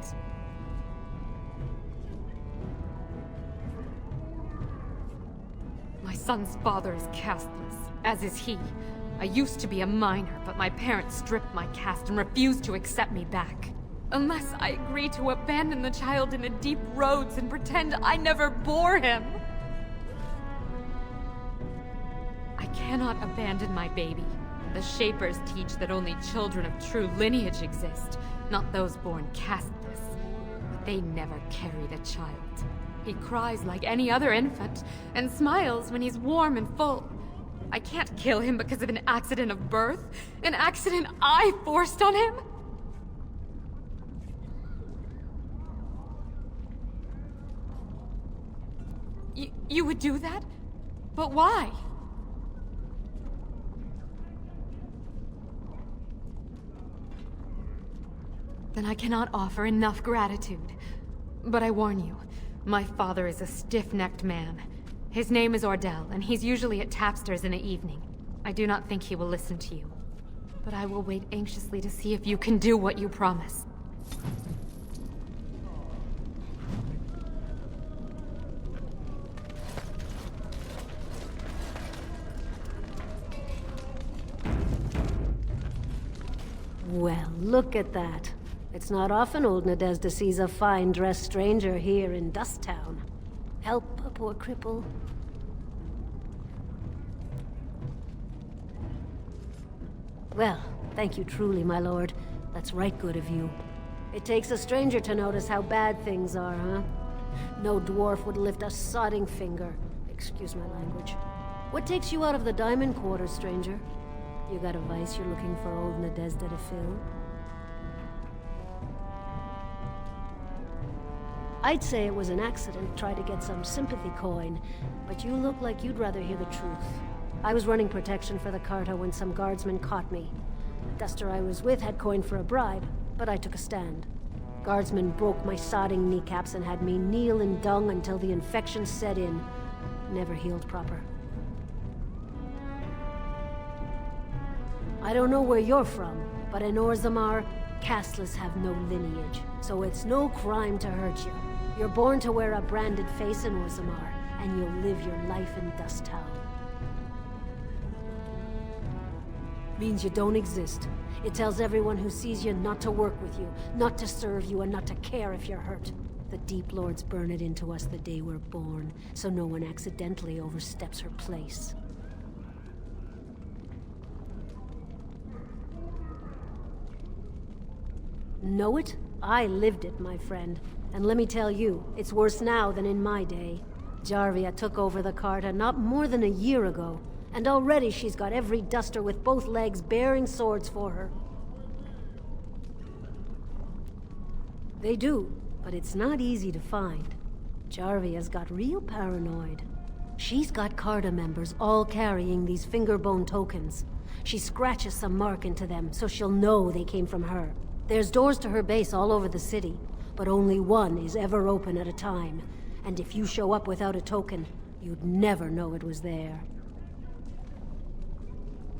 My son's father is casteless, as is he. I used to be a minor, but my parents stripped my caste and refused to accept me back. Unless I agree to abandon the child in the deep roads and pretend I never bore him. I cannot abandon my baby. The Shapers teach that only children of true lineage exist, not those born casteless. But they never carry the child. He cries like any other infant, and smiles when he's warm and full. I can't kill him because of an accident of birth, an accident I forced on him. You would do that? But why? Then I cannot offer enough gratitude. But I warn you, my father is a stiff-necked man. His name is Ordell, and he's usually at Tapster's in the evening. I do not think he will listen to you. But I will wait anxiously to see if you can do what you promise. Well, look at that. It's not often old Nadezhda sees a fine-dressed stranger here in Dusttown. Help a poor cripple. Well, thank you truly, my lord. That's right good of you. It takes a stranger to notice how bad things are, huh? No dwarf would lift a sodding finger. Excuse my language. What takes you out of the Diamond Quarters, stranger? You got a vice you're looking for old Nadezhda to fill? I'd say it was an accident, try to get some sympathy coin, but you look like you'd rather hear the truth. I was running protection for the Carta when some guardsmen caught me. The duster I was with had coin for a bribe, but I took a stand. Guardsmen broke my sodding kneecaps and had me kneel in dung until the infection set in. Never healed proper. I don't know where you're from, but in Orzammar, casteless have no lineage, so it's no crime to hurt you. You're born to wear a branded face in Orzammar, and you'll live your life in Dust Town. Means you don't exist. It tells everyone who sees you not to work with you, not to serve you, and not to care if you're hurt. The Deep Lords burn it into us the day we're born, so no one accidentally oversteps her place. Know it? I lived it, my friend. And let me tell you, it's worse now than in my day. Jarvia took over the Carta not more than a year ago, and already she's got every duster with both legs bearing swords for her. They do, but it's not easy to find. Jarvia's got real paranoid. She's got Carta members all carrying these fingerbone tokens. She scratches some mark into them so she'll know they came from her. There's doors to her base all over the city, but only one is ever open at a time. And if you show up without a token, you'd never know it was there.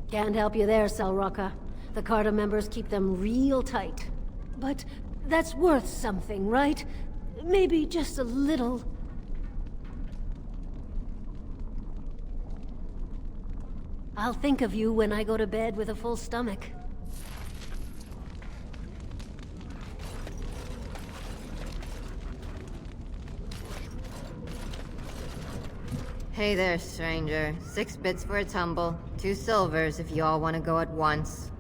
Can't help you there, Selrocka. The Carta members keep them real tight. But that's worth something, right? Maybe just a little. I'll think of you when I go to bed with a full stomach. Hey there, stranger. 6 bits for a tumble. 2 silvers if you all want to go at once.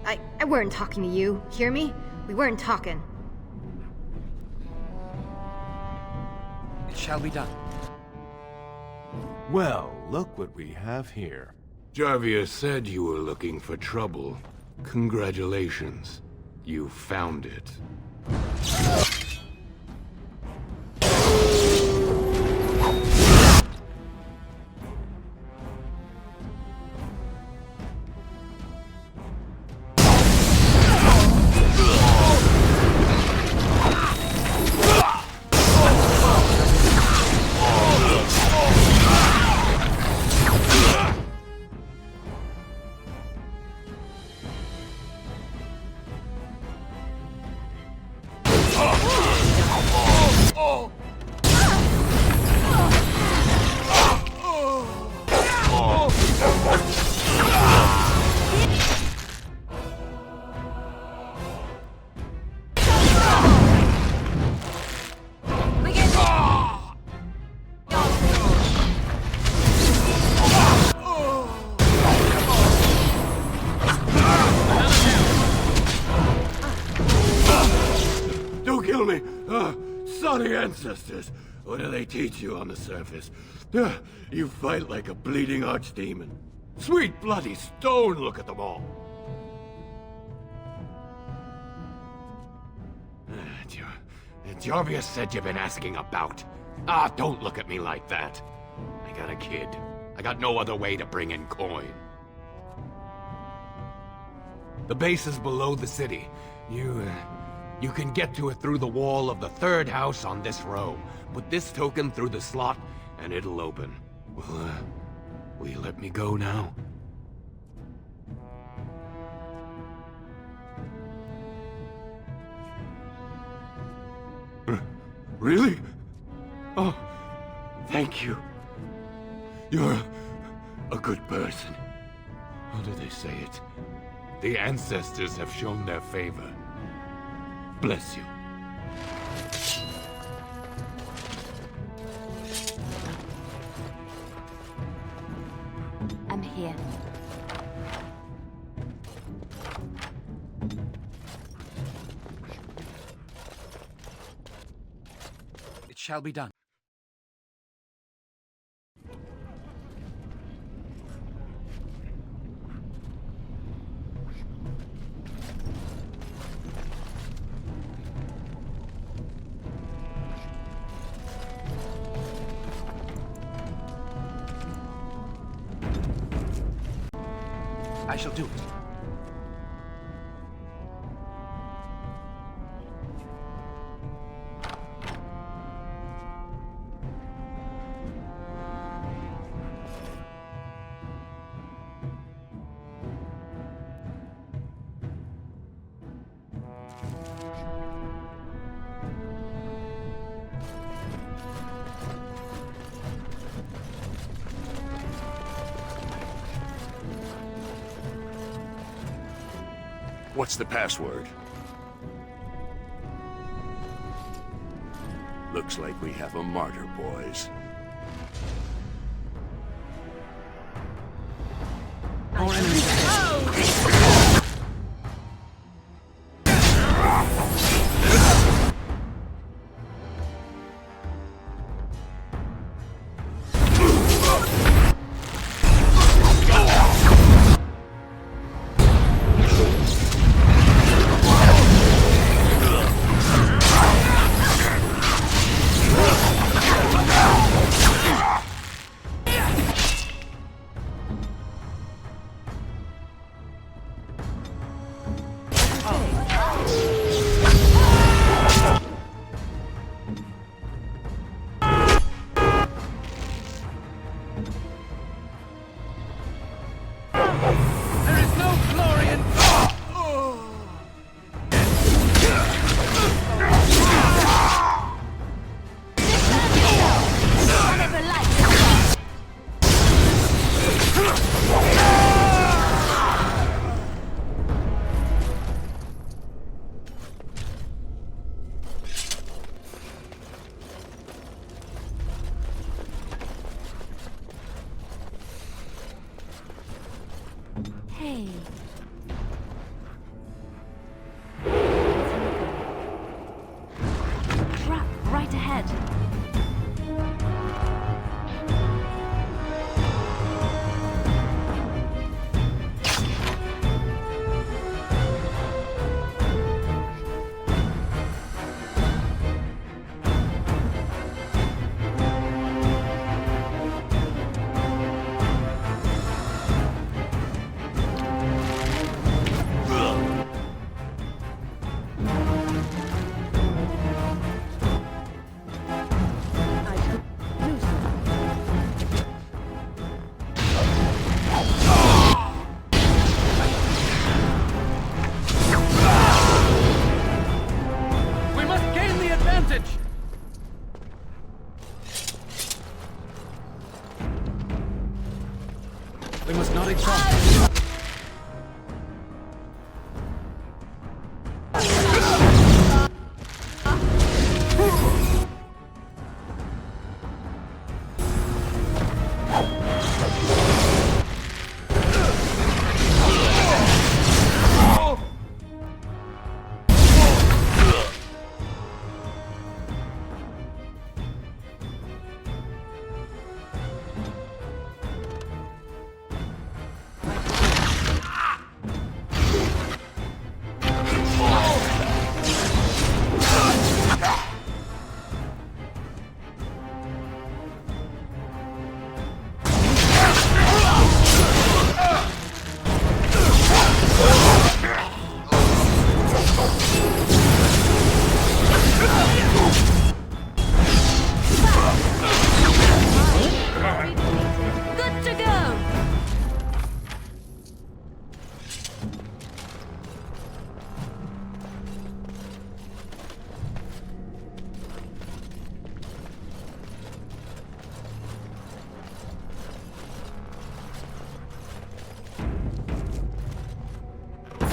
I weren't talking to you. Hear me? We weren't talking. It shall be done. Well, look what we have here. Jarvia said you were looking for trouble. Congratulations. You found it. Ancestors. What do they teach you on the surface? You fight like a bleeding archdemon. Sweet bloody stone, look at them all. Jarvia said you've been asking about. Don't look at me like that. I got a kid. I got no other way to bring in coin. The base is below the city. You can get to it through the wall of the 3rd house on this row. Put this token through the slot, and it'll open. Will you let me go now? Really? Oh, thank you. You're a good person. How do they say it? The ancestors have shown their favor. Bless you. I'm here. It shall be done. I shall do it. What's the password? Looks like we have a martyr, boys. Our enemies Hey. Trap right ahead. We must not exhaust.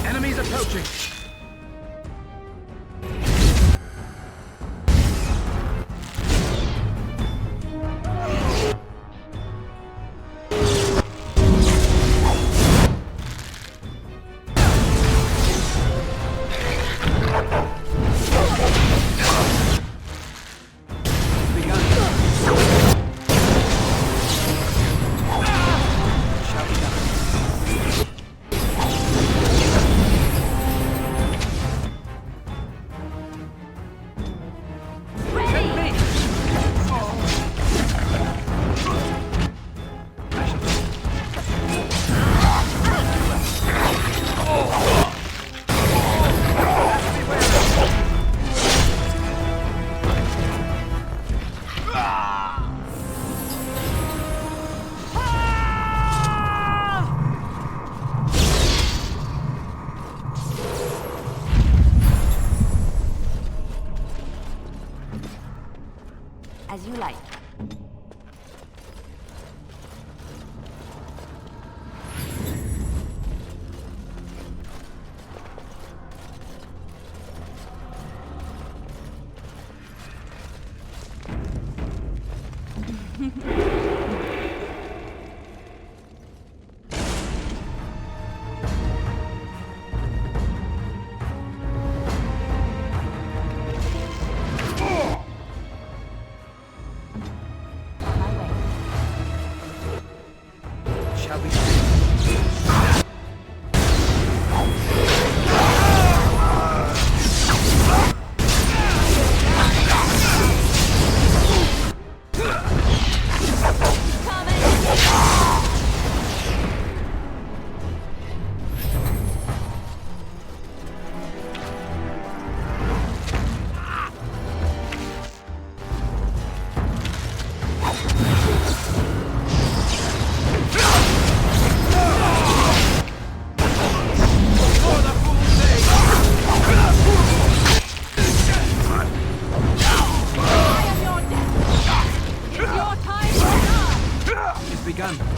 Enemies approaching. shall be. Begun. Very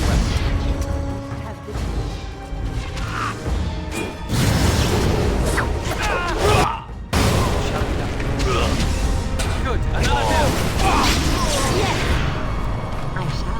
well. Shall be done. Good. Another down. Yes, I shall.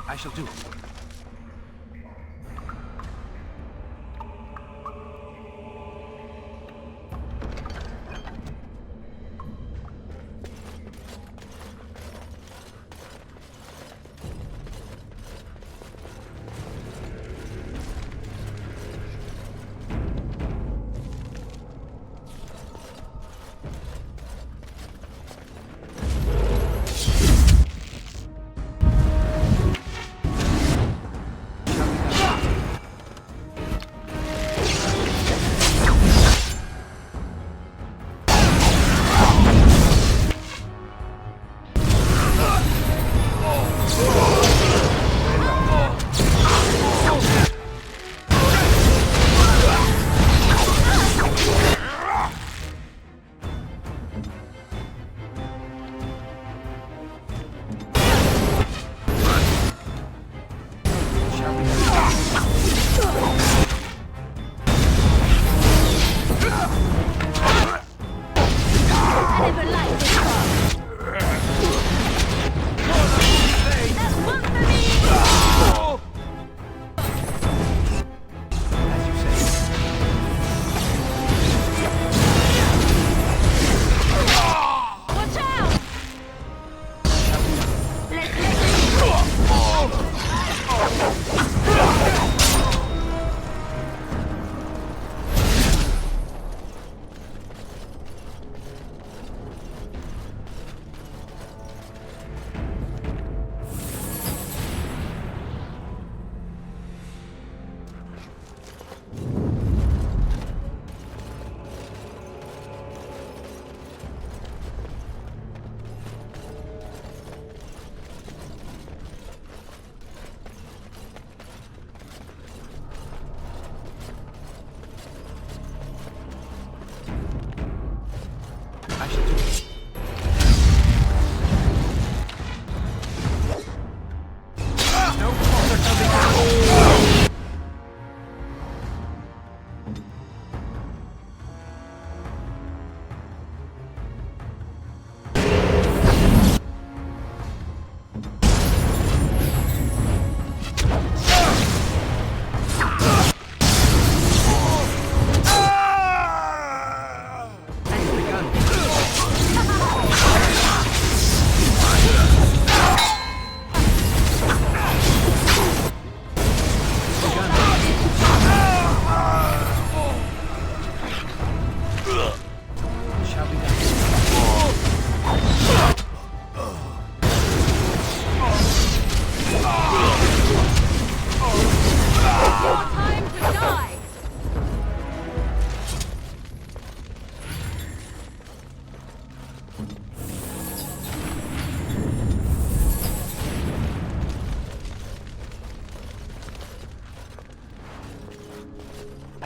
I shall do.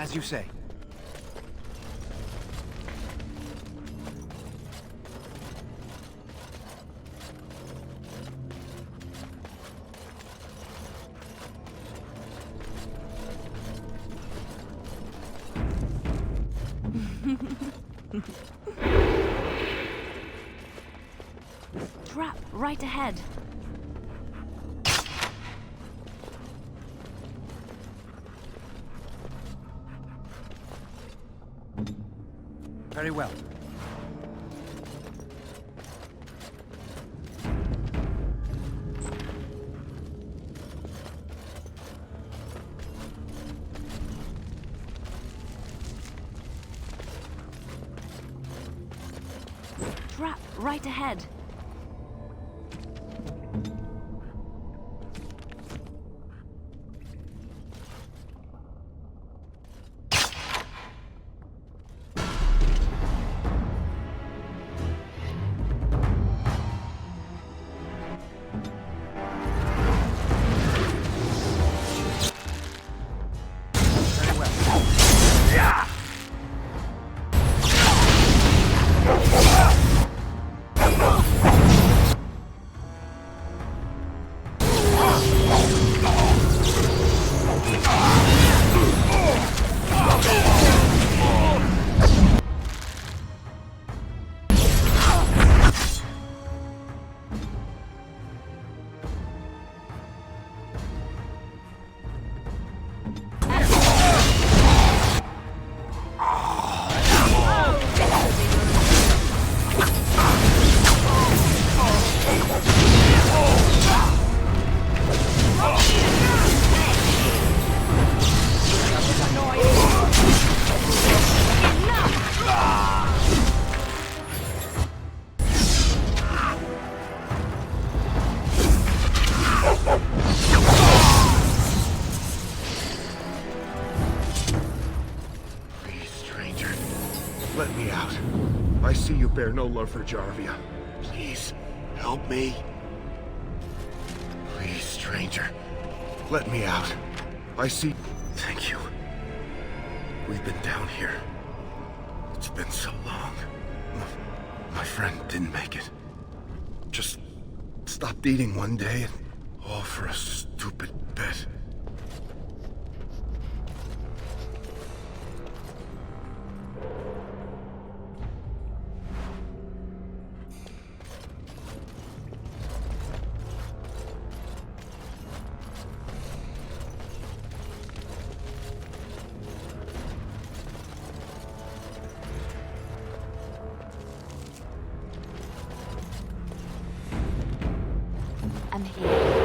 As you say. Trap right ahead. Very well. Trap right ahead. Let me out. I see you bear no love for Jarvia. Please, help me. Please, stranger. Let me out. I see... Thank you. We've been down here. It's been so long. My friend didn't make it. Just stopped eating one day and all for a stupid bet. I'm here.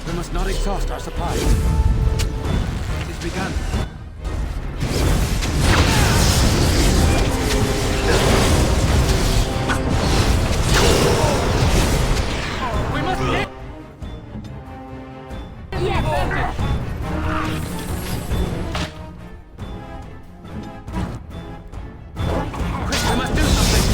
We must not exhaust our supplies. It is begun. We must get... Yes! We must do something!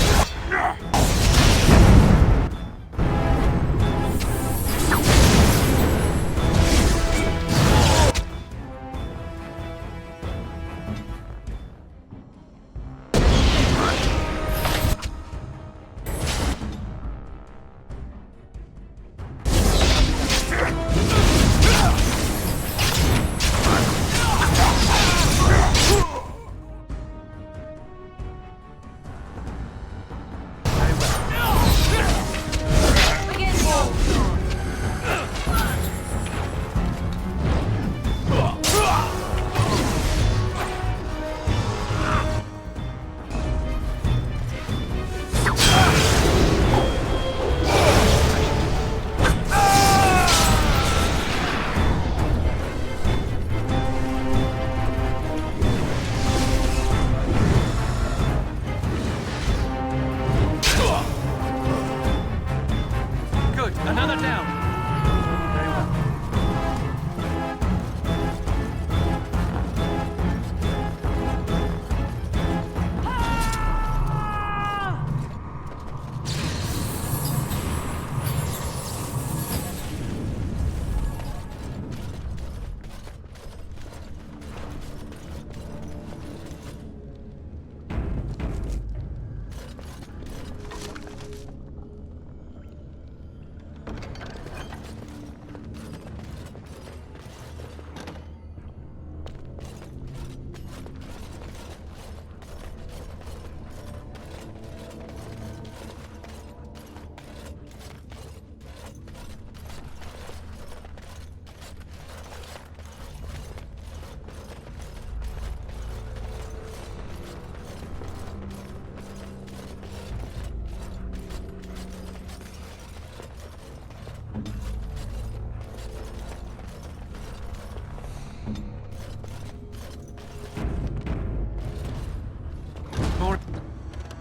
More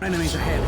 enemies ahead.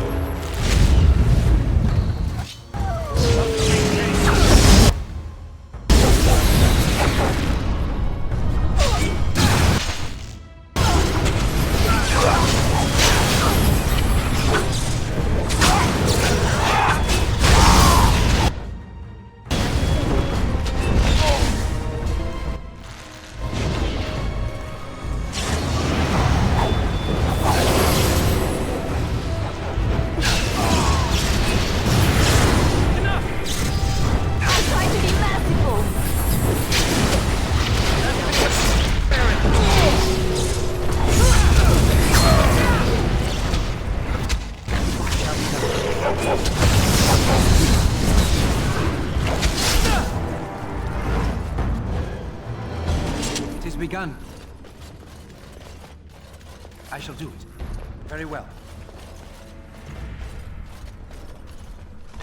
Begun. I shall do it. Very well.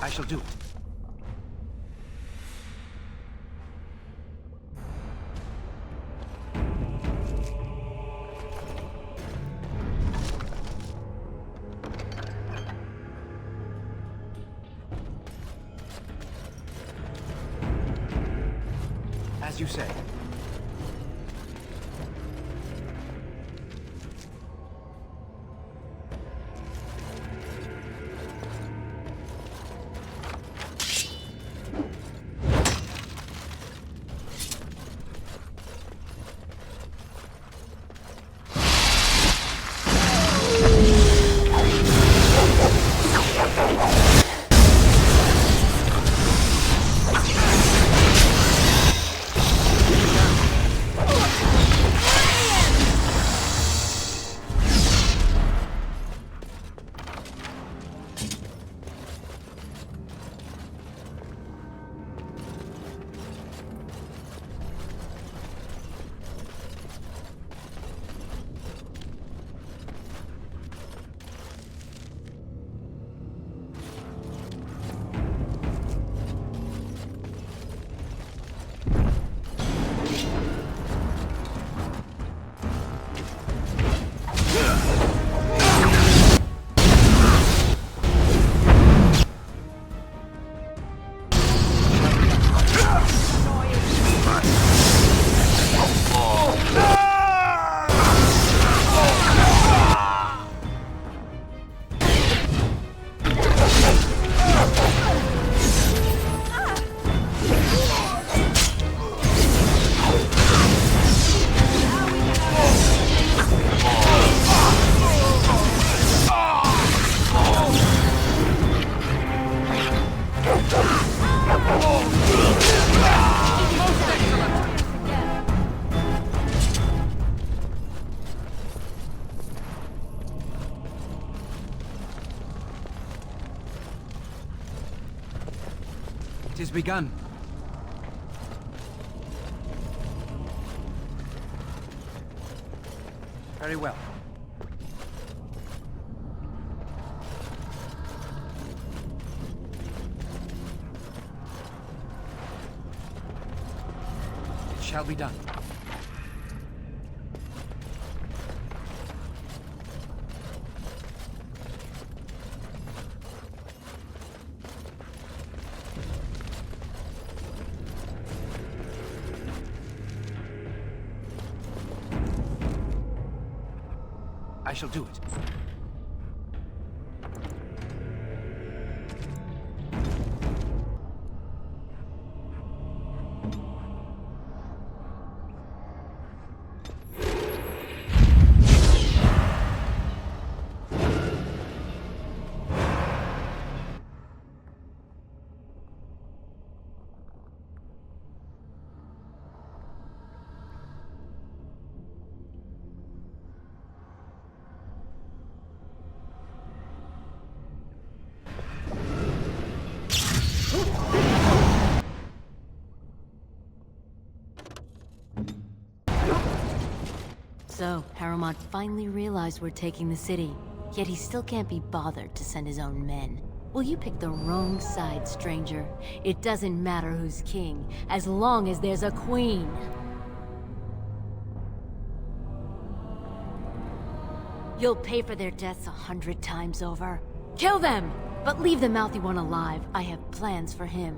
I shall do it. As you say. It is begun. Very well. It shall be done. I shall do it. So, Harrowmont finally realized we're taking the city, yet he still can't be bothered to send his own men. Well, you picked the wrong side, stranger. It doesn't matter who's king, as long as there's a queen. You'll pay for their deaths 100 times over. Kill them! But leave the mouthy one alive. I have plans for him.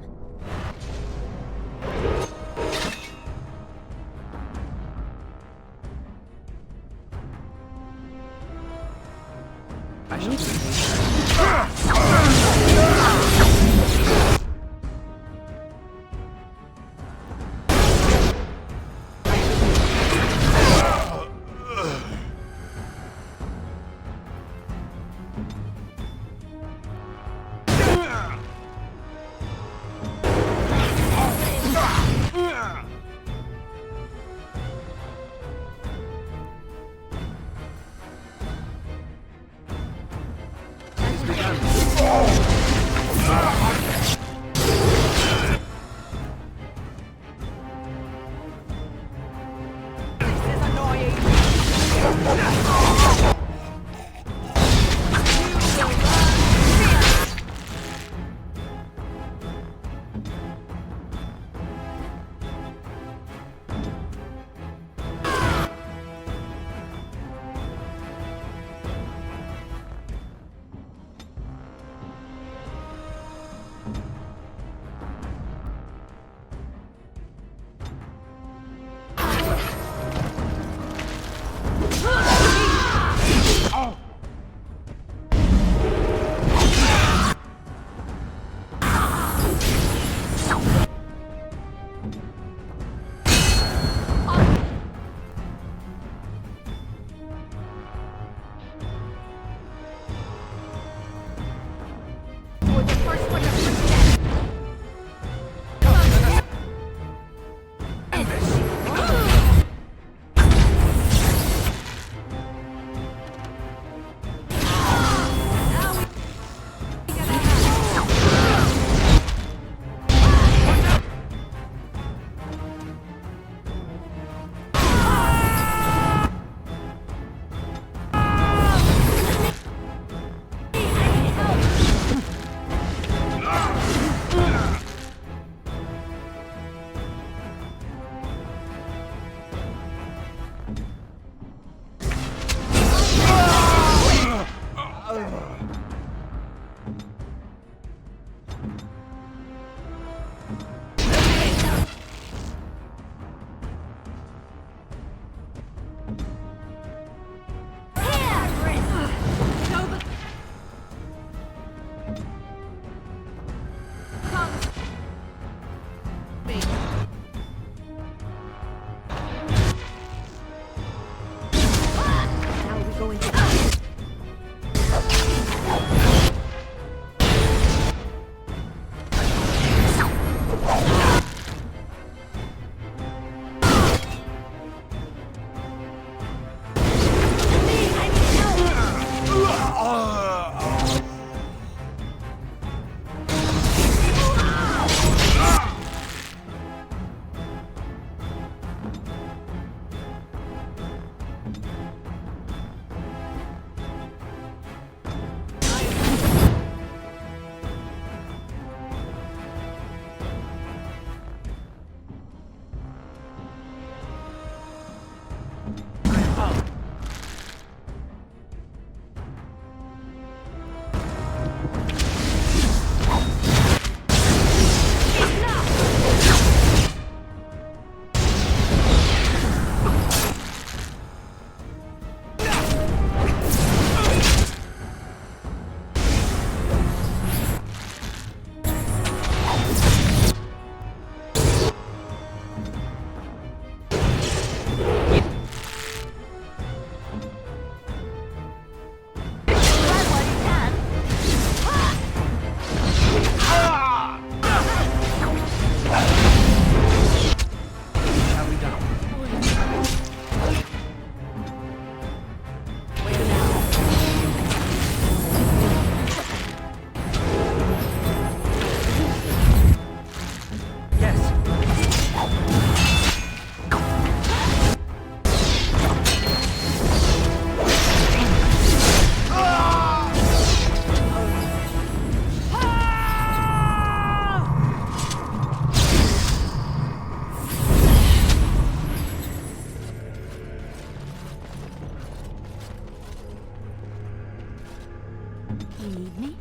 You need me?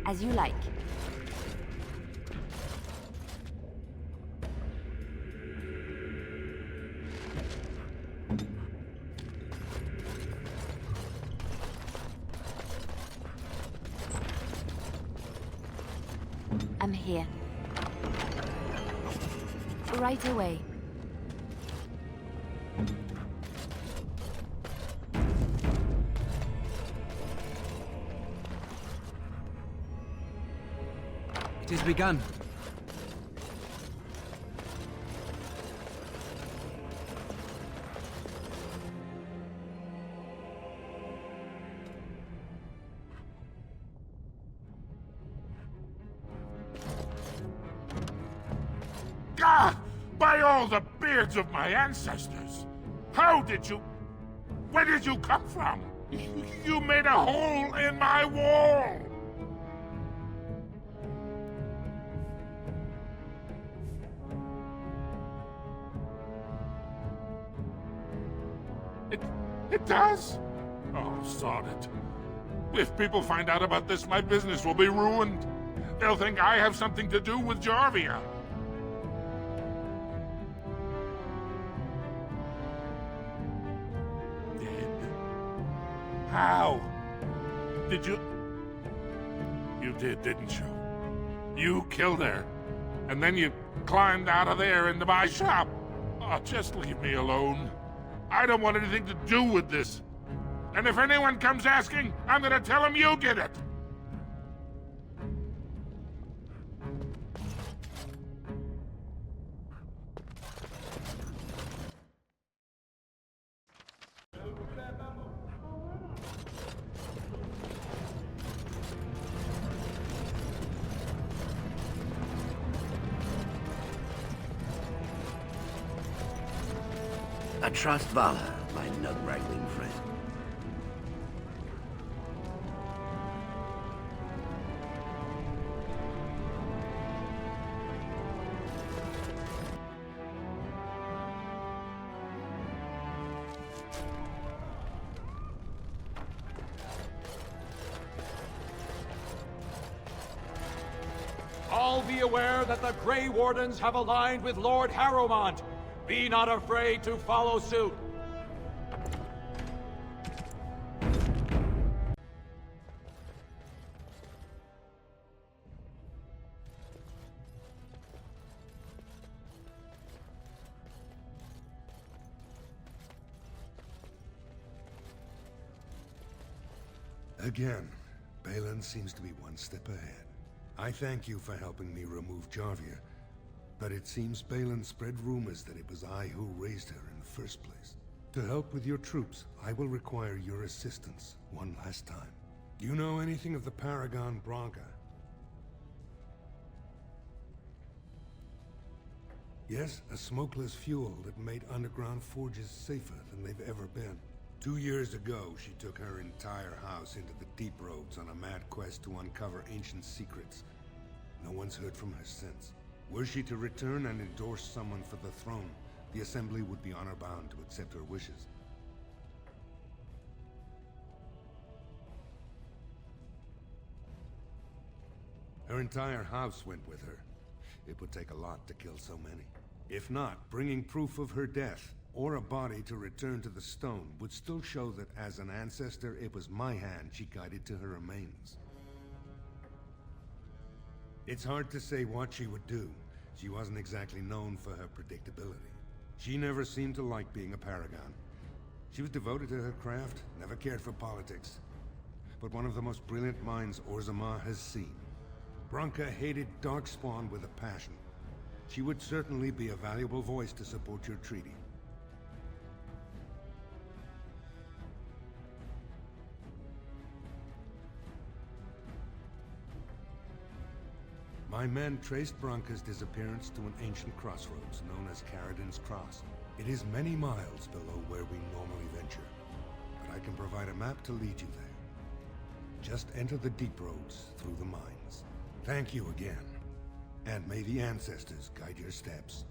As you like. I'm here. Right away. It is begun. God! By all the beards of my ancestors! How did you... Where did you come from? You made a hole in my wall! It does? Oh, sod it. If people find out about this, my business will be ruined. They'll think I have something to do with Jarvia. Dead? How? Did you... You did, didn't you? You killed her. And then you climbed out of there into my shop. Oh, just leave me alone. I don't want anything to do with this. And if anyone comes asking, I'm gonna tell them you did it. A trust Vala, my nug-wrangling friend. All be aware that the Grey Wardens have aligned with Lord Harrowmont. Be not afraid to follow suit. Again, Balin seems to be one step ahead. I thank you for helping me remove Jarvia, but it seems Balin spread rumors that it was I who raised her in the first place. To help with your troops, I will require your assistance one last time. Do you know anything of the Paragon Branca? Yes, a smokeless fuel that made underground forges safer than they've ever been. 2 years ago, she took her entire house into the deep roads on a mad quest to uncover ancient secrets. No one's heard from her since. Were she to return and endorse someone for the throne, the Assembly would be honor-bound to accept her wishes. Her entire house went with her. It would take a lot to kill so many. If not, bringing proof of her death, or a body to return to the stone, would still show that as an ancestor, it was my hand she guided to her remains. It's hard to say what she would do. She wasn't exactly known for her predictability. She never seemed to like being a paragon. She was devoted to her craft, never cared for politics. but one of the most brilliant minds Orzammar has seen. Branka hated Darkspawn with a passion. She would certainly be a valuable voice to support your treaty. My men traced Branka's disappearance to an ancient crossroads known as Caradin's Cross. It is many miles below where we normally venture, but I can provide a map to lead you there. Just enter the deep roads through the mines. Thank you again, and may the ancestors guide your steps.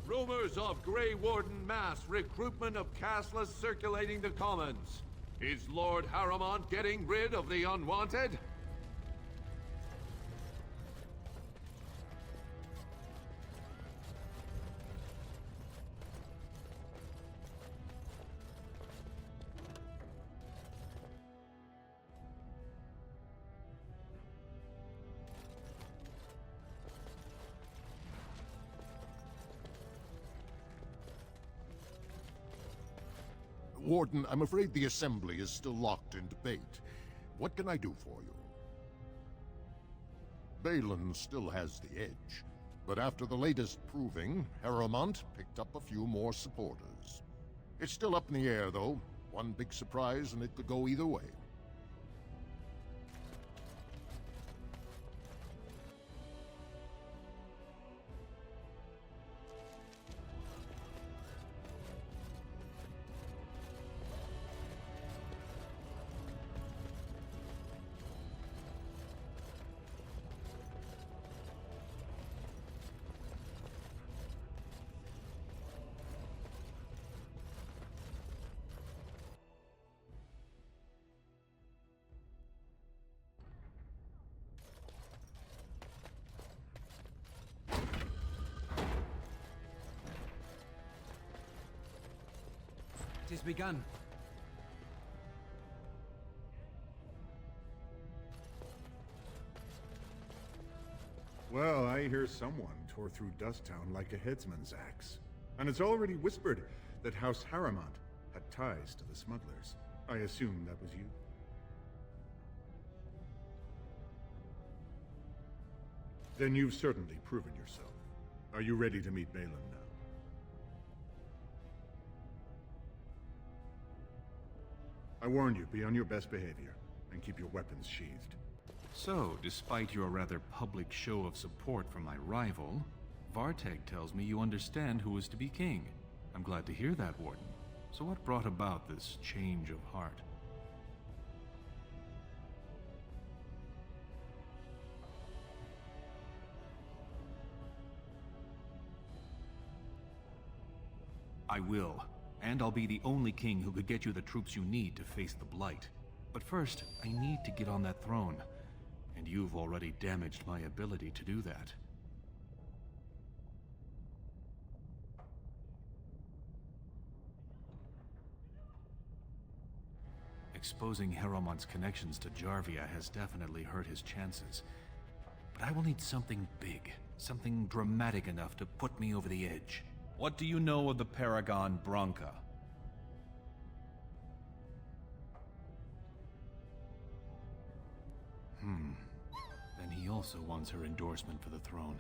Rumors of Grey Warden mass recruitment of castless circulating the commons. Is Lord Harrowmont getting rid of the unwanted? Warden, I'm afraid the Assembly is still locked in debate. What can I do for you? Balin still has the edge, but after the latest proving, Harrowmont picked up a few more supporters. It's still up in the air, though. One big surprise, and it could go either way. It has begun. Well, I hear someone tore through Dusttown like a headsman's axe. And it's already whispered that House Harrowmont had ties to the smugglers. I assume that was you. Then you've certainly proven yourself. Are you ready to meet Balin now? I warn you, be on your best behavior, and keep your weapons sheathed. So, despite your rather public show of support for my rival, Varteg tells me you understand who is to be king. I'm glad to hear that, Warden. So what brought about this change of heart? I will. And I'll be the only king who could get you the troops you need to face the Blight. But first, I need to get on that throne. And you've already damaged my ability to do that. Exposing Harrowmont's connections to Jarvia has definitely hurt his chances. But I will need something big, something dramatic enough to put me over the edge. What do you know of the Paragon Branka? Then he also wants her endorsement for the throne.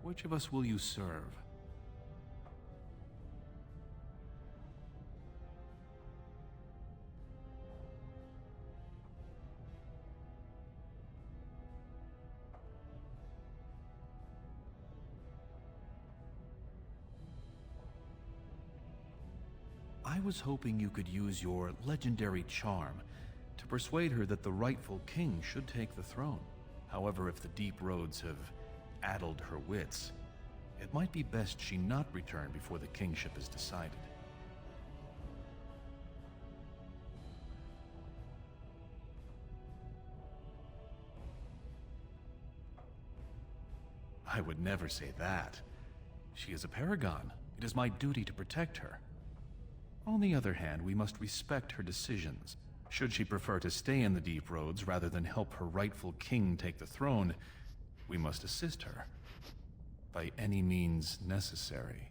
Which of us will you serve? I was hoping you could use your legendary charm to persuade her that the rightful king should take the throne. However, if the deep roads have addled her wits, it might be best she not return before the kingship is decided. I would never say that. She is a paragon. It is my duty to protect her. On the other hand, we must respect her decisions. Should she prefer to stay in the deep roads rather than help her rightful king take the throne, we must assist her by any means necessary.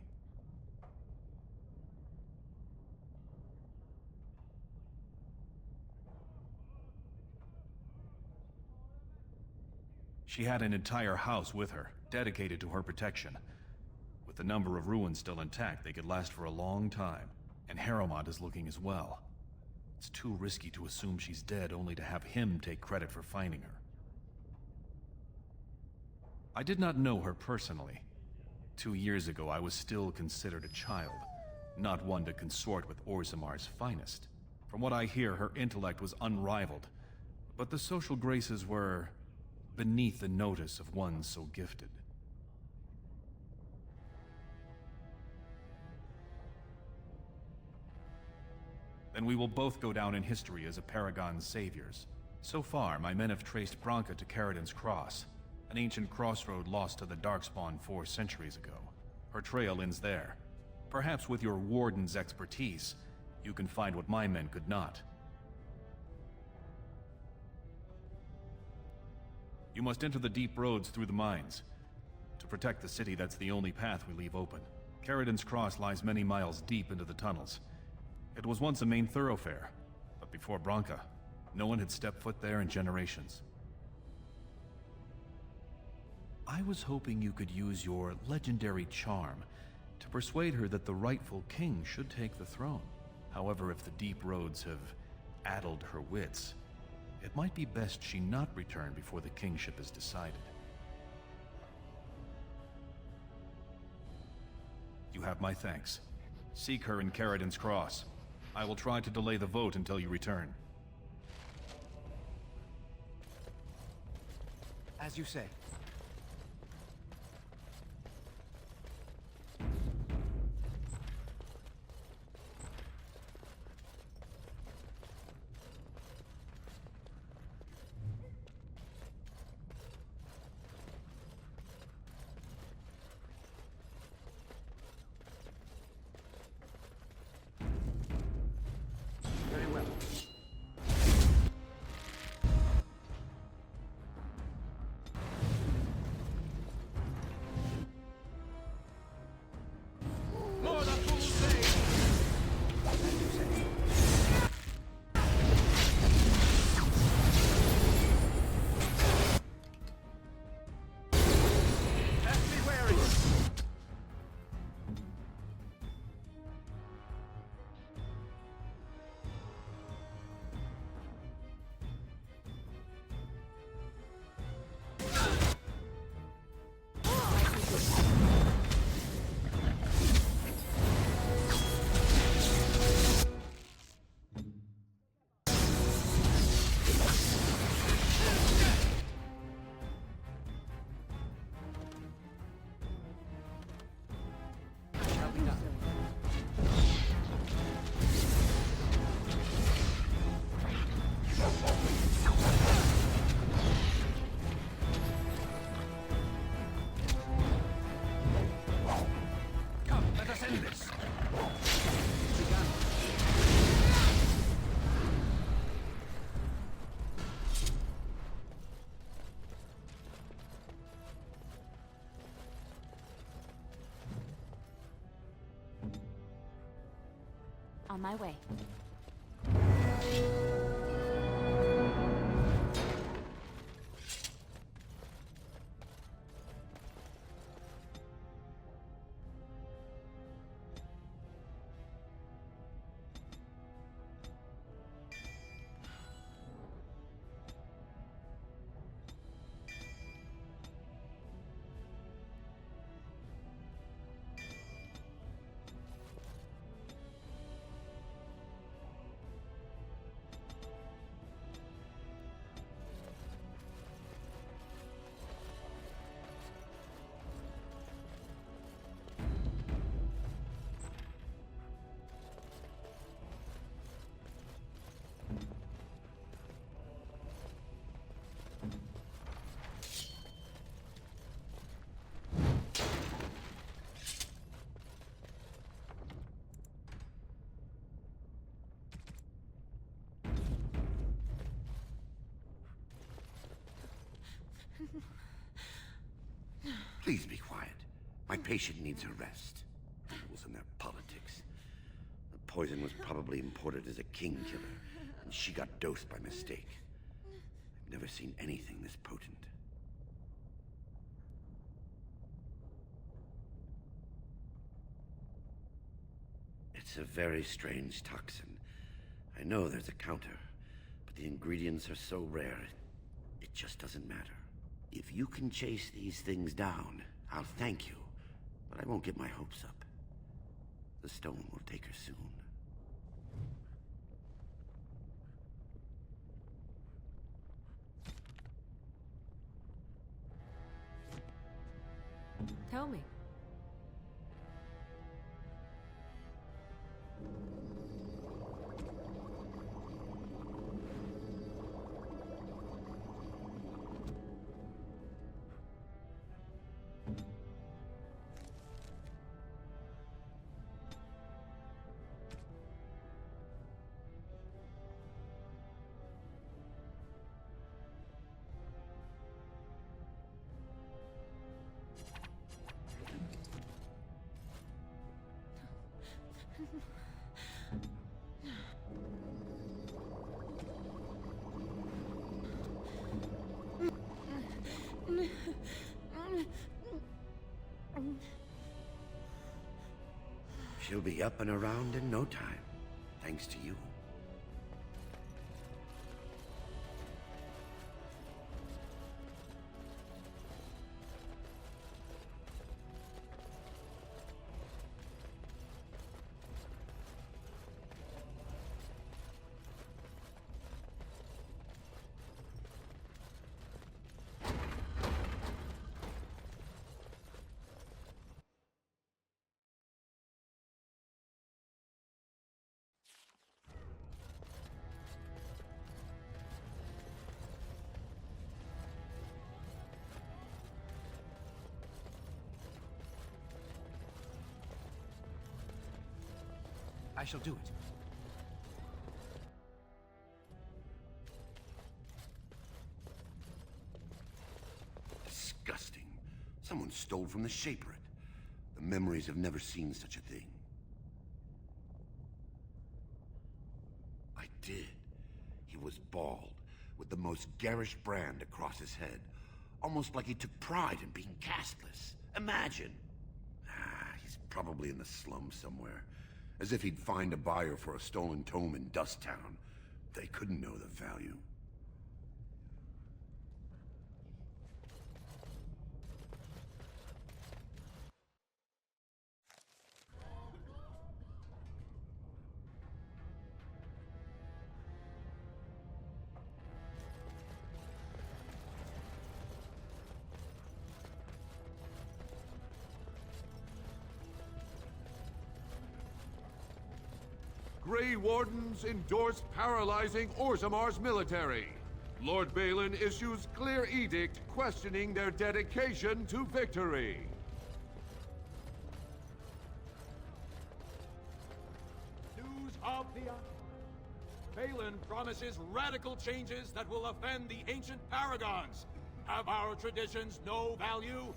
She had an entire house with her, dedicated to her protection. With the number of ruins still intact, they could last for a long time. And Harrowmont is looking as well. It's too risky to assume she's dead only to have him take credit for finding her. I did not know her personally. 2 years ago, I was still considered a child, not one to consort with Orzammar's finest. From what I hear, her intellect was unrivaled, but the social graces were beneath the notice of one so gifted. Then we will both go down in history as a paragon's saviors. So far, my men have traced Branka to Caridin's Cross, an ancient crossroad lost to the Darkspawn 4 centuries ago. Her trail ends there. Perhaps with your warden's expertise, you can find what my men could not. You must enter the deep roads through the mines. To protect the city, that's the only path we leave open. Caridin's Cross lies many miles deep into the tunnels. It was once a main thoroughfare, but before Branka, no one had stepped foot there in generations. I was hoping you could use your legendary charm to persuade her that the rightful king should take the throne. However, if the deep roads have addled her wits, it might be best she not return before the kingship is decided. You have my thanks. Seek her in Caridin's Cross. I will try to delay the vote until you return. As you say. Very well. More than fools say. As you say. Best be wary. Shall be done. Come, let us end this. Begun. On my way. Please be quiet. My patient needs a rest. Fools and their politics. The poison was probably imported as a king killer, and she got dosed by mistake. I've never seen anything this potent. It's a very strange toxin. I know there's a counter, but the ingredients are so rare, it just doesn't matter. If you can chase these things down, I'll thank you, but I won't get my hopes up. The stone will take her soon. Tell me. She'll be up and around in no time, thanks to you. I shall do it. Disgusting. Someone stole from the Shaper. The memories have never seen such a thing. I did. He was bald, with the most garish brand across his head. Almost like he took pride in being castless. Imagine! He's probably in the slums somewhere. As if he'd find a buyer for a stolen tome in Dust Town. They couldn't know the value. Grey Wardens endorse paralyzing Orzammar's military. Lord Balin issues clear edict questioning their dedication to victory. News of the Balin promises radical changes that will offend the ancient paragons. Have our traditions no value?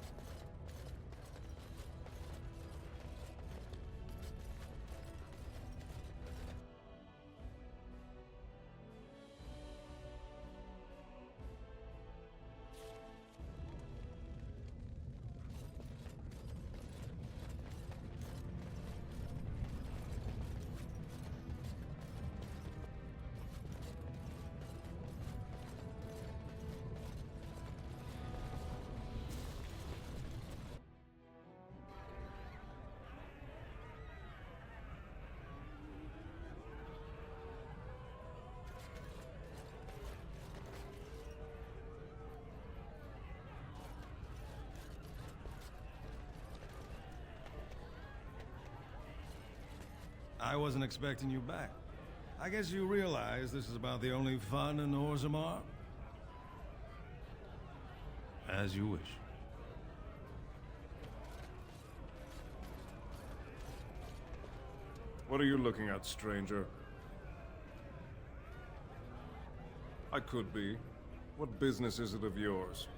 I wasn't expecting you back. I guess you realize this is about the only fun in Orzammar? As you wish. What are you looking at, stranger? I could be. What business is it of yours?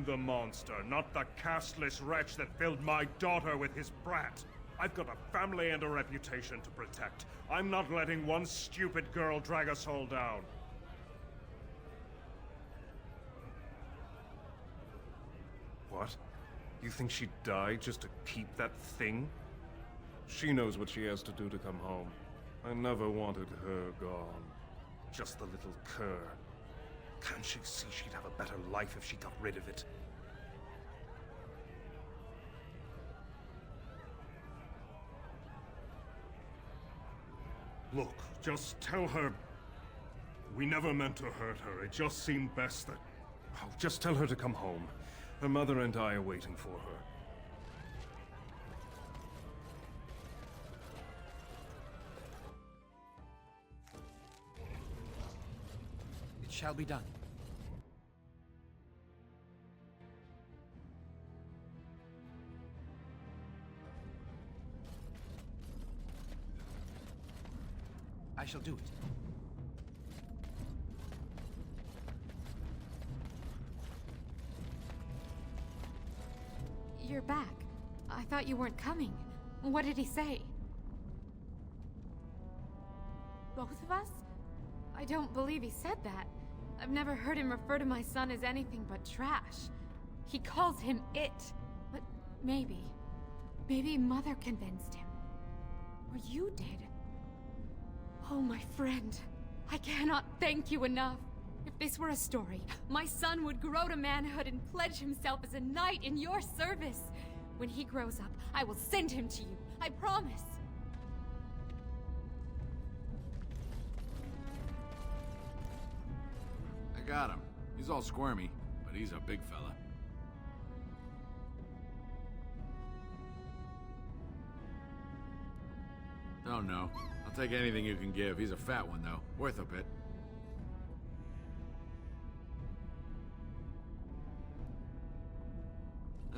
the monster, not the castless wretch that filled my daughter with his brat. I've got a family and a reputation to protect. I'm not letting one stupid girl drag us all down. What? You think she'd die just to keep that thing? She knows what she has to do to come home. I never wanted her gone. Just the little cur. Can't she see she'd have a better life if she got rid of it? Look, just tell her... We never meant to hurt her. It just seemed best that... Oh, just tell her to come home. Her mother and I are waiting for her. It shall be done. I shall do it. You're back. I thought you weren't coming. What did he say? Both of us? I don't believe he said that. I've never heard him refer to my son as anything but trash. He calls him it. But maybe Mother convinced him. Or you did. Oh, my friend. I cannot thank you enough. If this were a story, my son would grow to manhood and pledge himself as a knight in your service. When he grows up, I will send him to you. I promise. I got him. He's all squirmy, but he's a big fella. Oh no. I'll take anything you can give. He's a fat one, though. Worth a bit.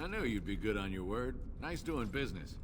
I knew you'd be good on your word. Nice doing business.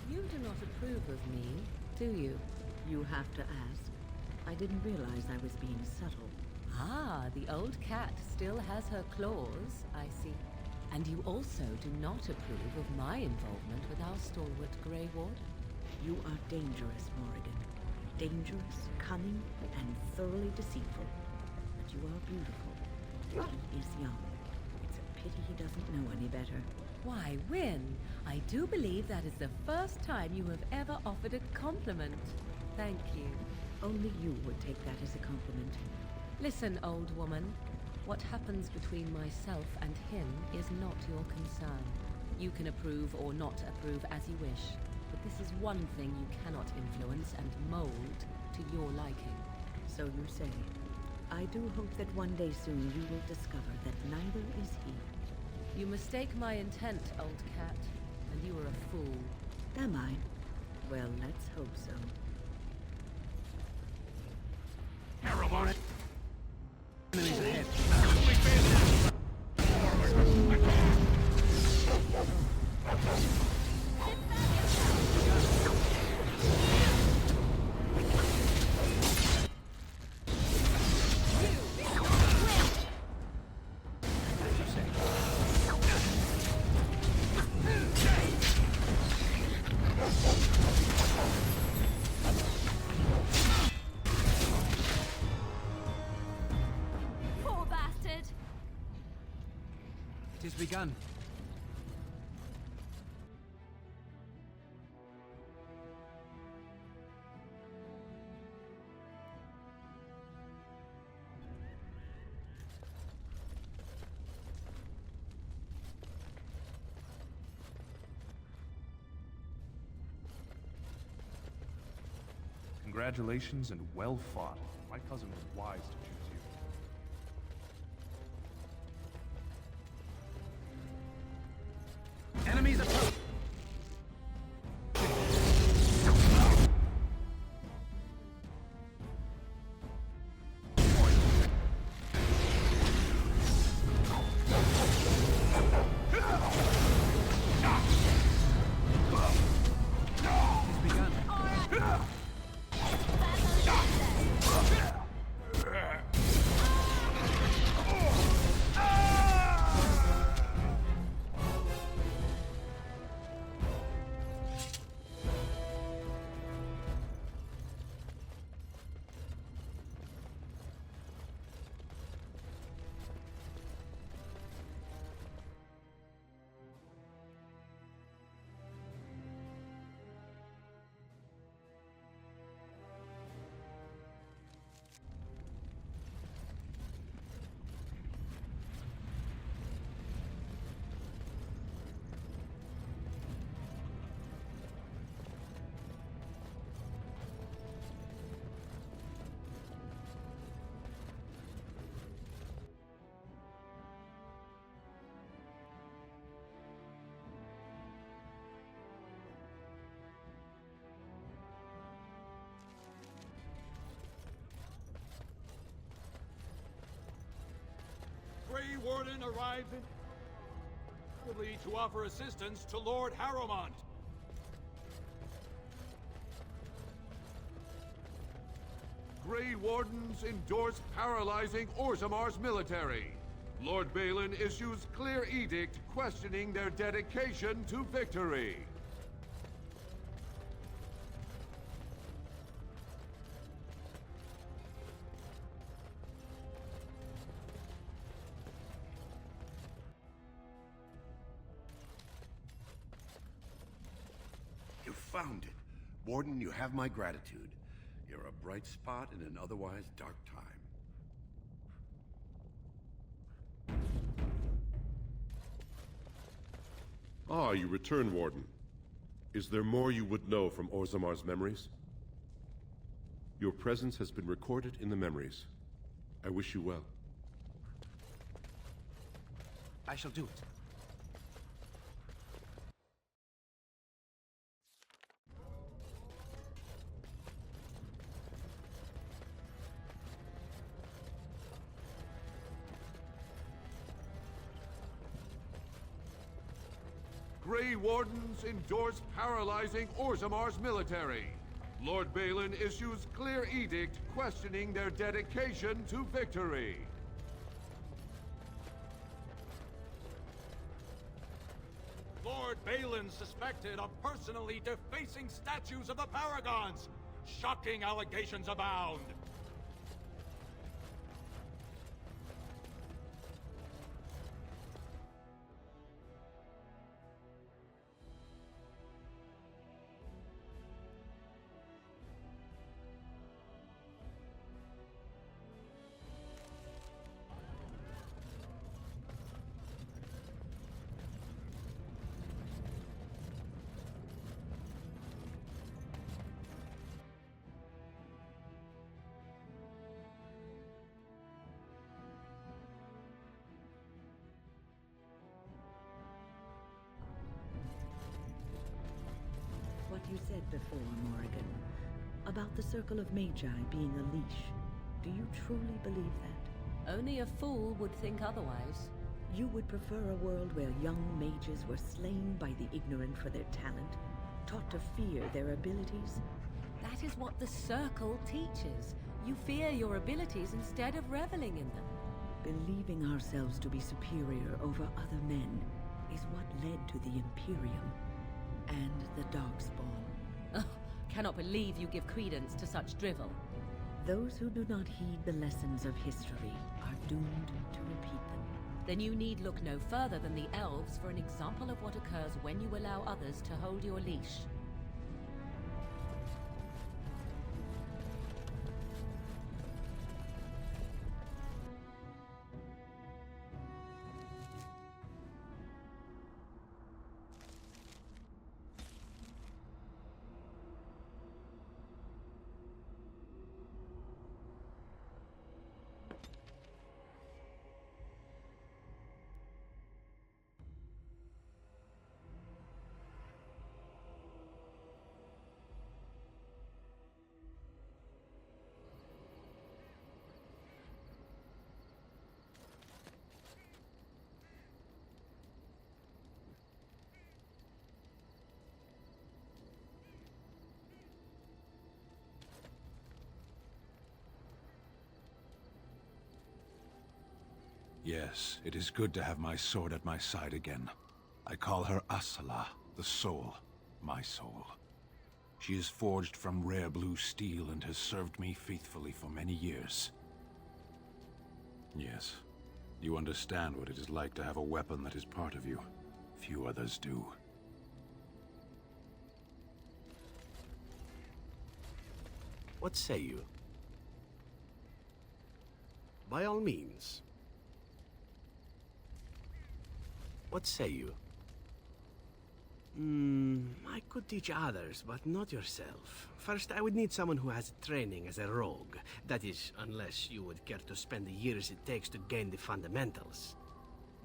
You do not approve of me, do you? You have to ask. I didn't realize I was being subtle. Ah, the old cat still has her claws, I see. And you also do not approve of my involvement with our stalwart Grey Ward? You are dangerous, Morrigan. Dangerous, cunning, and thoroughly deceitful. But you are beautiful. He is young. It's a pity he doesn't know any better. Why, Wynne, I do believe that is the first time you have ever offered a compliment. Thank you. Only you would take that as a compliment. Listen, old woman. What happens between myself and him is not your concern. You can approve or not approve as you wish, but this is one thing you cannot influence and mold to your liking. So you say. I do hope that one day soon you will discover that neither is he. You mistake my intent, old cat, and you are a fool. Am I? Well, let's hope so. Arrow on it! Enemies ahead. It is begun. Congratulations and well fought. My cousin was wise to choose Warden arrives in... probably to offer assistance to Lord Harrowmont. Grey Wardens endorse paralyzing Orzammar's military. Lord Balin issues clear edict questioning their dedication to victory. You found it. Warden, you have my gratitude. You're a bright spot in an otherwise dark time. Ah, you return, Warden. Is there more you would know from Orzammar's memories? Your presence has been recorded in the memories. I wish you well. I shall do it. Grey Wardens endorse paralyzing Orzammar's military. Lord Balin issues clear edict questioning their dedication to victory. Lord Balin suspected of personally defacing statues of the Paragons. Shocking allegations abound. What you said before, Morrigan, about the Circle of Magi being a leash. Do you truly believe that? Only a fool would think otherwise. You would prefer a world where young mages were slain by the ignorant for their talent, taught to fear their abilities? That is what the Circle teaches. You fear your abilities instead of reveling in them. Believing ourselves to be superior over other men is what led to the Imperium and the Darkspawn. Oh, cannot believe you give credence to such drivel. Those who do not heed the lessons of history are doomed to repeat them. Then you need look no further than the elves for an example of what occurs when you allow others to hold your leash. Yes, it is good to have my sword at my side again. I call her Asala, the soul, my soul. She is forged from rare blue steel and has served me faithfully for many years. Yes, you understand what it is like to have a weapon that is part of you. Few others do. What say you? By all means. What say you? I could teach others, but not yourself. First, I would need someone who has training as a rogue. That is, unless you would care to spend the years it takes to gain the fundamentals.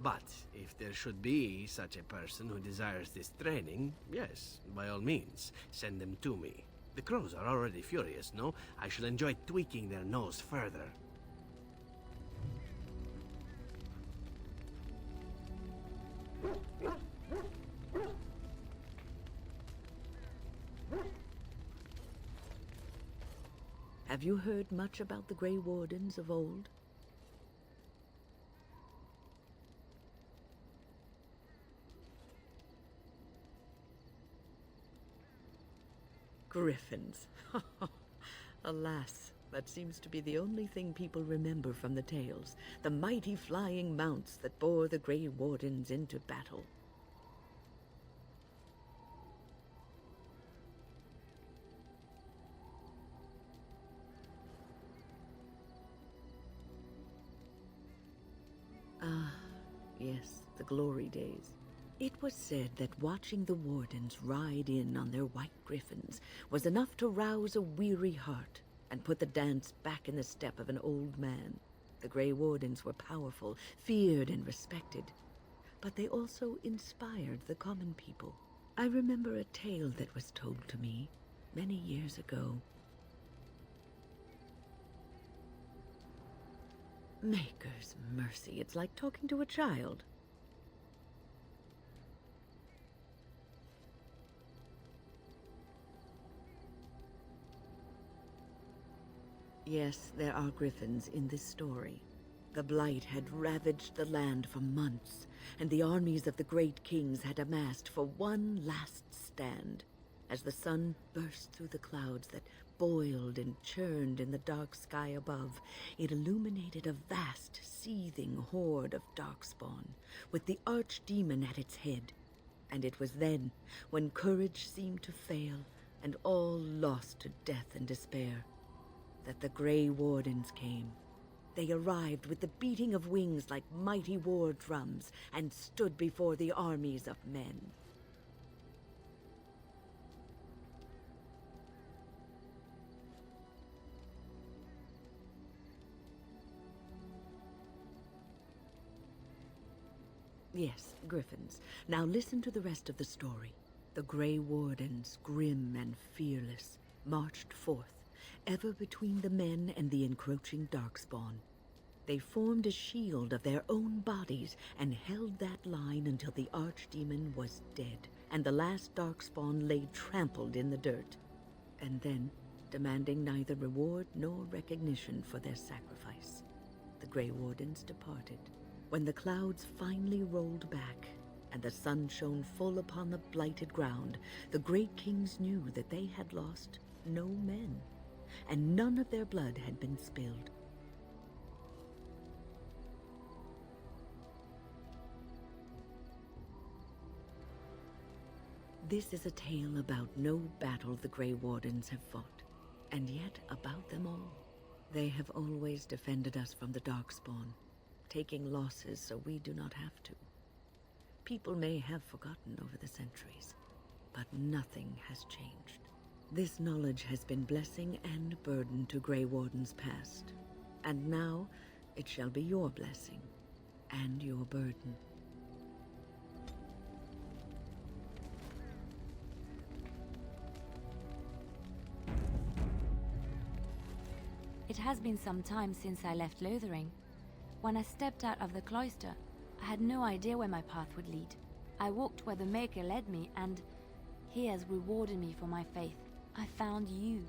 But if there should be such a person who desires this training, yes, by all means, send them to me. The crows are already furious, no? I shall enjoy tweaking their nose further. Have you heard much about the Grey Wardens of old? Griffins. Alas, that seems to be the only thing people remember from the tales. The mighty flying mounts that bore the Grey Wardens into battle. Ah, yes, the glory days. It was said that watching the Wardens ride in on their white griffins was enough to rouse a weary heart and put the dance back in the step of an old man. The Grey Wardens were powerful, feared and respected, but they also inspired the common people. I remember a tale that was told to me many years ago. Maker's mercy, it's like talking to a child. Yes, there are griffins in this story. The Blight had ravaged the land for months, and the armies of the great kings had amassed for one last stand. As the sun burst through the clouds that boiled and churned in the dark sky above, it illuminated a vast, seething horde of darkspawn, with the archdemon at its head. And it was then, when courage seemed to fail, and all lost to death and despair, that the Grey Wardens came. They arrived with the beating of wings like mighty war drums and stood before the armies of men. Yes, griffins. Now listen to the rest of the story. The Grey Wardens, grim and fearless, marched forth, ever between the men and the encroaching darkspawn. They formed a shield of their own bodies and held that line until the archdemon was dead, and the last darkspawn lay trampled in the dirt. And then, demanding neither reward nor recognition for their sacrifice, the Grey Wardens departed. When the clouds finally rolled back and the sun shone full upon the blighted ground, the great kings knew that they had lost no men, and none of their blood had been spilled. This is a tale about no battle the Grey Wardens have fought, and yet about them all. They have always defended us from the Darkspawn, taking losses so we do not have to. People may have forgotten over the centuries, but nothing has changed. This knowledge has been blessing and burden to Grey Wardens past, and now it shall be your blessing and your burden. It has been some time since I left Lothering. When I stepped out of the cloister, I had no idea where my path would lead. I walked where the Maker led me, and he has rewarded me for my faith. I found you.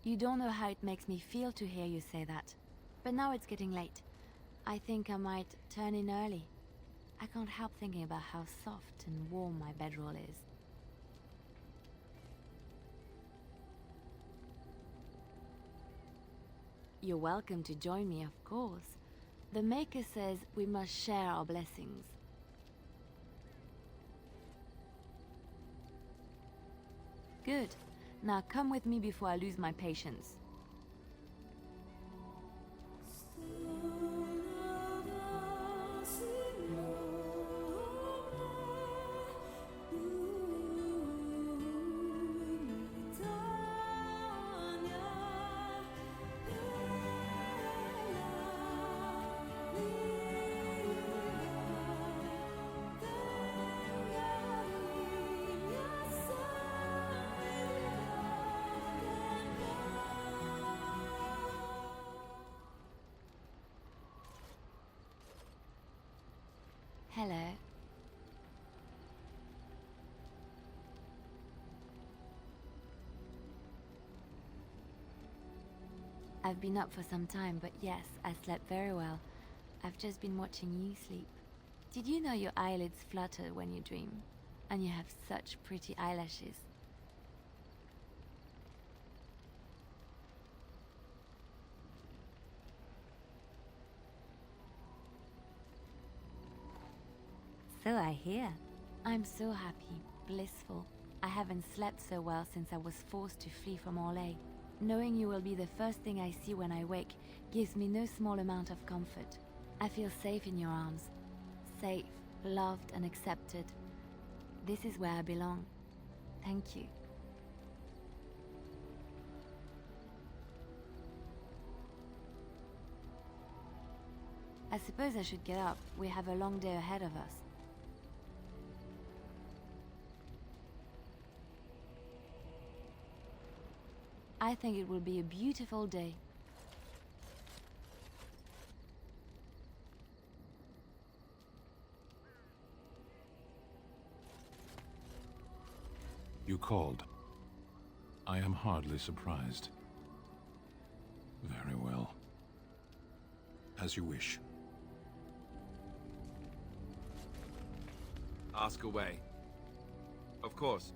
You don't know how it makes me feel to hear you say that. But now it's getting late. I think I might turn in early. I can't help thinking about how soft and warm my bedroll is. You're welcome to join me, of course. The Maker says we must share our blessings. Good. Now come with me before I lose my patience. Hello. I've been up for some time, but yes, I slept very well. I've just been watching you sleep. Did you know your eyelids flutter when you dream? And you have such pretty eyelashes. So I hear. I'm so happy, blissful. I haven't slept so well since I was forced to flee from Orlais. Knowing you will be the first thing I see when I wake gives me no small amount of comfort. I feel safe in your arms. Safe, loved and accepted. This is where I belong. Thank you. I suppose I should get up. We have a long day ahead of us. I think it will be a beautiful day. You called. I am hardly surprised. Very well. As you wish. Ask away. Of course.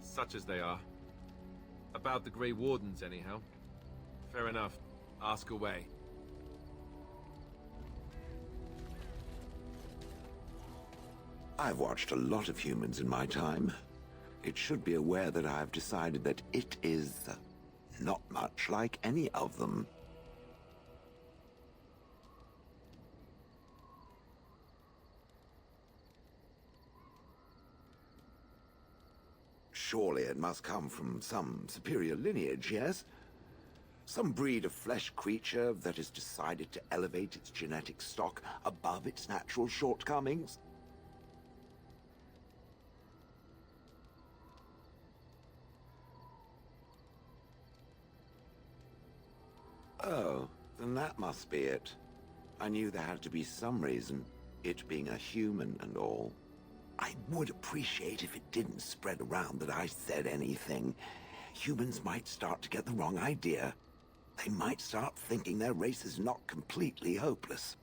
Such as they are. About the Grey Wardens, anyhow. Fair enough. Ask away. I've watched a lot of humans in my time. It should be aware that I've decided that it is not much like any of them. Surely it must come from some superior lineage, yes? Some breed of flesh creature that has decided to elevate its genetic stock above its natural shortcomings? Oh, then that must be it. I knew there had to be some reason, it being a human and all. I would appreciate if it didn't spread around that I said anything. Humans might start to get the wrong idea. They might start thinking their race is not completely hopeless.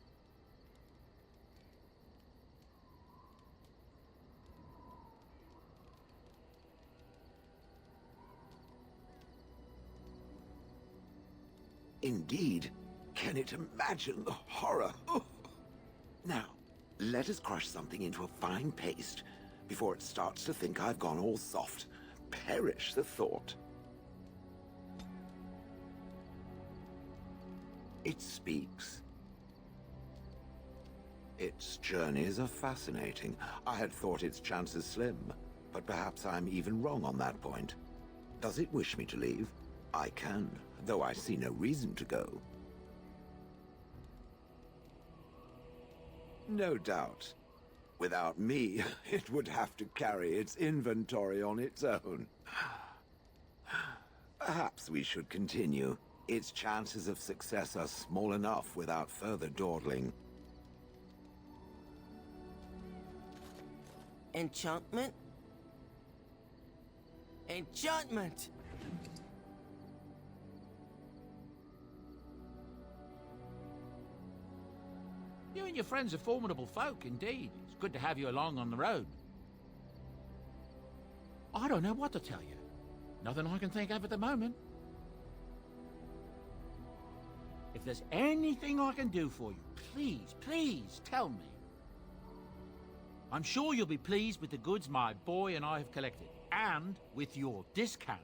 Indeed. Can it imagine the horror? Oh. Now, let us crush something into a fine paste before it starts to think I've gone all soft. Perish the thought. It speaks. Its journeys are fascinating. I had thought its chances slim, but perhaps I'm even wrong on that point. Does it wish me to leave? I can, though I see no reason to go. No doubt. Without me, it would have to carry its inventory on its own. Perhaps we should continue. Its chances of success are small enough without further dawdling. Enchantment? Enchantment! You and your friends are formidable folk, indeed. It's good to have you along on the road. I don't know what to tell you. Nothing I can think of at the moment. If there's anything I can do for you, please, please tell me. I'm sure you'll be pleased with the goods my boy and I have collected, and with your discount.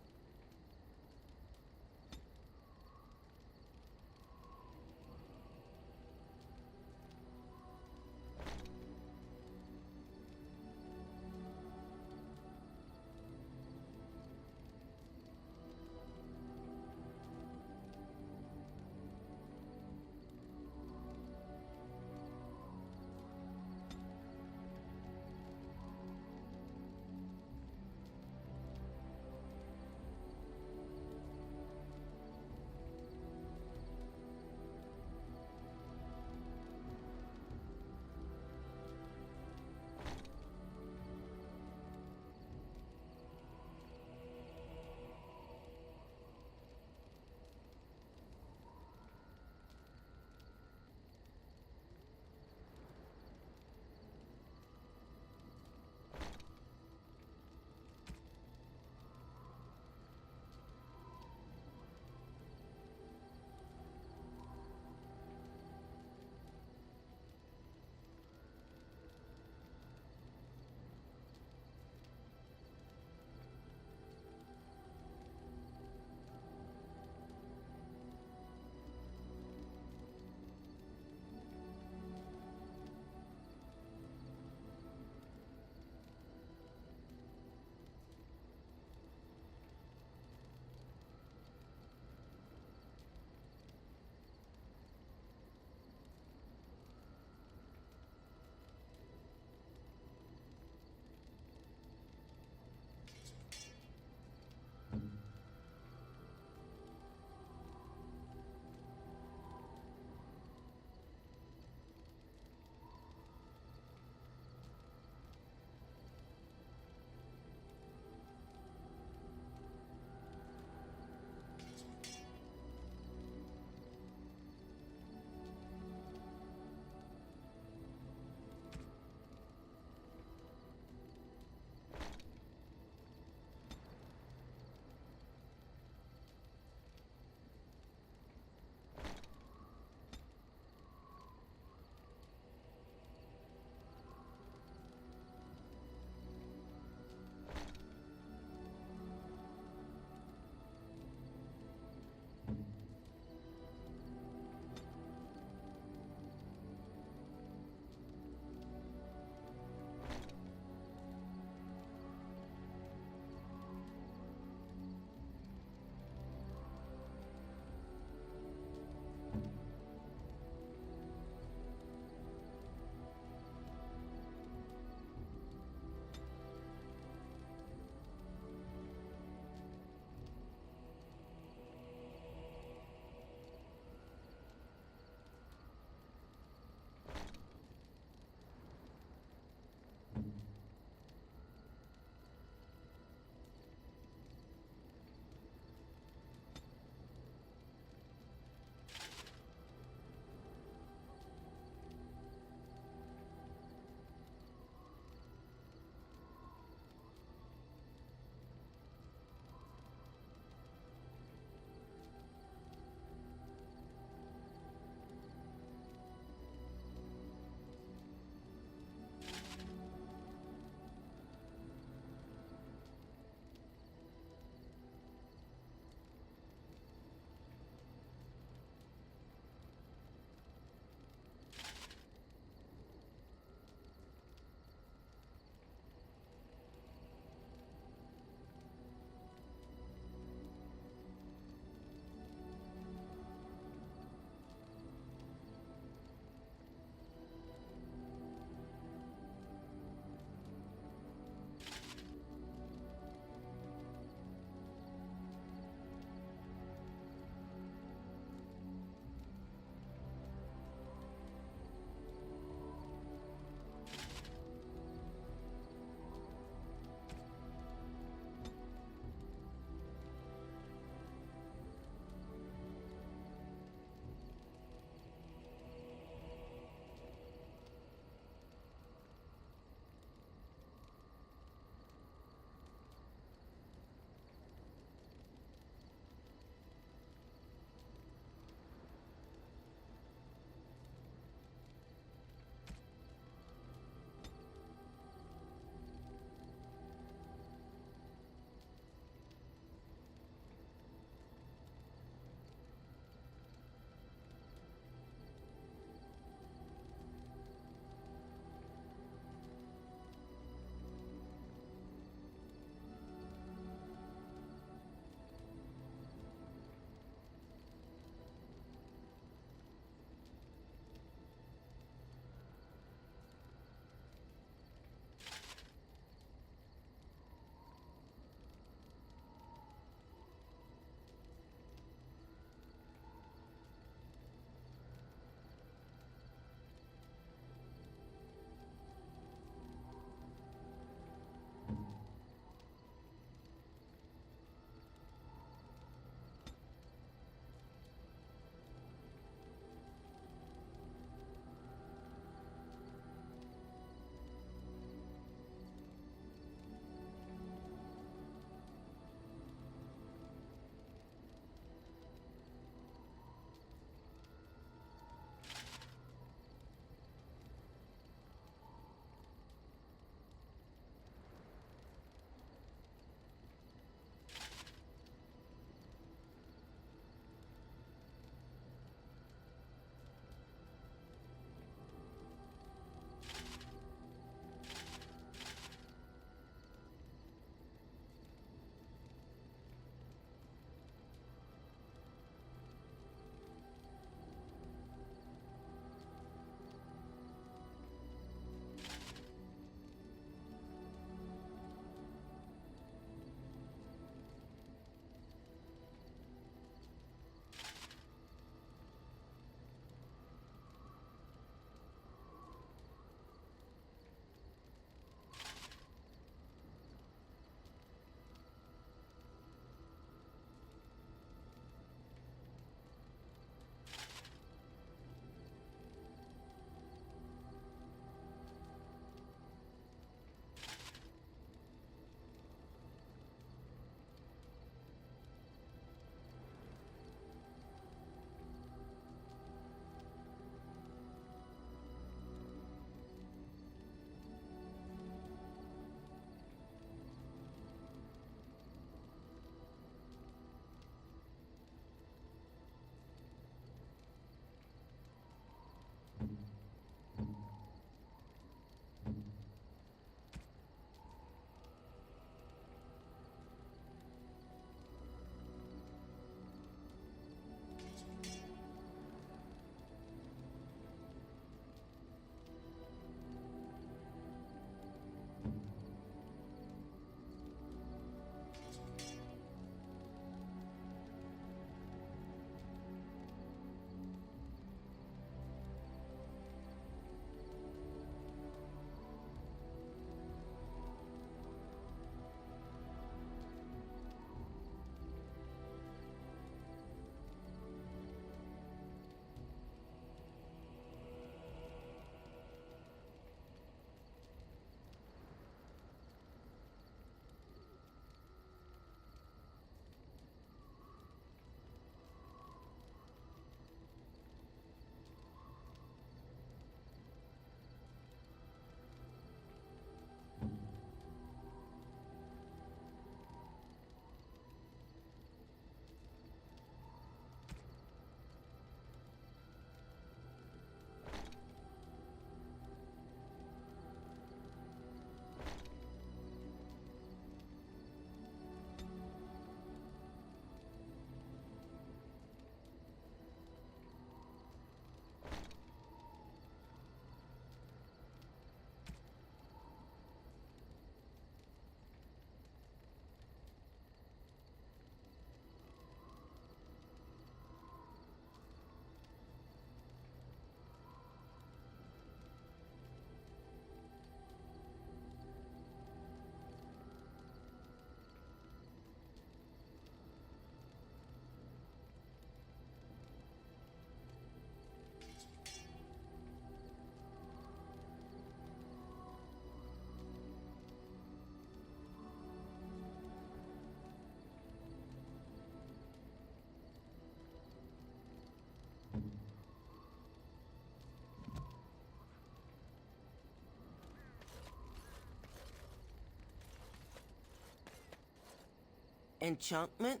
Enchantment?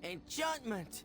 Enchantment!